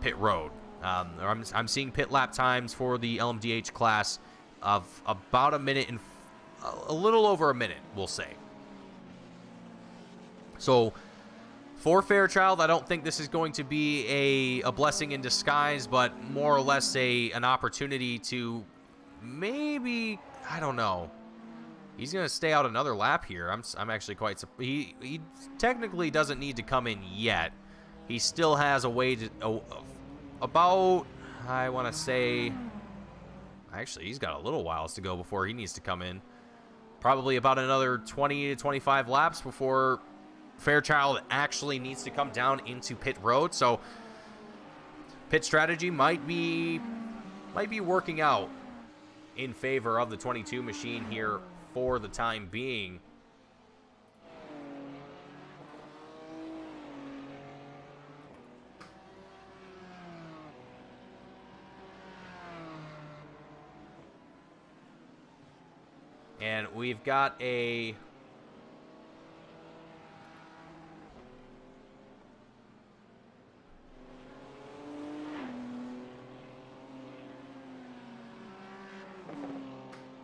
pit road. I'm seeing pit lap times for the LMDh class of about a minute and a little over a minute, we'll say. So for Fairchild, I don't think this is going to be a blessing in disguise, but more or less an opportunity to maybe, I don't know. He's going to stay out another lap here. I'm actually quite surprised. He technically doesn't need to come in yet. He still has a way to about, I want to say, actually he's got a little whiles to go before he needs to come in. Probably about another 20 to 25 laps before Fairchild actually needs to come down into pit road. So pit strategy might be working out in favor of the 22 machine here for the time being. And we've got a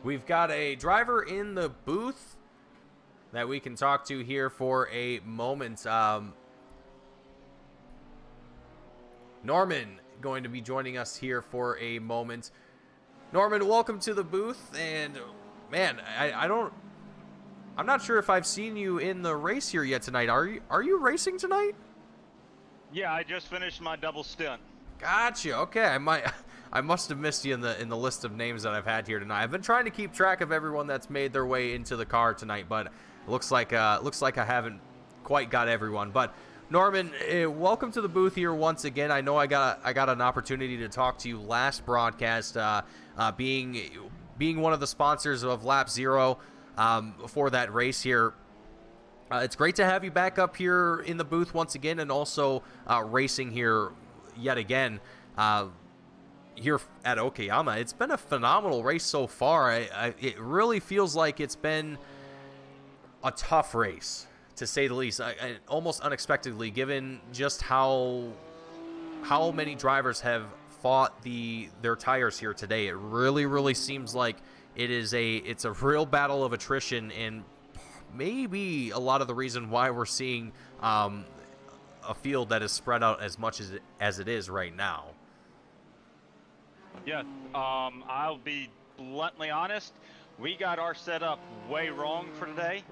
We've got a driver in the booth that we can talk to here for a moment. Norman going to be joining us here for a moment. Norman, welcome to the booth. And man, I'm not sure if I've seen you in the race here yet tonight. Are you racing tonight? Yeah, I just finished my double stint. Gotcha. Okay, I must have missed you in the list of names that I've had here tonight. I've been trying to keep track of everyone that's made their way into the car tonight, but it looks like I haven't quite got everyone. But Norman, welcome to the booth here once again. I know I got an opportunity to talk to you last broadcast, being one of the sponsors of Lap Zero for that race here. It's great to have you back up here in the booth once again, and also racing here yet again here at Okayama. It's been a phenomenal race so far. It really feels like it's been a tough race, to say the least, almost unexpectedly, given just how many drivers have fought their tires here today. It really seems like it's a real battle of attrition, and maybe a lot of the reason why we're seeing a field that is spread out as much as it is right now. Yeah, I'll be bluntly honest. We got our setup way wrong for today.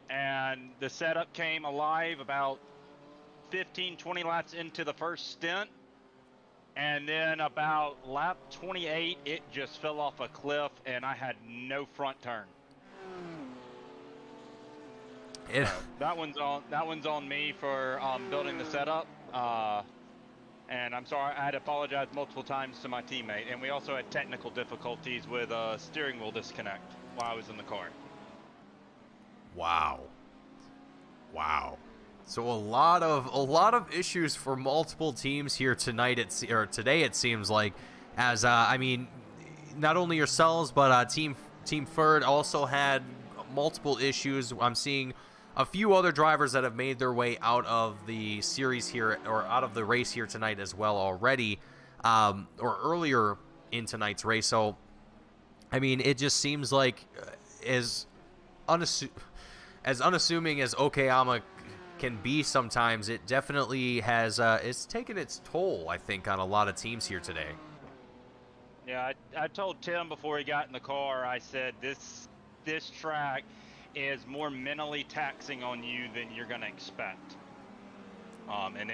And the setup came alive about 15-20 laps into the first stint. And then about lap 28, it just fell off a cliff, and I had no front turn. That one's on me for building the setup. And I'm sorry, I had to apologize multiple times to my teammate. And we also had technical difficulties with a steering wheel disconnect while I was in the car. Wow. So a lot of issues for multiple teams here tonight today, it seems like, as I mean, not only yourselves but Team Ferd also had multiple issues. I'm seeing a few other drivers that have made their way out of the series here, or out of the race here tonight as well already, or earlier in tonight's race. So, I mean, it just seems like as unassuming as Okayama can be sometimes, it definitely has it's taken its toll, I think, on a lot of teams here today. Yeah, I told Tim before he got in the car, I said this track is more mentally taxing on you than you're going to expect. And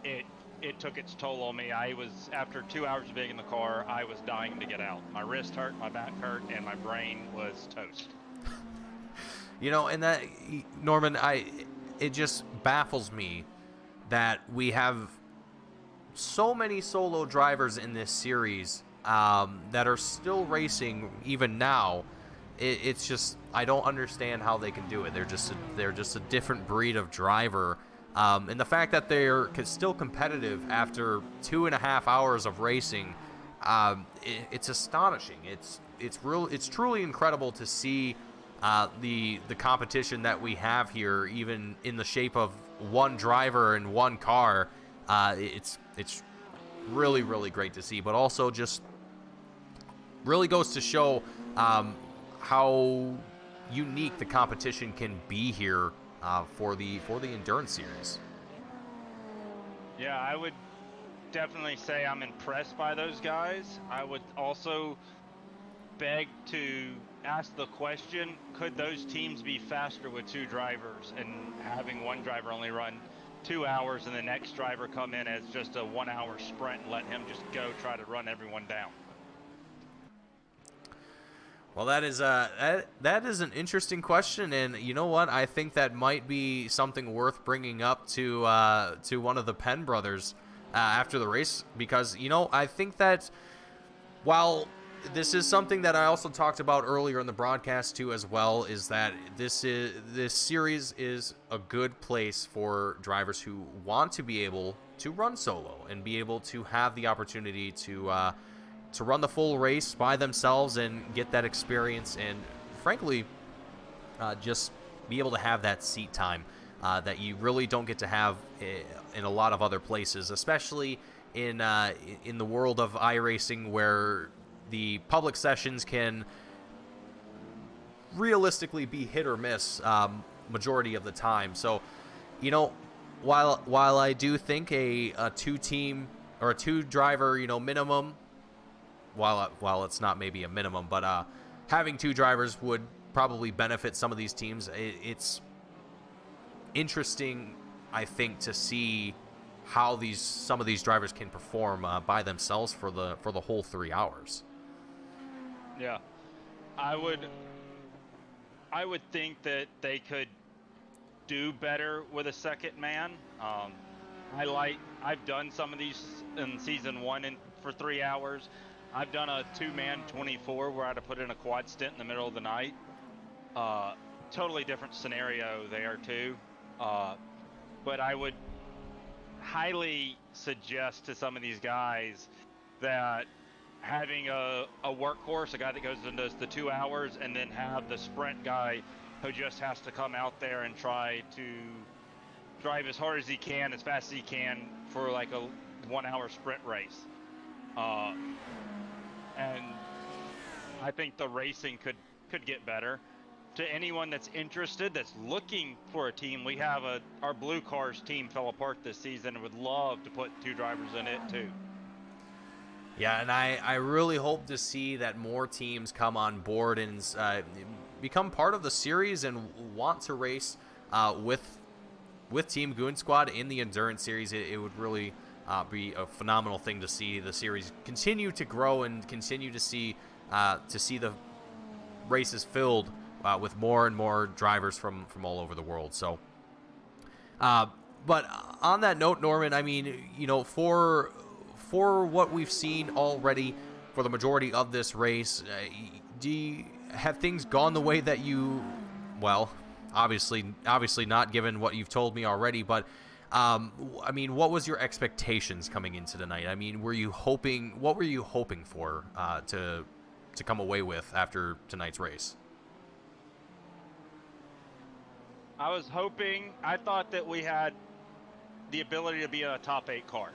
it took its toll on me. I was, after 2 hours of being in the car, I was dying to get out. My wrist hurt, my back hurt, and my brain was toast. You know, and that, Norman, it just baffles me that we have so many solo drivers in this series that are still racing even now. It's just, I don't understand how they can do it. They're just a different breed of driver, and the fact that they're still competitive after 2.5 hours of racing, it's astonishing. It's truly incredible to see the competition that we have here, even in the shape of one driver and one car. It's really great to see, but also just really goes to show how unique the competition can be here for the Endurance Series. Yeah, I would definitely say I'm impressed by those guys. I would also beg to ask the question, could those teams be faster with two drivers, and having one driver only run 2 hours and the next driver come in as just a 1 hour sprint and let him just go try to run everyone down? Well, that is an interesting question, and you know what? I think that might be something worth bringing up to one of the Penn brothers after the race, because I think that while this is something that I also talked about earlier in the broadcast too, as well, is that this series is a good place for drivers who want to be able to run solo and be able to have the opportunity to run the full race by themselves and get that experience, and frankly, just be able to have that seat time that you really don't get to have in a lot of other places, especially in the world of iRacing, where the public sessions can realistically be hit or miss majority of the time. So, you know, while I do think a 2-team or a 2-driver, you know, minimum, while it's not maybe a minimum, but having 2 drivers would probably benefit some of these teams. It's interesting, I think, to see how some of these drivers can perform by themselves for the whole 3 hours. Yeah, I would think that they could do better with a second man. I've done some of these in season 1 for 3 hours. I've done a 2-man 24 where I had to put in a quad stint in the middle of the night. Totally different scenario there too. But I would highly suggest to some of these guys that having a workhorse, a guy that goes and does the 2 hours, and then have the sprint guy who just has to come out there and try to drive as hard as he can, as fast as he can for like a 1-hour sprint race. And I think the racing could get better. To anyone that's interested, that's looking for a team, we have our Blue Cars team fell apart this season and would love to put 2 drivers in it too. Yeah, and I really hope to see that more teams come on board and become part of the series and want to race with Team Goon Squad in the Endurance Series. It would really be a phenomenal thing to see the series continue to grow and continue to see the races filled with more and more drivers from all over the world. So, but on that note, Norman, I mean, you know, for what we've seen already for the majority of this race, have things gone the way that you, well, obviously not given what you've told me already, but I mean, what was your expectations coming into tonight? I mean, what were you hoping for to come away with after tonight's race? I thought that we had the ability to be a top 8 car.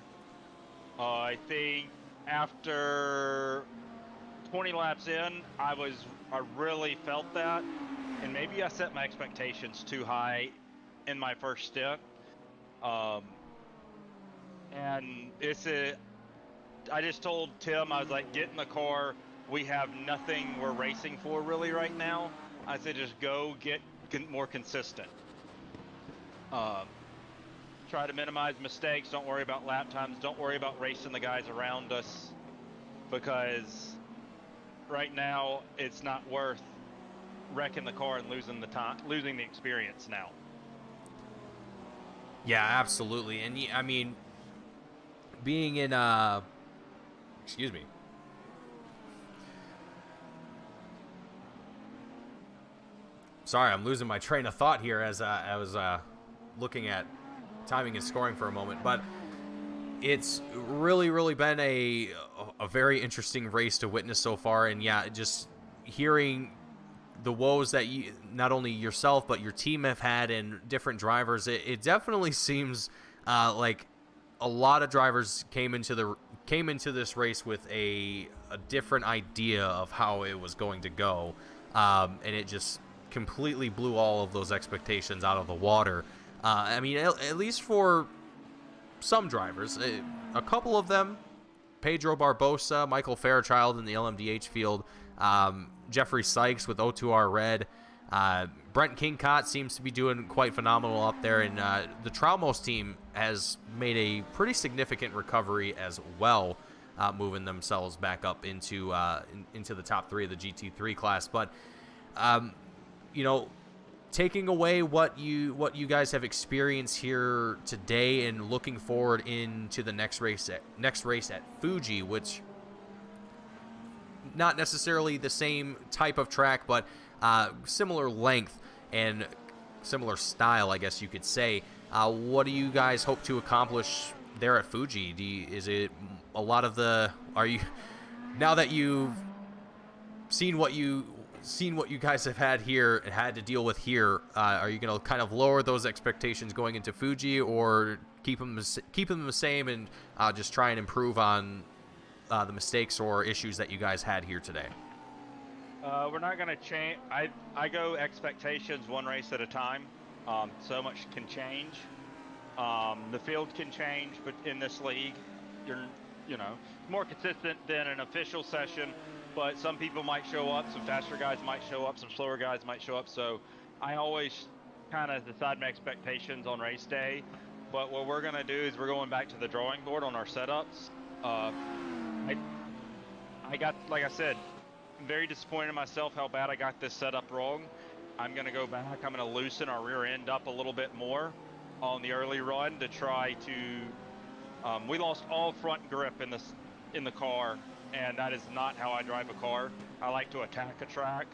I think after 20 laps in, I really felt that, and maybe I set my expectations too high in my first stint. And I just told Tim, I was like, get in the car. We have nothing we're racing for really right now. I said, just go get more consistent. Try to minimize mistakes. Don't worry about lap times. Don't worry about racing the guys around us, because right now it's not worth wrecking the car and losing the experience now. Yeah, absolutely. And I mean, being in excuse me. Sorry, I'm losing my train of thought here as I was looking at timing and scoring for a moment, but it's really been a very interesting race to witness so far. And yeah, just hearing the woes that not only yourself but your team have had and different drivers, it definitely seems like a lot of drivers came into this race with a different idea of how it was going to go, and it just completely blew all of those expectations out of the water. I mean, at least for some drivers, a couple of them, Pedro Barbosa, Michael Fairchild in the LMDh field, Jeffrey Sykes with O2R Red, Brent Kingcott seems to be doing quite phenomenal up there, and the Traumos team has made a pretty significant recovery as well, moving themselves back up into the top 3 of the GT3 class. But you know, taking away what you guys have experienced here today and looking forward into the next race at Fuji, which not necessarily the same type of track, but similar length and similar style, I guess you could say. What do you guys hope to accomplish there at Fuji? Is it a lot of now that you've seen what you guys have had here and had to deal with here, are you going to kind of lower those expectations going into Fuji, or keep them the same and just try and improve on the mistakes or issues that you guys had here today? We're not going to change. I go expectations one race at a time. So much can change. The field can change, but in this league, you're more consistent than an official session. But some people might show up. Some faster guys might show up. Some slower guys might show up. So I always kind of decide my expectations on race day. But what we're going to do is we're going back to the drawing board on our setups. I got, like I said, I'm very disappointed in myself how bad I got this setup wrong. I'm going to go back. I'm going to loosen our rear end up a little bit more on the early run to try to. We lost all front grip in the car, and that is not how I drive a car. I like to attack a track.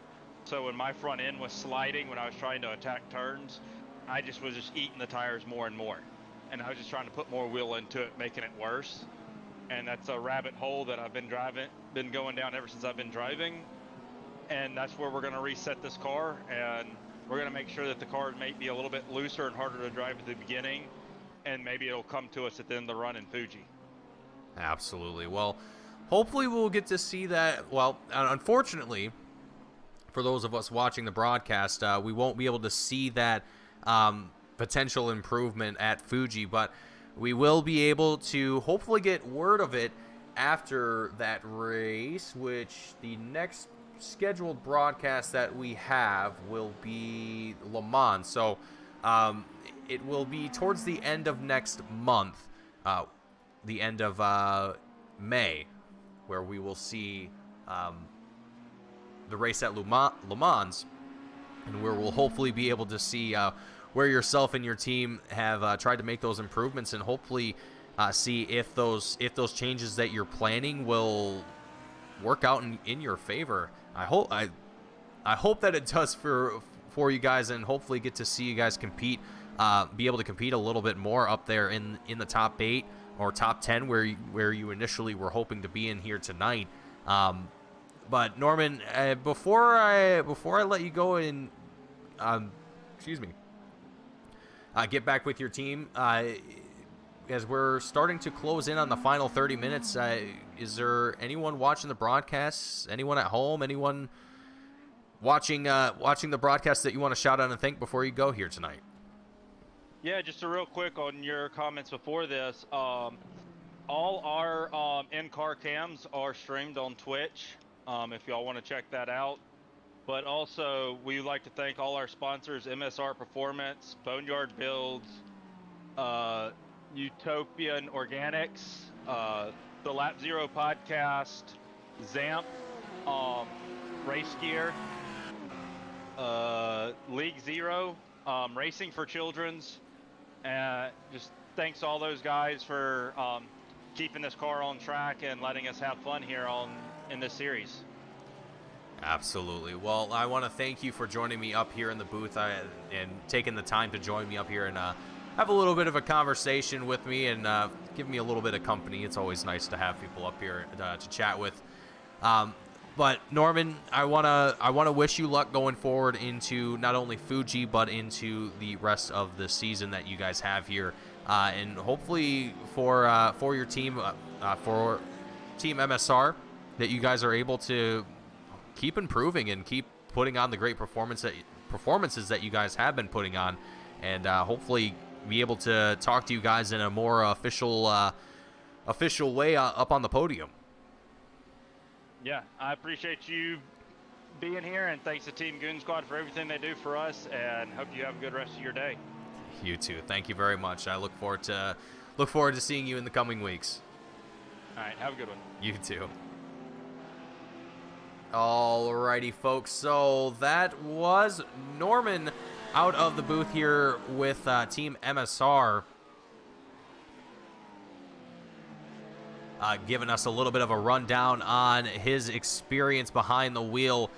So when my front end was sliding, when I was trying to attack turns, I was just eating the tires more and more. And I was just trying to put more wheel into it, making it worse. And that's a rabbit hole that I've been going down ever since I've been driving. And that's where we're going to reset this car, and we're going to make sure that the car may be a little bit looser and harder to drive at the beginning, and maybe it'll come to us at the end of the run in Fuji. Absolutely. Well, hopefully we'll get to see that. Well, unfortunately, for those of us watching the broadcast, we won't be able to see that potential improvement at Fuji, but we will be able to hopefully get word of it after that race, which the next scheduled broadcast that we have will be Le Mans. So it will be towards the end of next month, the end of May, where we will see the race at Le Mans, and where we'll hopefully be able to see where yourself and your team have tried to make those improvements, and hopefully see if those changes that you're planning will work out in your favor. I hope that it does for you guys, and hopefully get to see you guys compete, be able to compete a little bit more up there in the top 8 or top 10 where you initially were hoping to be in here tonight. But Norman, before I let you go and get back with your team, as we're starting to close in on the final 30 minutes, is there anyone watching the broadcasts, anyone at home, anyone watching the broadcast that you want to shout out and thank before you go here tonight? Yeah, just a real quick on your comments before this. All our in-car cams are streamed on Twitch, if y'all want to check that out. But also, we would like to thank all our sponsors: MSR Performance, Boneyard Builds, Utopian Organics, the Lap Zero Podcast, Zamp, Race Gear, League Zero, Racing for Children's. Just thanks to all those guys for keeping this car on track and letting us have fun here in this series. Absolutely. Well, I want to thank you for joining me up here in the booth and taking the time to join me up here and have a little bit of a conversation with me and give me a little bit of company. It's always nice to have people up here to chat with. But Norman, I wanna wish you luck going forward into not only Fuji but into the rest of the season that you guys have here, and hopefully for your team, for Team MSR, that you guys are able to keep improving and keep putting on the great performances that you guys have been putting on, and hopefully be able to talk to you guys in a more official way up on the podium. Yeah, I appreciate you being here, and thanks to Team Goon Squad for everything they do for us, and hope you have a good rest of your day. You too. Thank you very much. I look forward to seeing you in the coming weeks. All right, have a good one. You too. Alrighty, folks. So that was Norman out of the booth here with Team MSR. Giving us a little bit of a rundown on his experience behind the wheel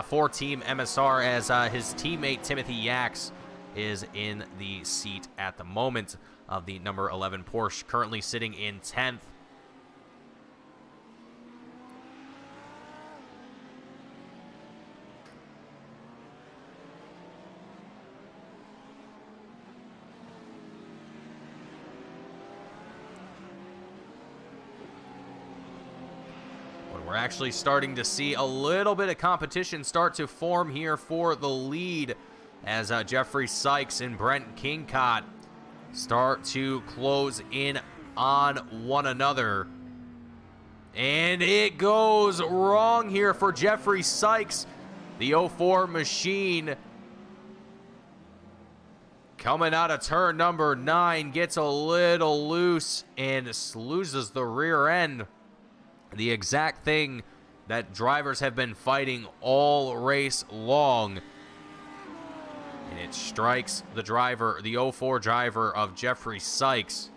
for Team MSR, as his teammate Timothy Yax is in the seat at the moment of the number 11 Porsche, currently sitting in 10th. And we're actually starting to see a little bit of competition start to form here for the lead as Jeffrey Sykes and Brent Kingcott start to close in on one another. And it goes wrong here for Jeffrey Sykes. The 04 machine coming out of turn number 9 gets a little loose and loses the rear end. The exact thing that drivers have been fighting all race long. And it strikes the driver, the 04 driver of Jeffrey Sykes.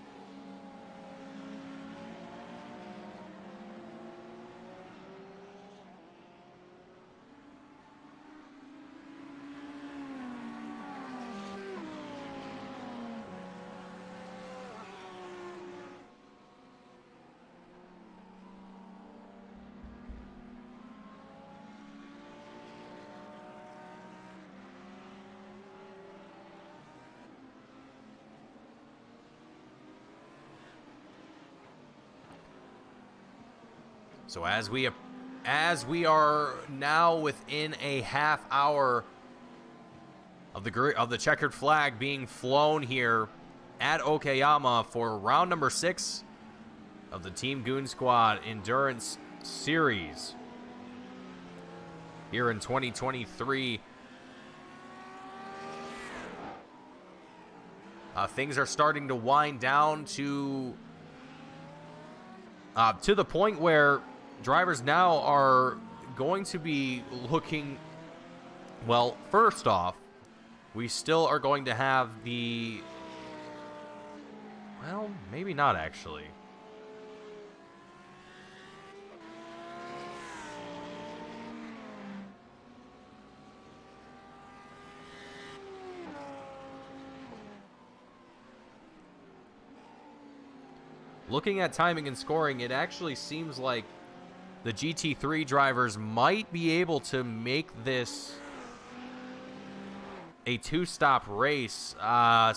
So as we are now within a half hour of the checkered flag being flown here at Okayama for round number 6 of the Team Goon Squad Endurance Series here in 2023. Things are starting to wind down to the point where drivers now are going to be looking, well, first off, we still are going to have the, well, maybe not actually. Looking at timing and scoring, it actually seems like the GT3 drivers might be able to make this a 2-stop race. I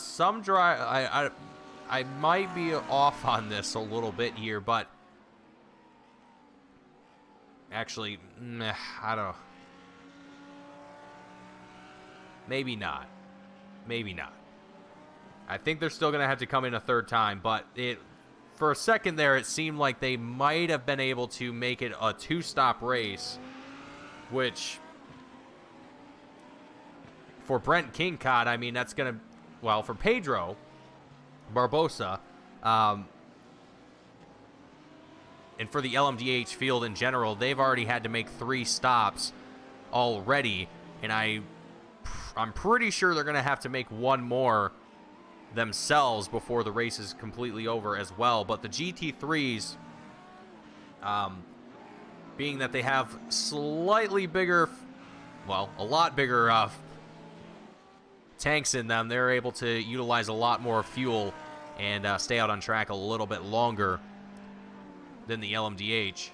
might be off on this a little bit here, but actually, I don't. Maybe not. Maybe not. I think they're still going to have to come in a third time, but for a second there, it seemed like they might have been able to make it a 2-stop race, which, for Brent Kingcott, I mean, that's going to, well, for Pedro Barbosa, and for the LMDh field in general, they've already had to make 3 stops already, and I'm pretty sure they're going to have to make 1 more themselves before the race is completely over as well. But the GT3s, being that they have slightly bigger, well, a lot bigger tanks in them, they're able to utilize a lot more fuel and stay out on track a little bit longer than the LMDh.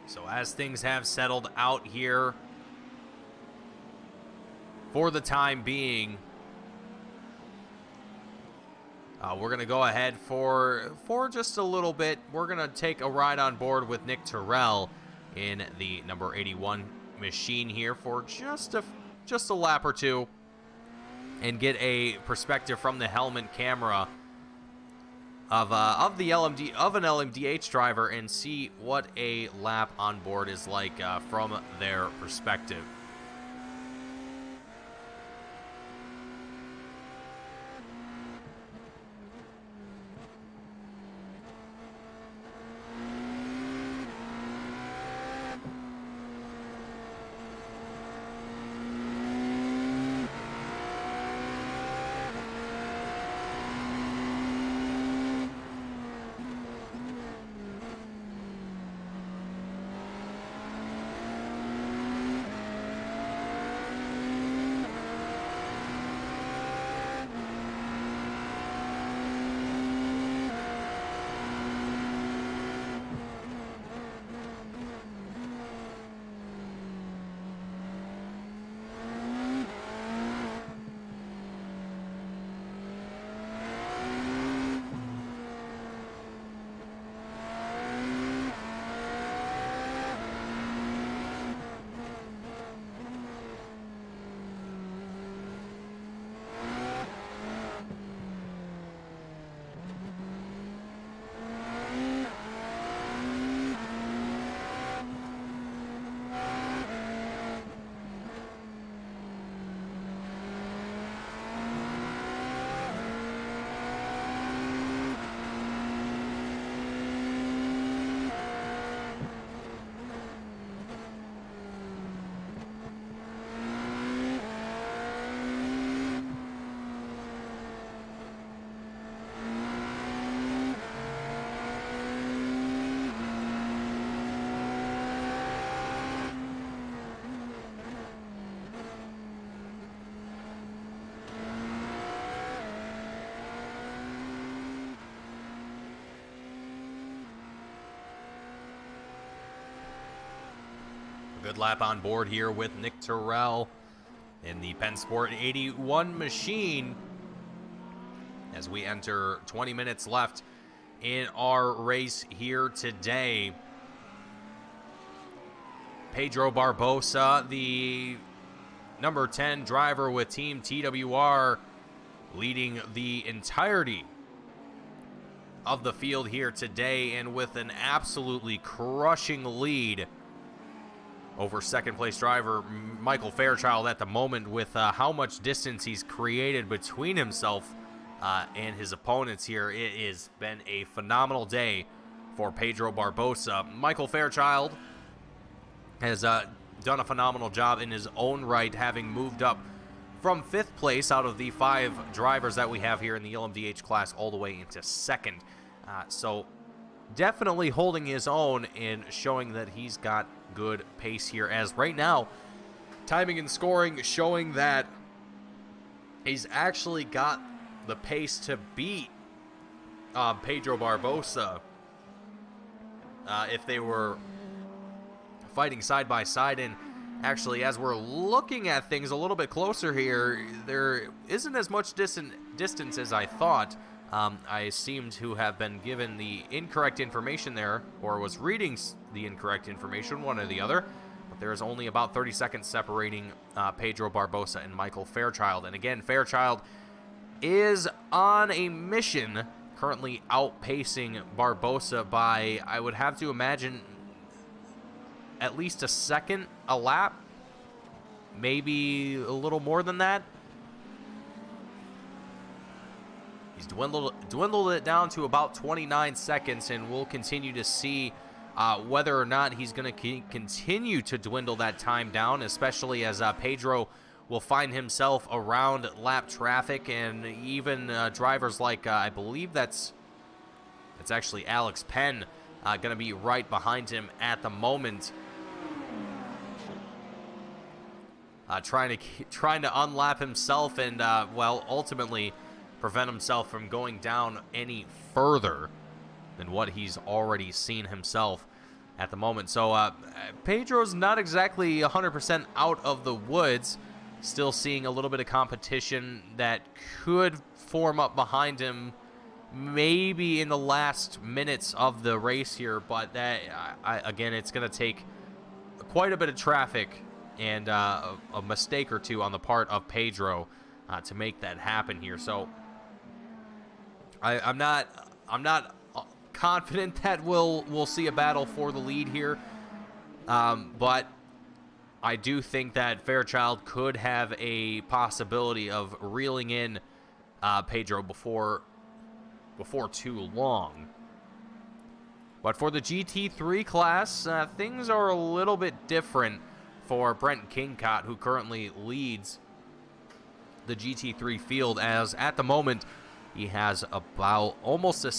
So as things have settled out here for the time being, we're going to go ahead for just a little bit. We're going to take a ride on board with Nick Terrell in the number 81 machine here for just a lap or two and get a perspective from the helmet camera of the an LMDh driver and see what a lap on board is like from their perspective. Good lap on board here with Nick Terrell in the Pensport 81 machine as we enter 20 minutes left in our race here today. Pedro Barbosa, the number 10 driver with Team TWR, leading the entirety of the field here today, and with an absolutely crushing lead over second place driver Michael Fairchild at the moment, with how much distance he's created between himself and his opponents here. It has been a phenomenal day for Pedro Barbosa. Michael Fairchild has done a phenomenal job in his own right, having moved up from 5th place out of the 5 drivers that we have here in the LMDh class all the way into 2nd. So definitely holding his own and showing that he's got good pace here, as right now timing and scoring showing that he's actually got the pace to beat Pedro Barbosa if they were fighting side by side. And actually, as we're looking at things a little bit closer here, there isn't as much distance as I thought. I seem to have been given the incorrect information there, or was reading the incorrect information, one or the other. But there is only about 30 seconds separating Pedro Barbosa and Michael Fairchild. And again, Fairchild is on a mission, currently outpacing Barbosa by, I would have to imagine, at least a second a lap, maybe a little more than that. He's dwindled it down to about 29 seconds, and we'll continue to see whether or not he's going to continue to dwindle that time down, especially as Pedro will find himself around lap traffic, and even drivers like, I believe that's actually Alex Penn, going to be right behind him at the moment, trying to unlap himself and, well, ultimately prevent himself from going down any further than what he's already seen himself at the moment. So Pedro's not exactly 100% out of the woods, still seeing a little bit of competition that could form up behind him maybe in the last minutes of the race here, but that again, it's going to take quite a bit of traffic and a mistake or two on the part of Pedro to make that happen here. So I'm not confident that we'll see a battle for the lead here, but I do think that Fairchild could have a possibility of reeling in Pedro before too long. But for the GT3 class, things are a little bit different for Brent Kingcott, who currently leads the GT3 field, as at the moment he has about almost an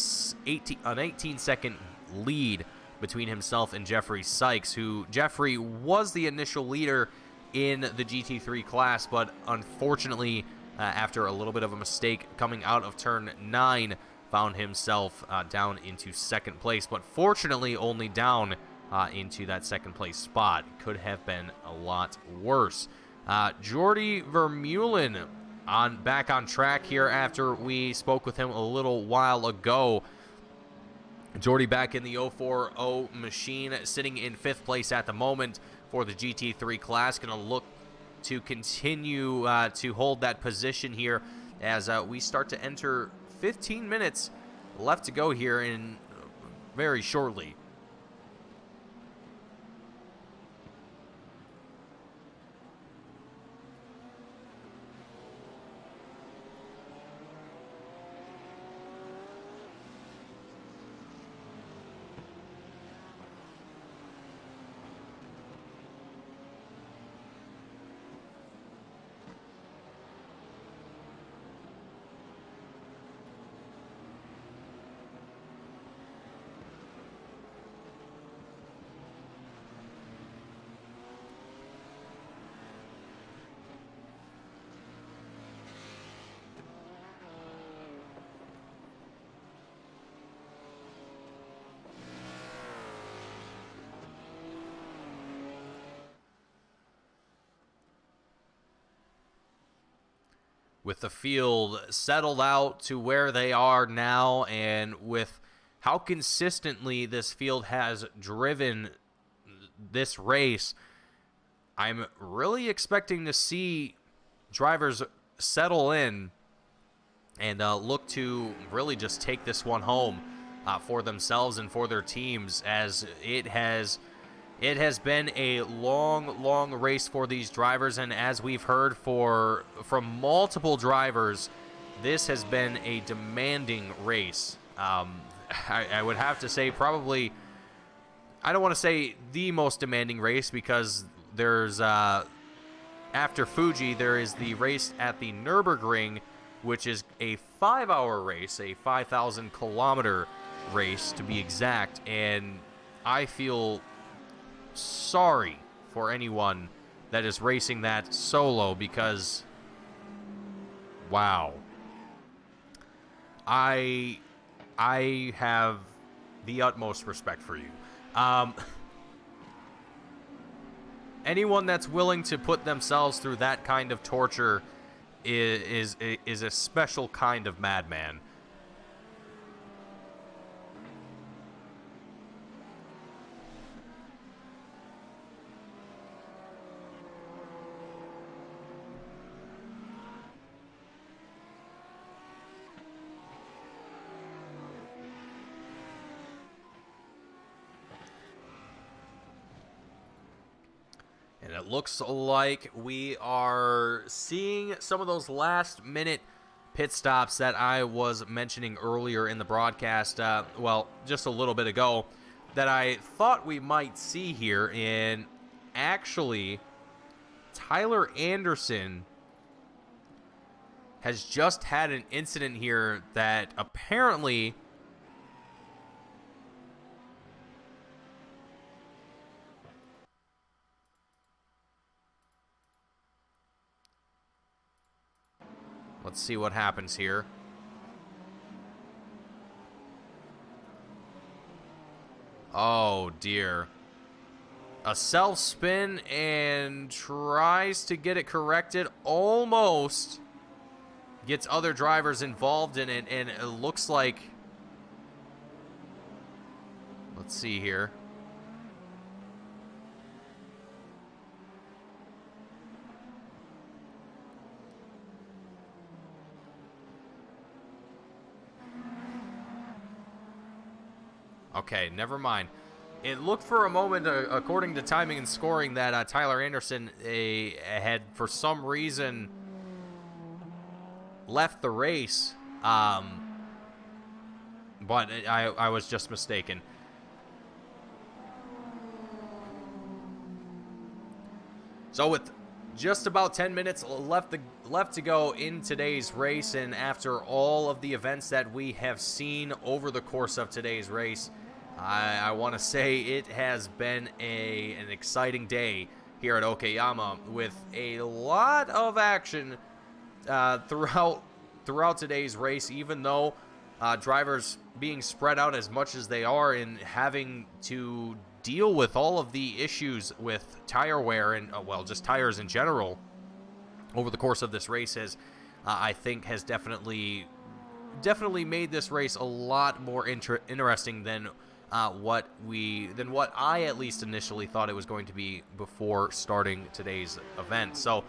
18-second lead between himself and Jeffrey Sykes, who Jeffrey was the initial leader in the GT3 class, but unfortunately, after a little bit of a mistake coming out of turn 9, found himself down into second place, but fortunately only down into that second place spot. Could have been a lot worse. Jordy Vermeulen back on track here after we spoke with him a little while ago. Jordy back in the 040 machine, sitting in 5th place at the moment for the GT3 class. Going to look to continue to hold that position here as we start to enter 15 minutes left to go here in very shortly. With the field settled out to where they are now, and with how consistently this field has driven this race, I'm really expecting to see drivers settle in and look to really just take this one home for themselves and for their teams, as it has been a long race for these drivers, and as we've heard from multiple drivers, this has been a demanding race. I would have to say probably, I don't want to say the most demanding race, because there's, after Fuji, there is the race at the Nürburgring, which is a 5-hour race, a 5,000-kilometer race to be exact, and I feel sorry for anyone that is racing that solo, because wow, I have the utmost respect for you. Anyone that's willing to put themselves through that kind of torture is a special kind of madman. And it looks like we are seeing some of those last-minute pit stops that I was mentioning earlier in the broadcast, well, just a little bit ago, that I thought we might see here. And actually, Tyler Anderson has just had an incident here that apparently let's see what happens here. Oh, dear. A self-spin and tries to get it corrected. Almost gets other drivers involved in it, and it looks like... Let's see here. Okay, never mind. It looked for a moment, according to timing and scoring, that Tyler Anderson had, for some reason, left the race. But I was just mistaken. So with just about 10 minutes left to go in today's race, and after all of the events that we have seen over the course of today's race, I want to say it has been an exciting day here at Okayama, with a lot of action throughout today's race, even though drivers being spread out as much as they are and having to deal with all of the issues with tire wear and, well, just tires in general over the course of this race has, I think, has definitely made this race a lot more interesting than what I at least initially thought it was going to be before starting today's event. So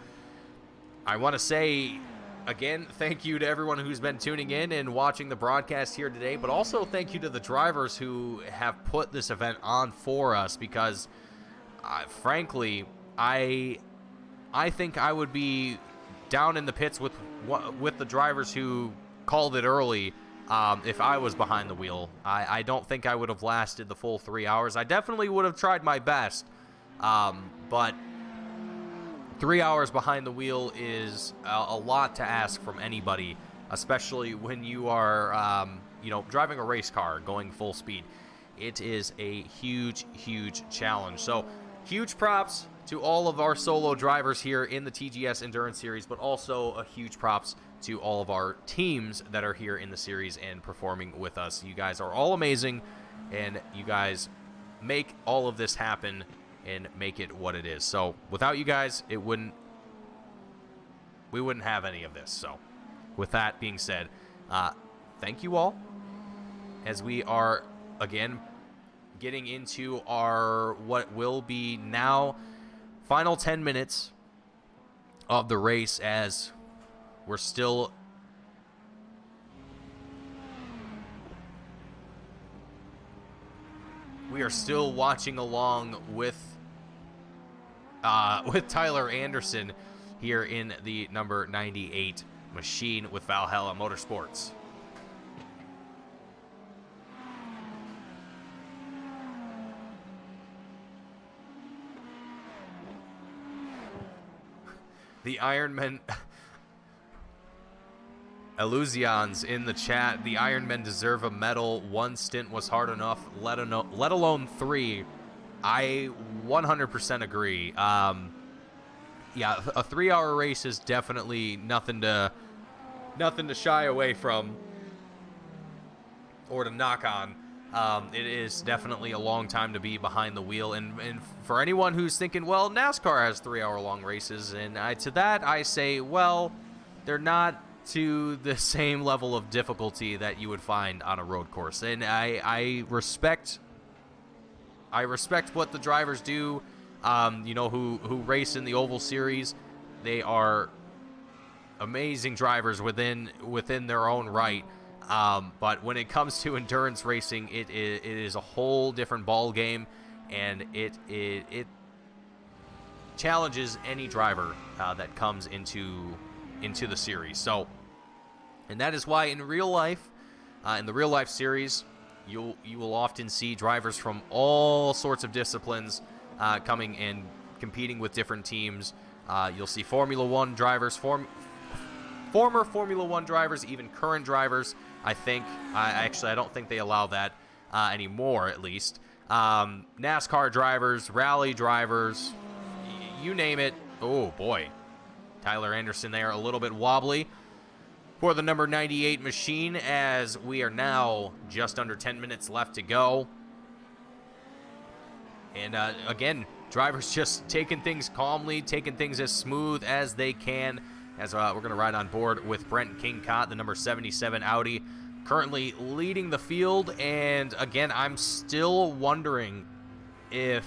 I want to say, again, thank you to everyone who's been tuning in and watching the broadcast here today, but also thank you to the drivers who have put this event on for us, because frankly, I think I would be down in the pits with the drivers who called it early if I was behind the wheel. I don't think I would have lasted the full 3 hours. I definitely would have tried my best, but 3 hours behind the wheel is a lot to ask from anybody, especially when you are, driving a race car going full speed. It is a huge, huge challenge. So, huge props to all of our solo drivers here in the TGS Endurance Series, but also a huge props to all of our teams that are here in the series and performing with us. You guys are all amazing, and you guys make all of this happen and make it what it is. So without you guys, we wouldn't have any of this. So with that being said, thank you all, as we are again getting into our what will be now final 10 minutes of the race, as we're still watching along with Tyler Anderson here in the number 98 machine with Valhalla Motorsports. The Ironman Illusions in the chat. The Ironmen deserve a medal. One stint was hard enough, let alone 3. I 100% agree. Yeah, a 3-hour race is definitely nothing to shy away from or to knock on. It is definitely a long time to be behind the wheel, and for anyone who's thinking, well, NASCAR has 3-hour-long races, and to that I say, well, they're not to the same level of difficulty that you would find on a road course, and I respect what the drivers do, who race in the Oval Series. They are amazing drivers within their own right. But when it comes to endurance racing, it is a whole different ball game, and it challenges any driver that comes into the series. So, and that is why in real life, in the real life series, you will often see drivers from all sorts of disciplines coming and competing with different teams. You'll see Formula One drivers, former Formula One drivers, even current drivers. I don't think they allow that anymore, at least. NASCAR drivers, rally drivers, you name it. Oh, boy. Tyler Anderson there, a little bit wobbly for the number 98 machine, as we are now just under 10 minutes left to go. And, again, drivers just taking things calmly, taking things as smooth as they can, as we're going to ride on board with Brent Kingcott, the number 77 Audi, currently leading the field. And again, I'm still wondering if,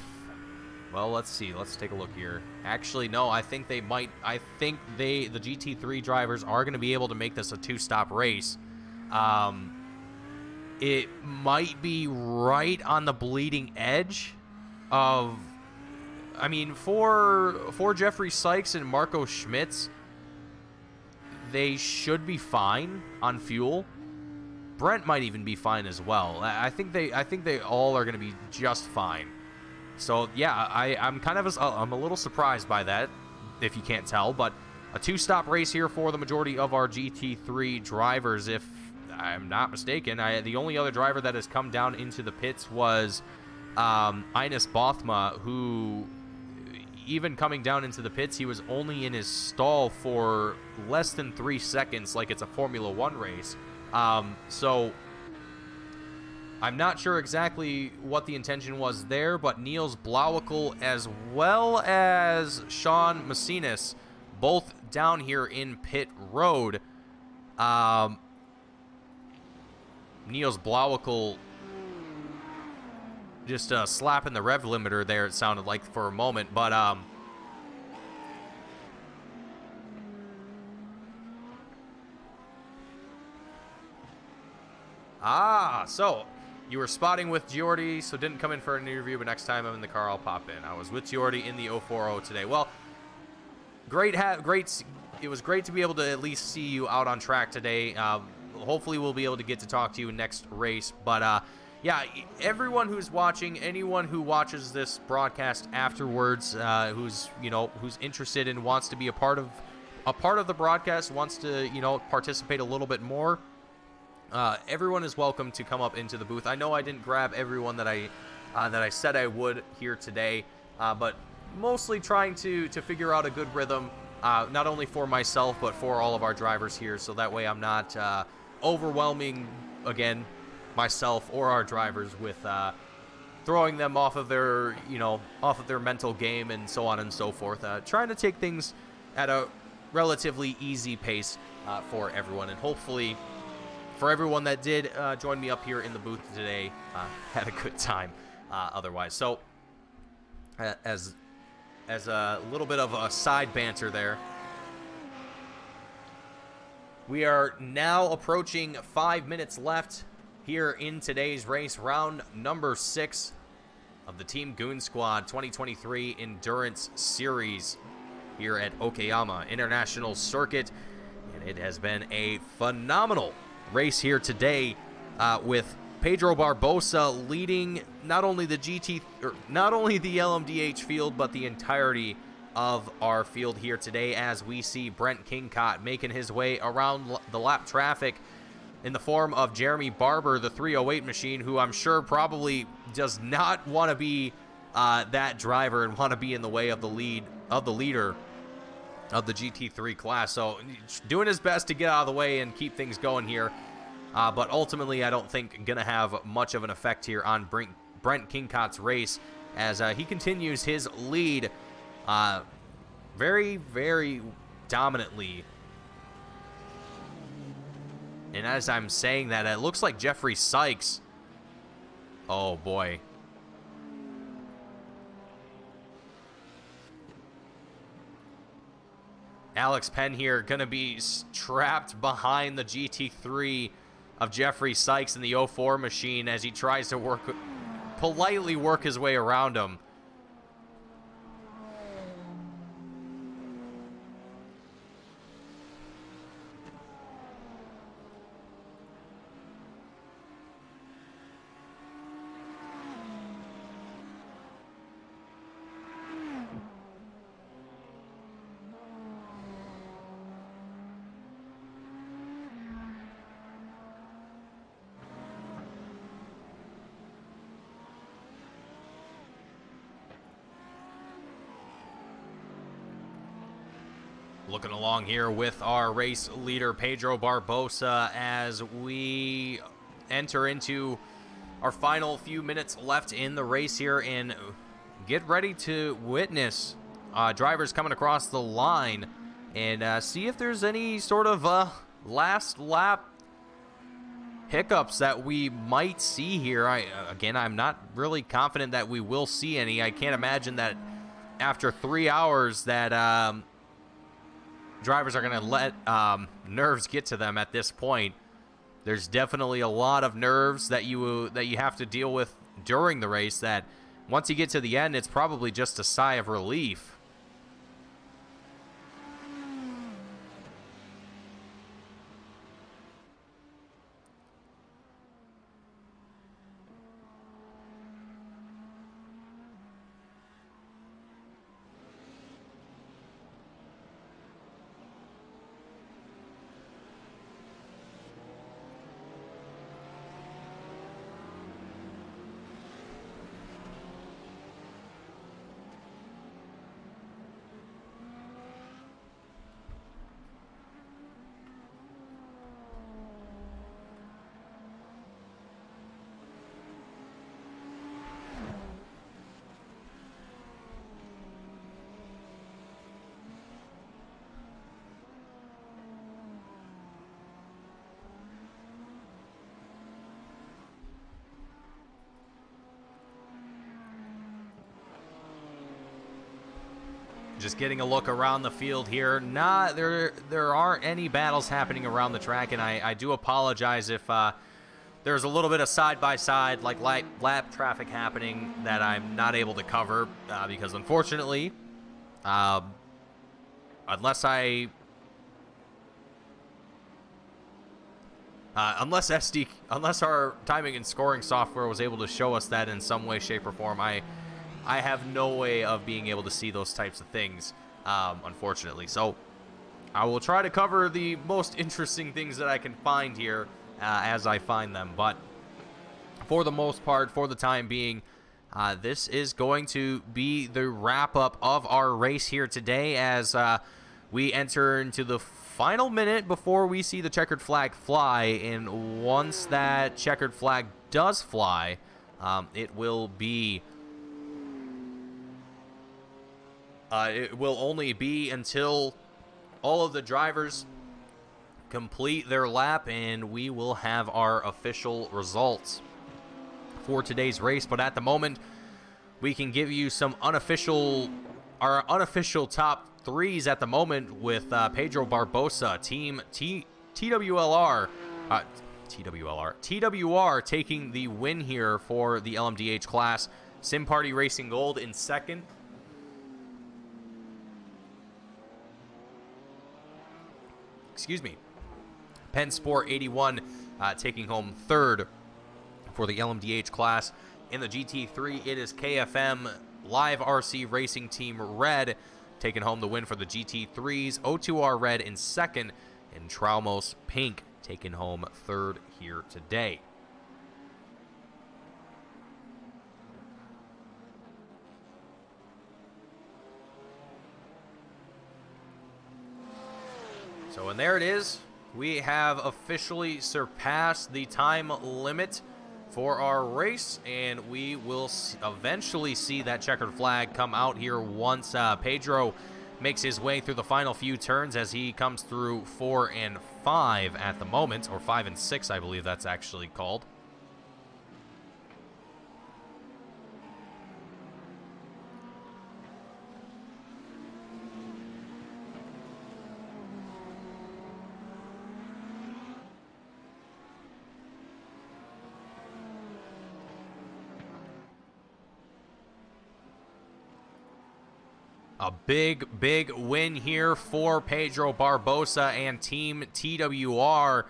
well, let's see. Let's take a look here. Actually, no, I think they might. I think the GT3 drivers are going to be able to make this a 2-stop race. it might be right on the bleeding edge of, I mean, for Jeffrey Sykes and Marco Schmitz, they should be fine on fuel. Brent might even be fine as well. I think they all are going to be just fine. So yeah, I'm kind of I'm a little surprised by that, if you can't tell. But a 2-stop race here for the majority of our GT3 drivers, if I'm not mistaken. The only other driver that has come down into the pits was Ines Bothma, who, even coming down into the pits, he was only in his stall for less than 3 seconds, like it's a Formula 1 race. So I'm not sure exactly what the intention was there, but Niels Blauwickel as well as Sean Macinas, both down here in pit road. Niels Blauwickel just slapping the rev limiter there, it sounded like, for a moment, but so you were spotting with Geordie, so didn't come in for an interview, but next time I'm in the car, I'll pop in. I was with Geordie in the 040 today. Well, it was great to be able to at least see you out on track today. Hopefully we'll be able to get to talk to you next race, but yeah, everyone who's watching, anyone who watches this broadcast afterwards, who's interested and wants to be a part of the broadcast, wants to participate a little bit more, everyone is welcome to come up into the booth. I know I didn't grab everyone that I said I would here today, but mostly trying to figure out a good rhythm, not only for myself but for all of our drivers here, so that way I'm not overwhelming again myself or our drivers with throwing them off of their mental game and so on and so forth. Trying to take things at a relatively easy pace for everyone, and hopefully for everyone that did join me up here in the booth today, had a good time otherwise. So as a little bit of a side banter there, we are now approaching 5 minutes left here in today's race, round number 6 of the Team Goon Squad 2023 Endurance Series here at Okayama International Circuit. And it has been a phenomenal race here today, with Pedro Barbosa leading not only the LMDh field, but the entirety of our field here today, as we see Brent Kingcott making his way around the lap traffic in the form of Jeremy Barber, the 308 machine, who I'm sure probably does not want to be that driver and want to be in the way of the leader of the GT3 class. So doing his best to get out of the way and keep things going here. But ultimately, I don't think going to have much of an effect here on Brent Kingcott's race, as he continues his lead very, very dominantly. And as I'm saying that, it looks like Jeffrey Sykes, oh boy, Alex Penn here going to be trapped behind the GT3 of Jeffrey Sykes in the 04 machine as he tries to politely work his way around him. Looking along here with our race leader, Pedro Barbosa, as we enter into our final few minutes left in the race here and get ready to witness drivers coming across the line and see if there's any sort of last lap hiccups that we might see here. I'm not really confident that we will see any. I can't imagine that after 3 hours that drivers are going to let nerves get to them at this point. there's definitely a lot of nerves that you have to deal with during the race that once you get to the end, it's probably just a sigh of relief. Just getting a look around the field here. There aren't any battles happening around the track, and I do apologize if there's a little bit of side-by-side, like lap traffic happening that I'm not able to cover because unfortunately, unless our timing and scoring software was able to show us that in some way, shape, or form, I have no way of being able to see those types of things, unfortunately. So I will try to cover the most interesting things that I can find here as I find them. But for the most part, for the time being, this is going to be the wrap-up of our race here today as we enter into the final minute before we see the checkered flag fly. And once that checkered flag does fly, it will be... it will only be until all of the drivers complete their lap, and we will have our official results for today's race. But at the moment, we can give you some our unofficial top threes at the moment with Pedro Barbosa, Team TWR taking the win here for the LMDh class. Sim Party Racing Gold in second. Excuse me. Penn Sport 81 taking home third for the LMDh class. In the GT3, it is KFM Live RC Racing Team Red taking home the win for the GT3s. O2R Red in second, and Traumos Pink taking home third here today. So, and there it is. We have officially surpassed the time limit for our race, and we will eventually see that checkered flag come out here once Pedro makes his way through the final few turns, as he comes through 4 and 5 at the moment, or 5 and 6, I believe that's actually called. A big win here for Pedro Barbosa and Team TWR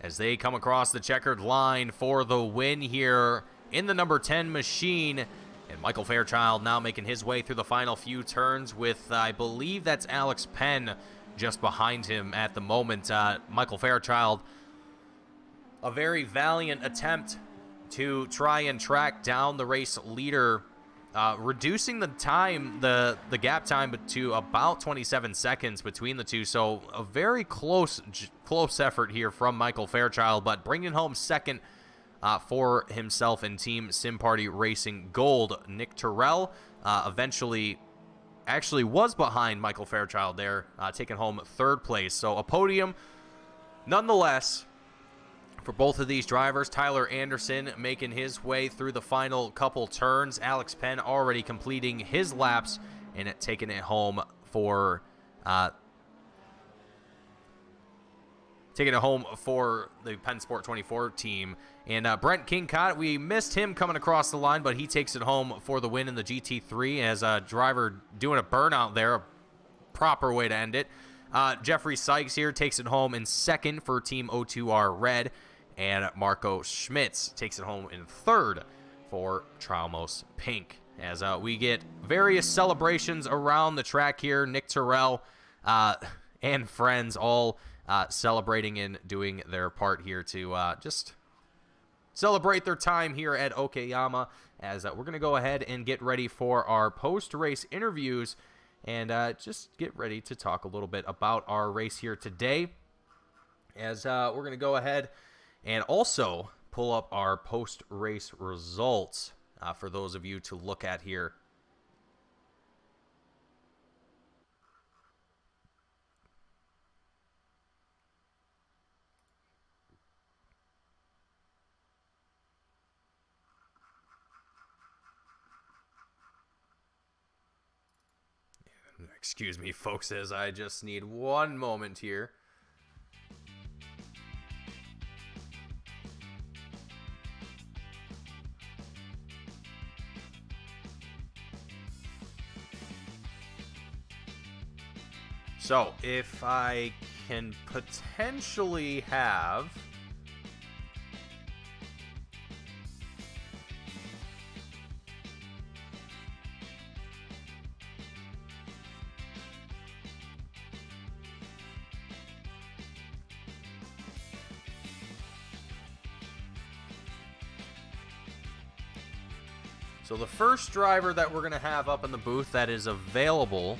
as they come across the checkered line for the win here in the number 10 machine. And Michael Fairchild now making his way through the final few turns with, I believe that's Alex Penn just behind him at the moment. Michael Fairchild, a very valiant attempt to try and track down the race leader, reducing the time, the gap time to about 27 seconds between the two. So a very close effort here from Michael Fairchild, but bringing home second for himself in Team Sim Party Racing Gold. Nick Terrell eventually actually was behind Michael Fairchild there, taking home third place. So a podium nonetheless for both of these drivers. Tyler Anderson making his way through the final couple turns. Alex Penn already completing his laps and taking it home for taking it home for the Penn Sport 24 team. And Brent Kingcott, we missed him coming across the line, but he takes it home for the win in the GT3 as a driver doing a burnout there, a proper way to end it. Jeffrey Sykes here takes it home in second for Team O2R Red, and Marco Schmitz takes it home in third for Traumos Pink. As we get various celebrations around the track here, Nick Terrell and friends all celebrating and doing their part here to just celebrate their time here at Okayama, as we're going to go ahead and get ready for our post-race interviews and just get ready to talk a little bit about our race here today, as we're going to go ahead and also pull up our post-race results for those of you to look at here. Excuse me, folks, as I just need one moment here. So, if I can potentially have... So the first driver that we're going to have up in the booth that is available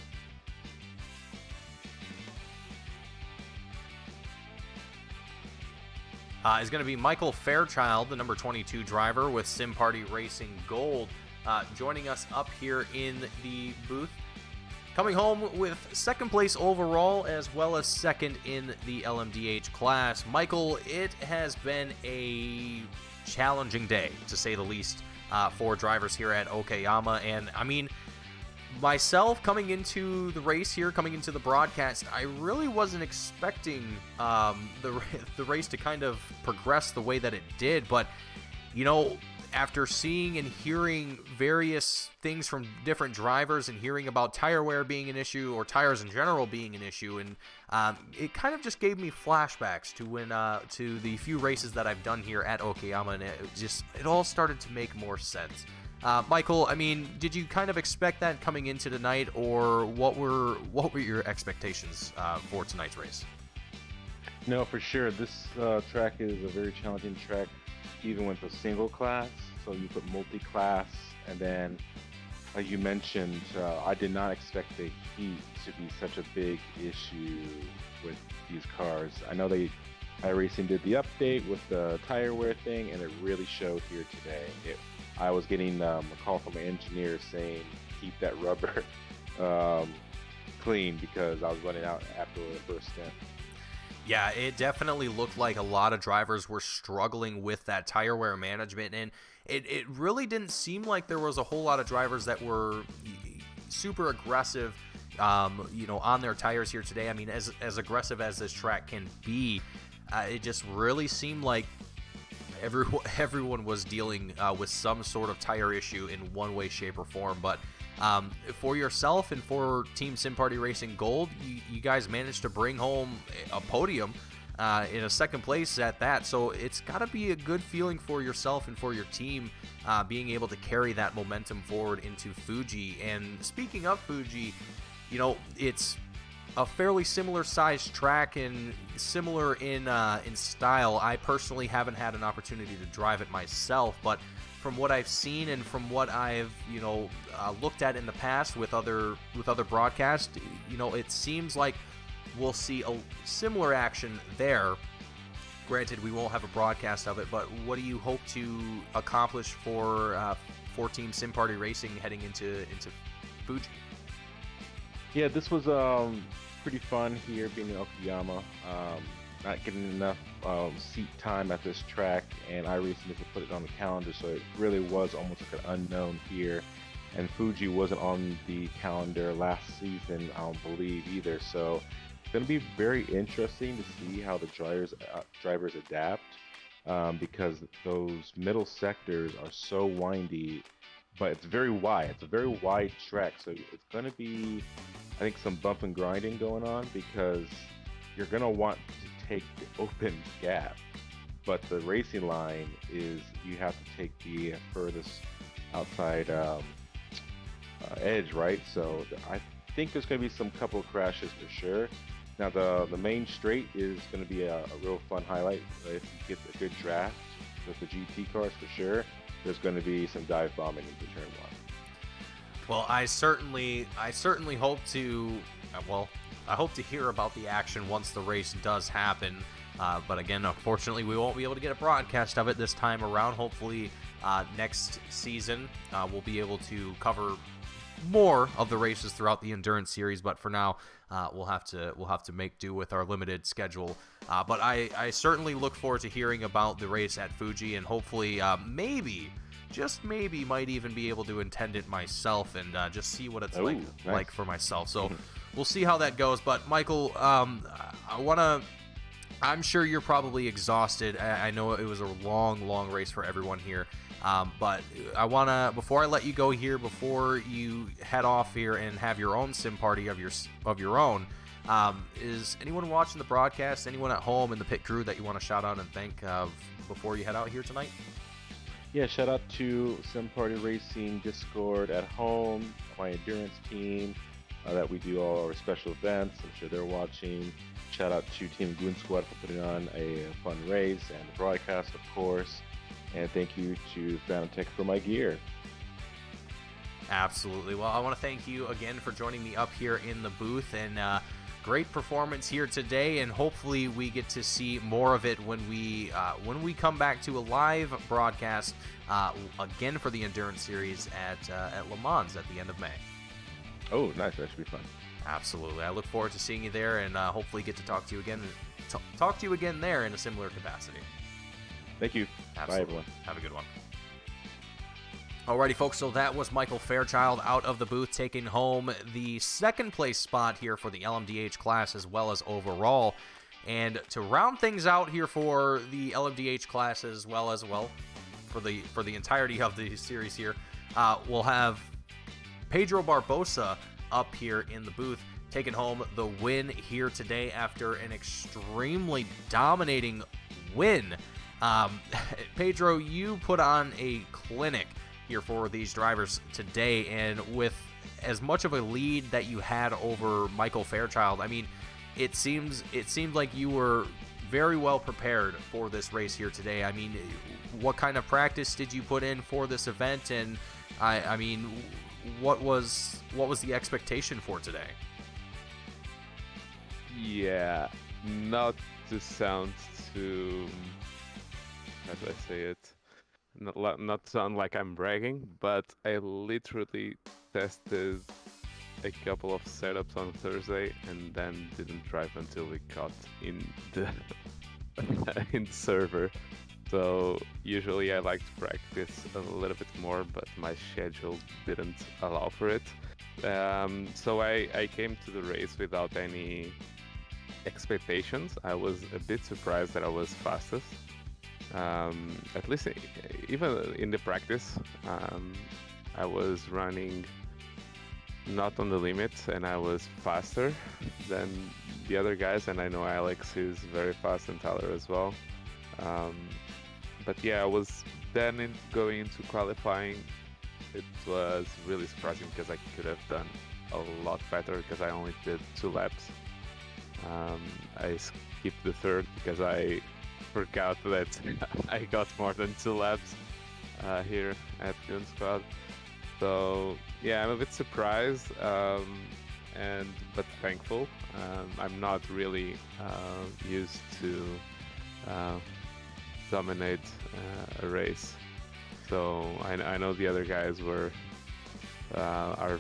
is going to be Michael Fairchild, the number 22 driver with Sim Party Racing Gold, joining us up here in the booth. Coming home with second place overall as well as second in the LMDh class. Michael, it has been a challenging day, to say the least, for drivers here at Okayama. And I mean, myself coming into the race here, coming into the broadcast, I really wasn't expecting the race to kind of progress the way that it did. But, you know, after seeing and hearing various things from different drivers and hearing about tire wear being an issue, or tires in general being an issue, and it kind of just gave me flashbacks to when to the few races that I've done here at Okayama, and it all started to make more sense. Michael, I mean, did you kind of expect that coming into tonight, or what were your expectations for tonight's race? No, for sure. This track is a very challenging track, even with a single class. So you put multi-class, and then, like you mentioned, I did not expect the heat to be such a big issue with these cars. I know iRacing did the update with the tire wear thing, and it really showed here today. I was getting a call from an engineer saying keep that rubber clean, because I was running out after the first stint. Yeah, it definitely looked like a lot of drivers were struggling with that tire wear management, and it really didn't seem like there was a whole lot of drivers that were super aggressive, on their tires here today. I mean, as aggressive as this track can be, it just really seemed like everyone was dealing with some sort of tire issue in one way, shape, or form. But for yourself and for Team Sim Party Racing Gold, you guys managed to bring home a podium in a second place at that. So it's got to be a good feeling for yourself and for your team, being able to carry that momentum forward into Fuji. And speaking of Fuji, it's a fairly similar sized track and similar in style. I personally haven't had an opportunity to drive it myself, but from what I've seen and from what I've looked at in the past with other broadcasts, it seems like we'll see a similar action there. Granted, we won't have a broadcast of it, but what do you hope to accomplish for Team Sim Party Racing heading into Fuji? Yeah, this was pretty fun here being in Okayama. Not getting enough seat time at this track, and iRacing never put it on the calendar, so it really was almost like an unknown here. And Fuji wasn't on the calendar last season, I don't believe either. So going to be very interesting to see how the drivers adapt, because those middle sectors are so windy, but it's very wide. It's a very wide track, so it's going to be, I think, some bump and grinding going on, because you're going to want to take the open gap, but the racing line is you have to take the furthest outside edge, right? So I think there's going to be some couple of crashes for sure. Now the main straight is going to be a real fun highlight. If you get a good draft with the GT cars, for sure, there's going to be some dive bombing into turn one. Well, I certainly hope to, I hope to hear about the action once the race does happen. But again, unfortunately, we won't be able to get a broadcast of it this time around. Hopefully, next season, we'll be able to cover more of the races throughout the Endurance Series. But for now, we'll have to make do with our limited schedule. But I certainly look forward to hearing about the race at Fuji, and hopefully, maybe, just maybe, might even be able to attend it myself and just see what it's like for myself. So we'll see how that goes. But Michael, I'm sure you're probably exhausted. I know it was a long race for everyone here. But I want to, before I let you go here, before you head off here and have your own sim party of your own, is anyone watching the broadcast, anyone at home in the pit crew that you want to shout out and thank before you head out here tonight? Yeah, shout out to Sim Party Racing Discord at home, my endurance team, that we do all our special events. I'm sure they're watching. Shout out to Team Goon Squad for putting on a fun race and the broadcast, of course. And thank you to Phantom Tech for my gear. Absolutely. Well, I want to thank you again for joining me up here in the booth, and great performance here today, and hopefully we get to see more of it when we come back to a live broadcast again for the Endurance Series at Le Mans at the end of May. Oh, nice. That should be fun. Absolutely. I look forward to seeing you there, and hopefully get to talk to you again there in a similar capacity. Thank you. Absolutely. Bye, everyone. Have a good one. Alrighty, folks, so that was Michael Fairchild out of the booth, taking home the second place spot here for the LMDh class as well as overall. And to round things out here for the LMDh class as well as, for the entirety of the series here, we'll have Pedro Barbosa up here in the booth, taking home the win here today after an extremely dominating win. Pedro, you put on a clinic here for these drivers today, and with as much of a lead that you had over Michael Fairchild, I mean, it seemed like you were very well prepared for this race here today. I mean, what kind of practice did you put in for this event, and I mean, what was the expectation for today? Yeah, not to sound too, how do I say it? Not sound like I'm bragging, but I literally tested a couple of setups on Thursday and then didn't drive until we got in the in the server. So usually I like to practice a little bit more, but my schedule didn't allow for it. So I came to the race without any expectations. I was a bit surprised that I was fastest. At least even in the practice, I was running not on the limit, and I was faster than the other guys, and I know Alex is very fast and Tyler as well. But yeah, I was then going into qualifying. It was really surprising because I could have done a lot better because I only did 2 laps. I skipped the third because I forgot that I got more than 2 laps here at Goon Squad. So yeah, I'm a bit surprised, but thankful. I'm not really used to dominate a race, so I know the other guys are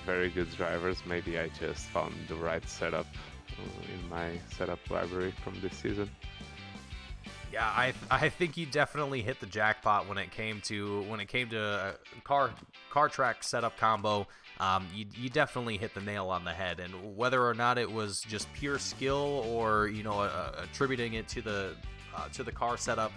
very good drivers. Maybe I just found the right setup in my setup library from this season. Yeah, I think you definitely hit the jackpot when it came to a car track setup combo. You definitely hit the nail on the head, and whether or not it was just pure skill or attributing it to the car setup,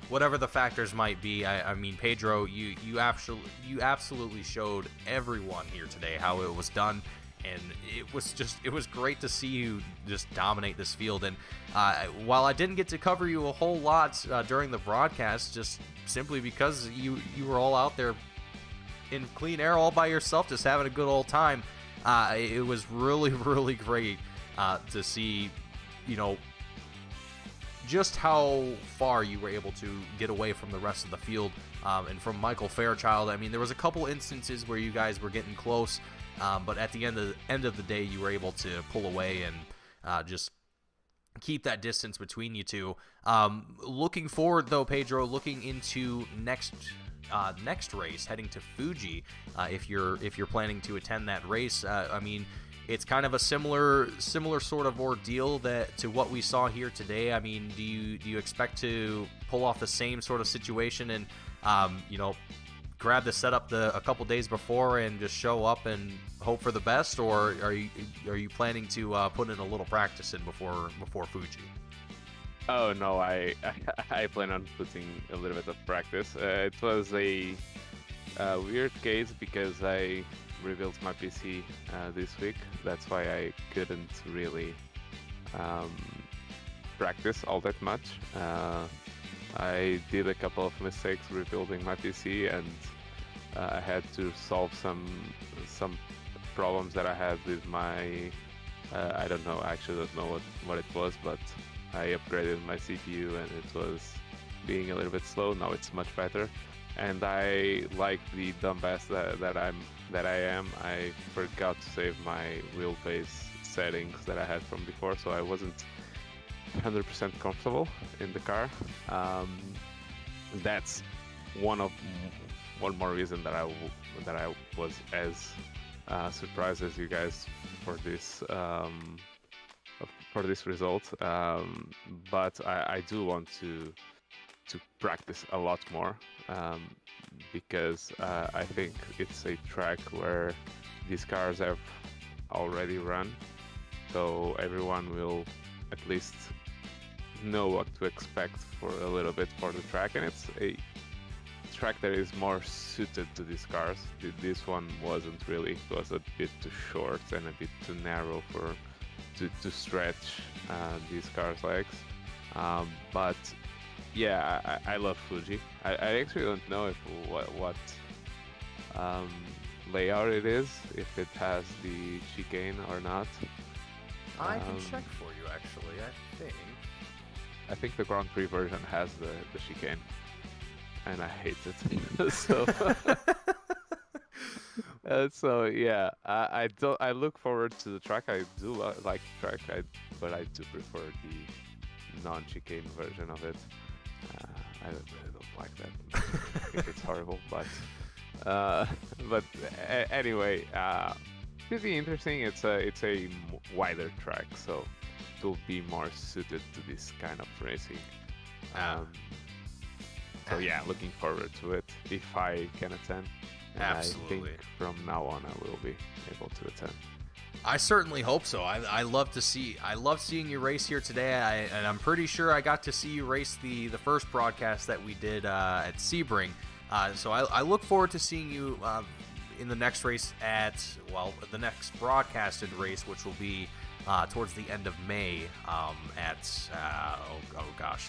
whatever the factors might be, I mean, Pedro, you absolutely showed everyone here today how it was done. And it was great to see you just dominate this field. And while I didn't get to cover you a whole lot during the broadcast, just simply because you were all out there in clean air all by yourself, just having a good old time, it was really, really great to see, just how far you were able to get away from the rest of the field and from Michael Fairchild. I mean, there was a couple instances where you guys were getting close. But at the end of the day, you were able to pull away and just keep that distance between you two. Looking forward, though, Pedro, looking into next race, heading to Fuji, if you're planning to attend that race. I mean, it's kind of a similar sort of ordeal to what we saw here today. I mean, do you expect to pull off the same sort of situation and grab the setup a couple days before and just show up and hope for the best, or are you planning to put in a little practice in before Fuji? Oh no, I plan on putting a little bit of practice. It was a weird case because I rebuilt my PC this week. That's why I couldn't really practice all that much. I did a couple of mistakes rebuilding my PC, and I had to solve some problems that I had with my I don't know what it was, but I upgraded my CPU and it was being a little bit slow. Now it's much better, and I, like the dumbass that I am, I forgot to save my wheelbase settings that I had from before, so I wasn't 100% comfortable in the car. That's one more reason that I was as surprised as you guys for this result. But I do want to practice a lot more, because I think it's a track where these cars have already run, so everyone will at least know what to expect for a little bit for the track, and it's a track that is more suited to these cars. This one wasn't really. It was a bit too short and a bit too narrow to stretch these cars' legs. But yeah, I love Fuji. I actually don't know what layout it is, if it has the chicane or not. I can check for you, actually. I think the Grand Prix version has the chicane, and I hate it. So yeah, I look forward to the track. I do like the track, but I do prefer the non-chicane version of it. I don't like that. I think it's horrible, but anyway, pretty interesting. It's a wider track, so it will be more suited to this kind of racing. So yeah, looking forward to it if I can attend. And Absolutely. I think from now on I will be able to attend. I certainly hope so. I love seeing you race here today, and I'm pretty sure I got to see you race the first broadcast that we did at Sebring. So I look forward to seeing you in the next race the next broadcasted race, which will be towards the end of May at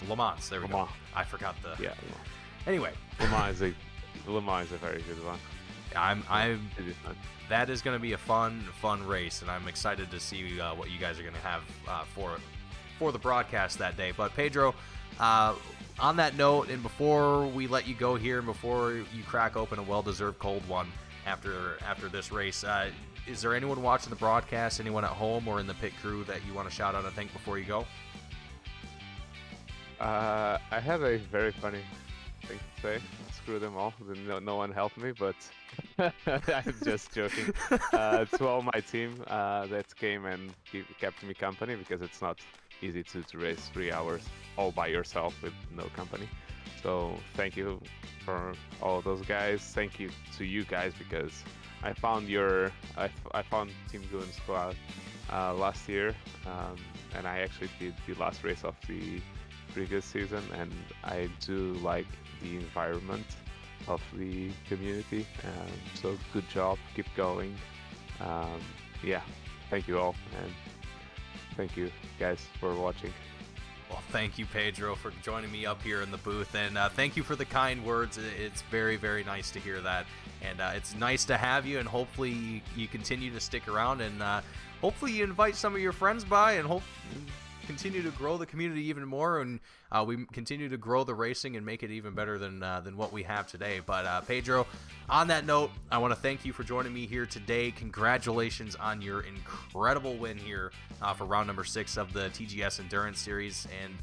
Le Mans. There we go. I forgot the. Yeah. Anyway, Le Mans is a very good one. That is going to be a fun race, and I'm excited to see what you guys are going to have for the broadcast that day. But Pedro, on that note, and before we let you go here, and before you crack open a well-deserved cold one after this race, is there anyone watching the broadcast, anyone at home or in the pit crew that you want to shout out and thank before you go? I have a very funny thing to say. Screw them all. No one helped me, but I'm just joking. To all my team that came and kept me company, because it's not easy to race 3 hours all by yourself with no company. So thank you for all those guys. Thank you to you guys, because I found I found Team Goon Squad last year, and I actually did the last race of the previous season, and I do like the environment of the community. So good job, keep going. Yeah, thank you all, and thank you guys for watching. Well, thank you, Pedro, for joining me up here in the booth, and thank you for the kind words. It's very, very nice to hear that, and it's nice to have you, and hopefully you continue to stick around, and hopefully you invite some of your friends by, and continue to grow the community even more, and we continue to grow the racing and make it even better than what we have today. But Pedro, on that note, I want to thank you for joining me here today. Congratulations on your incredible win here for round number 6 of the TGS Endurance Series. And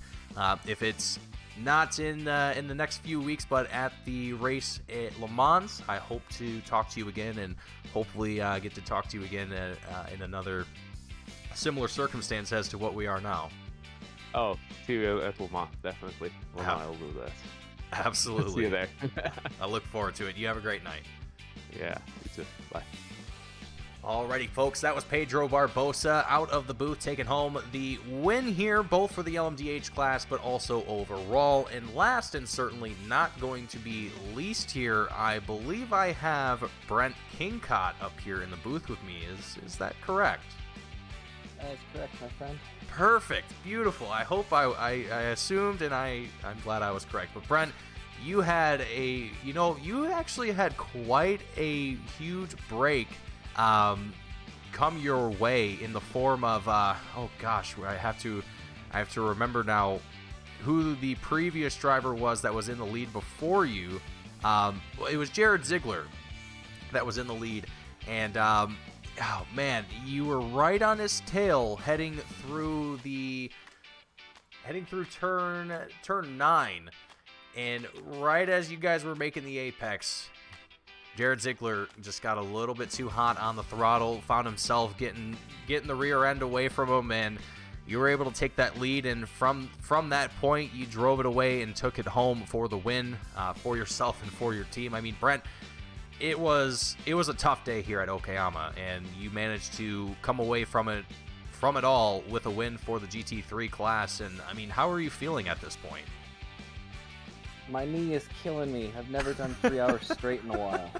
if it's not in the next few weeks, but at the race at Le Mans, I hope to talk to you again, and hopefully get to talk to you again in another similar circumstance as to what we are now. Oh, see you at Le Mans, definitely. Le Mans, I'll do that. Absolutely. See you there. I look forward to it. You have a great night. Yeah, you too. Bye. Alrighty, folks, that was Pedro Barbosa out of the booth, taking home the win here, both for the LMDh class, but also overall. And last, and certainly not going to be least here, I believe I have Brent Kingcott up here in the booth with me. Is that correct? That is correct, my friend. Perfect. Beautiful. I hope I assumed, and I'm glad I was correct. But Brent, you actually had quite a huge break come your way in the form of oh gosh, I have to remember now who the previous driver was that was in the lead before you. It was Jared Ziegler that was in the lead, and oh man, you were right on his tail heading through turn 9, and right as you guys were making the apex, Jared Ziegler just got a little bit too hot on the throttle, found himself getting the rear end away from him, and you were able to take that lead, and from that point, you drove it away and took it home for the win for yourself and for your team. I mean, Brent, it was a tough day here at Okayama, and you managed to come away from it all with a win for the GT3 class. And I mean, how are you feeling at this point? My knee is killing me. I've never done 3 hours straight in a while.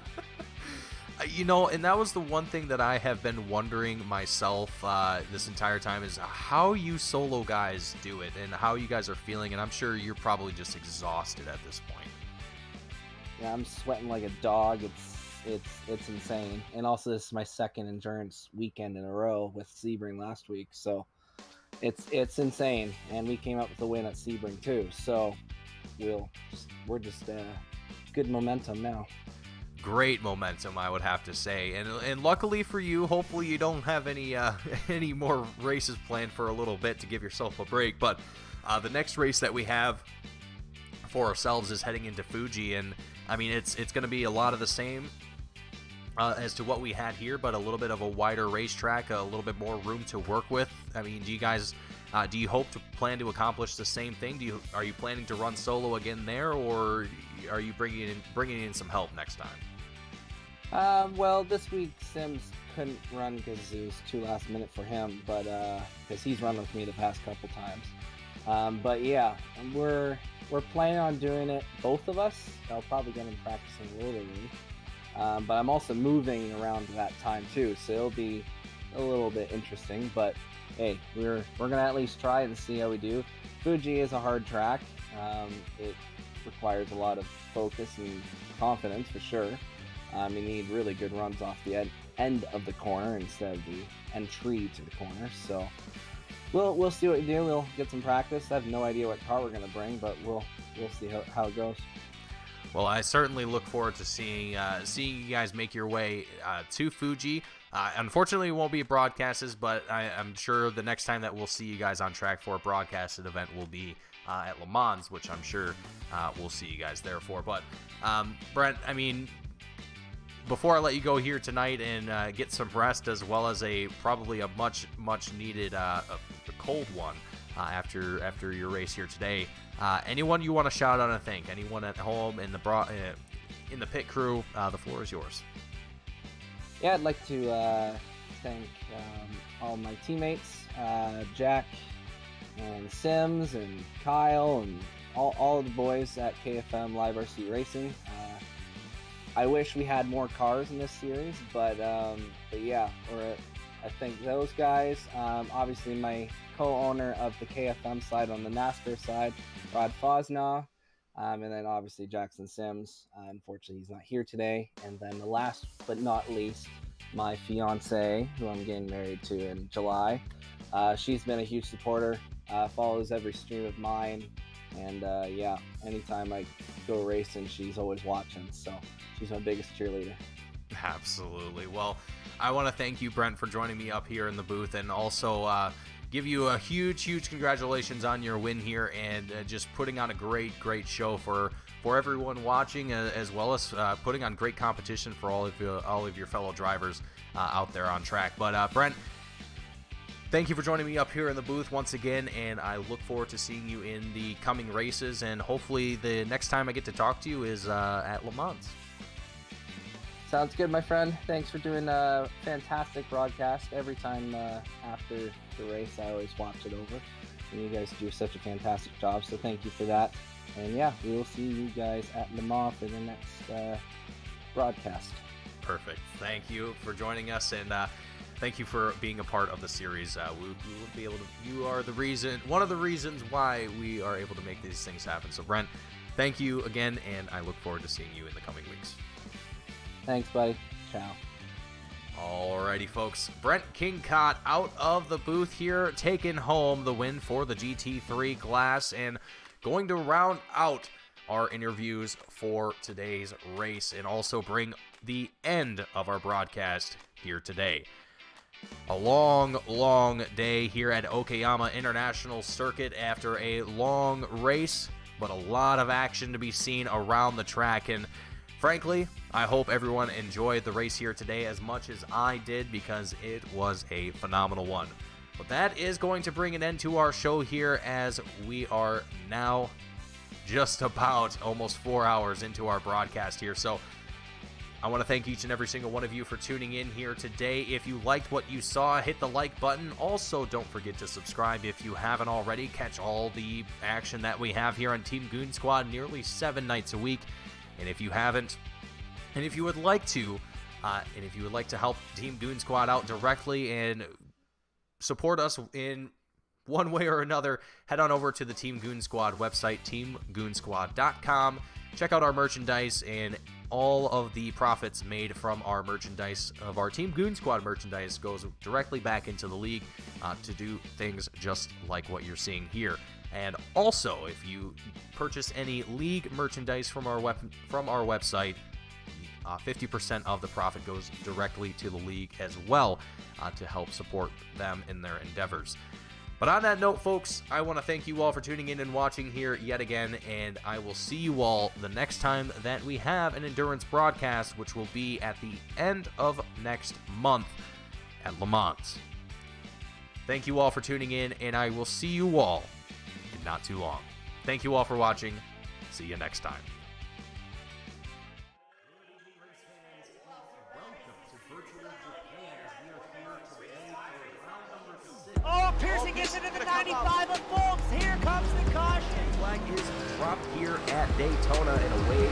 And that was the one thing that I have been wondering myself this entire time, is how you solo guys do it and how you guys are feeling. And I'm sure you're probably just exhausted at this point. Yeah, I'm sweating like a dog. It's insane. And also, this is my second endurance weekend in a row with Sebring last week, so it's insane. And we came up with a win at Sebring too, so we're just good momentum now. Great momentum, I would have to say, and luckily for you, hopefully you don't have any more races planned for a little bit to give yourself a break. But the next race that we have for ourselves is heading into Fuji, and I mean, it's going to be a lot of the same as to what we had here, but a little bit of a wider racetrack, a little bit more room to work with. I mean, do you hope to plan to accomplish the same thing? Are you planning to run solo again there, or are you bringing in some help next time? Well, this week Sims couldn't run because it was too last minute for him, but because he's run with me the past couple times. But yeah, we're planning on doing it, both of us. I'll probably get him practicing rotary. But I'm also moving around that time too, so it'll be a little bit interesting. But hey, we're gonna at least try and see how we do. Fuji is a hard track. It requires a lot of focus and confidence for sure. You need really good runs off the end of the corner instead of the entry to the corner. So we'll see what we do. We'll get some practice. I have no idea what car we're gonna bring, but we'll see how it goes. Well, I certainly look forward to seeing you guys make your way to Fuji. Unfortunately, it won't be broadcasted, but I'm sure the next time that we'll see you guys on track for a broadcasted event will be at Le Mans, which I'm sure we'll see you guys there for. But Brent, I mean, before I let you go here tonight and get some rest, as well as probably a much needed a cold one, after your race here today. Anyone you want to shout out and thank? Anyone at home in the pit crew? The floor is yours. Yeah, I'd like to thank all my teammates, Jack and Sims and Kyle and all of the boys at KFM Live RC Racing. I wish we had more cars in this series, but yeah, I thank those guys. Obviously, my co-owner of the KFM side on the NASCAR side, Rod Fosnaw, and then obviously Jackson Sims. Unfortunately, he's not here today. And then the last but not least, my fiance, who I'm getting married to in July. She's been a huge supporter, follows every stream of mine, and yeah, anytime I go racing, she's always watching. So she's my biggest cheerleader. Absolutely. Well, I want to thank you, Brent, for joining me up here in the booth, and also give you a huge congratulations on your win here, and just putting on a great show for everyone watching, as well as putting on great competition for all of your fellow drivers out there on track. But Brent, thank you for joining me up here in the booth once again, and I look forward to seeing you in the coming races, and hopefully the next time I get to talk to you is at Le Mans. Sounds good, my friend. Thanks for doing a fantastic broadcast. Every time after the race, I always watch it over. And you guys do such a fantastic job, so thank you for that. And yeah, we will see you guys at Le Mans for the next broadcast. Perfect. Thank you for joining us, and thank you for being a part of the series. We will be able to. You are one of the reasons why we are able to make these things happen. So, Brent, thank you again, and I look forward to seeing you in the coming weeks. Thanks, buddy. Ciao. Alrighty, folks. Brent Kingcott out of the booth here, taking home the win for the GT3 class, and going to round out our interviews for today's race, and also bring the end of our broadcast here today. A long day here at Okayama International Circuit after a long race, but a lot of action to be seen around the track, and frankly, I hope everyone enjoyed the race here today as much as I did, because it was a phenomenal one. But that is going to bring an end to our show here, as we are now just about almost 4 hours into our broadcast here. So I want to thank each and every single one of you for tuning in here today. If you liked what you saw, hit the like button. Also, don't forget to subscribe if you haven't already. Catch all the action that we have here on Team Goon Squad nearly 7 nights a week. And if you haven't, and if you would like to help Team Goon Squad out directly and support us in one way or another, head on over to the Team Goon Squad website, teamgoonsquad.com. Check out our merchandise, and all of the profits made from our merchandise, of our Team Goon Squad merchandise, goes directly back into the league to do things just like what you're seeing here. And also, if you purchase any league merchandise from our website, 50% of the profit goes directly to the league as well, to help support them in their endeavors. But on that note, folks, I want to thank you all for tuning in and watching here yet again, and I will see you all the next time that we have an endurance broadcast, which will be at the end of next month at Le Mans. Thank you all for tuning in, and I will see you all in not too long. Thank you all for watching. See you next time. Oh, Pearson gets into the 95 of Bolts. Here comes the caution. Flag is dropped here at Daytona, and away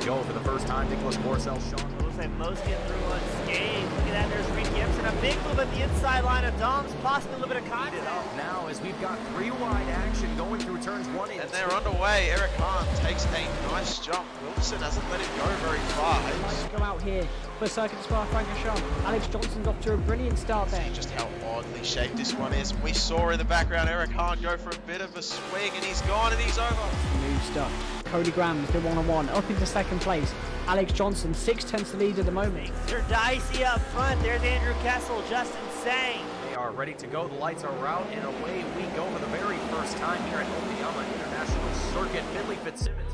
we go for the first time. Nicholas Porcel, Sean. Looks like most get through unscathed. Look at that, there's Reed Gibson. A big move at the inside line of Dom's, possibly a little bit of contact. Now, as we've got 3 wide action going through turns 1 and 2. And they're underway. Eric Hahn takes a nice jump. Wilson hasn't let him go very far. Nice to go out here for Circuit Spa-Francorchamps. Alex Johnson's off to a brilliant start there. Just how oddly shaped this one is. We saw in the background Eric Hahn go for a bit of a swing, and he's gone and he's over. New stuff. Cody Graham's the one-on-one up into second place. Alex Johnson 6/10 lead at the moment. They're dicey up front. There's Andrew Kessel, Justin Sang. They are ready to go. The lights are out, and away we go for the very first time here at Okayama International Circuit. Finley Fitzsimmons.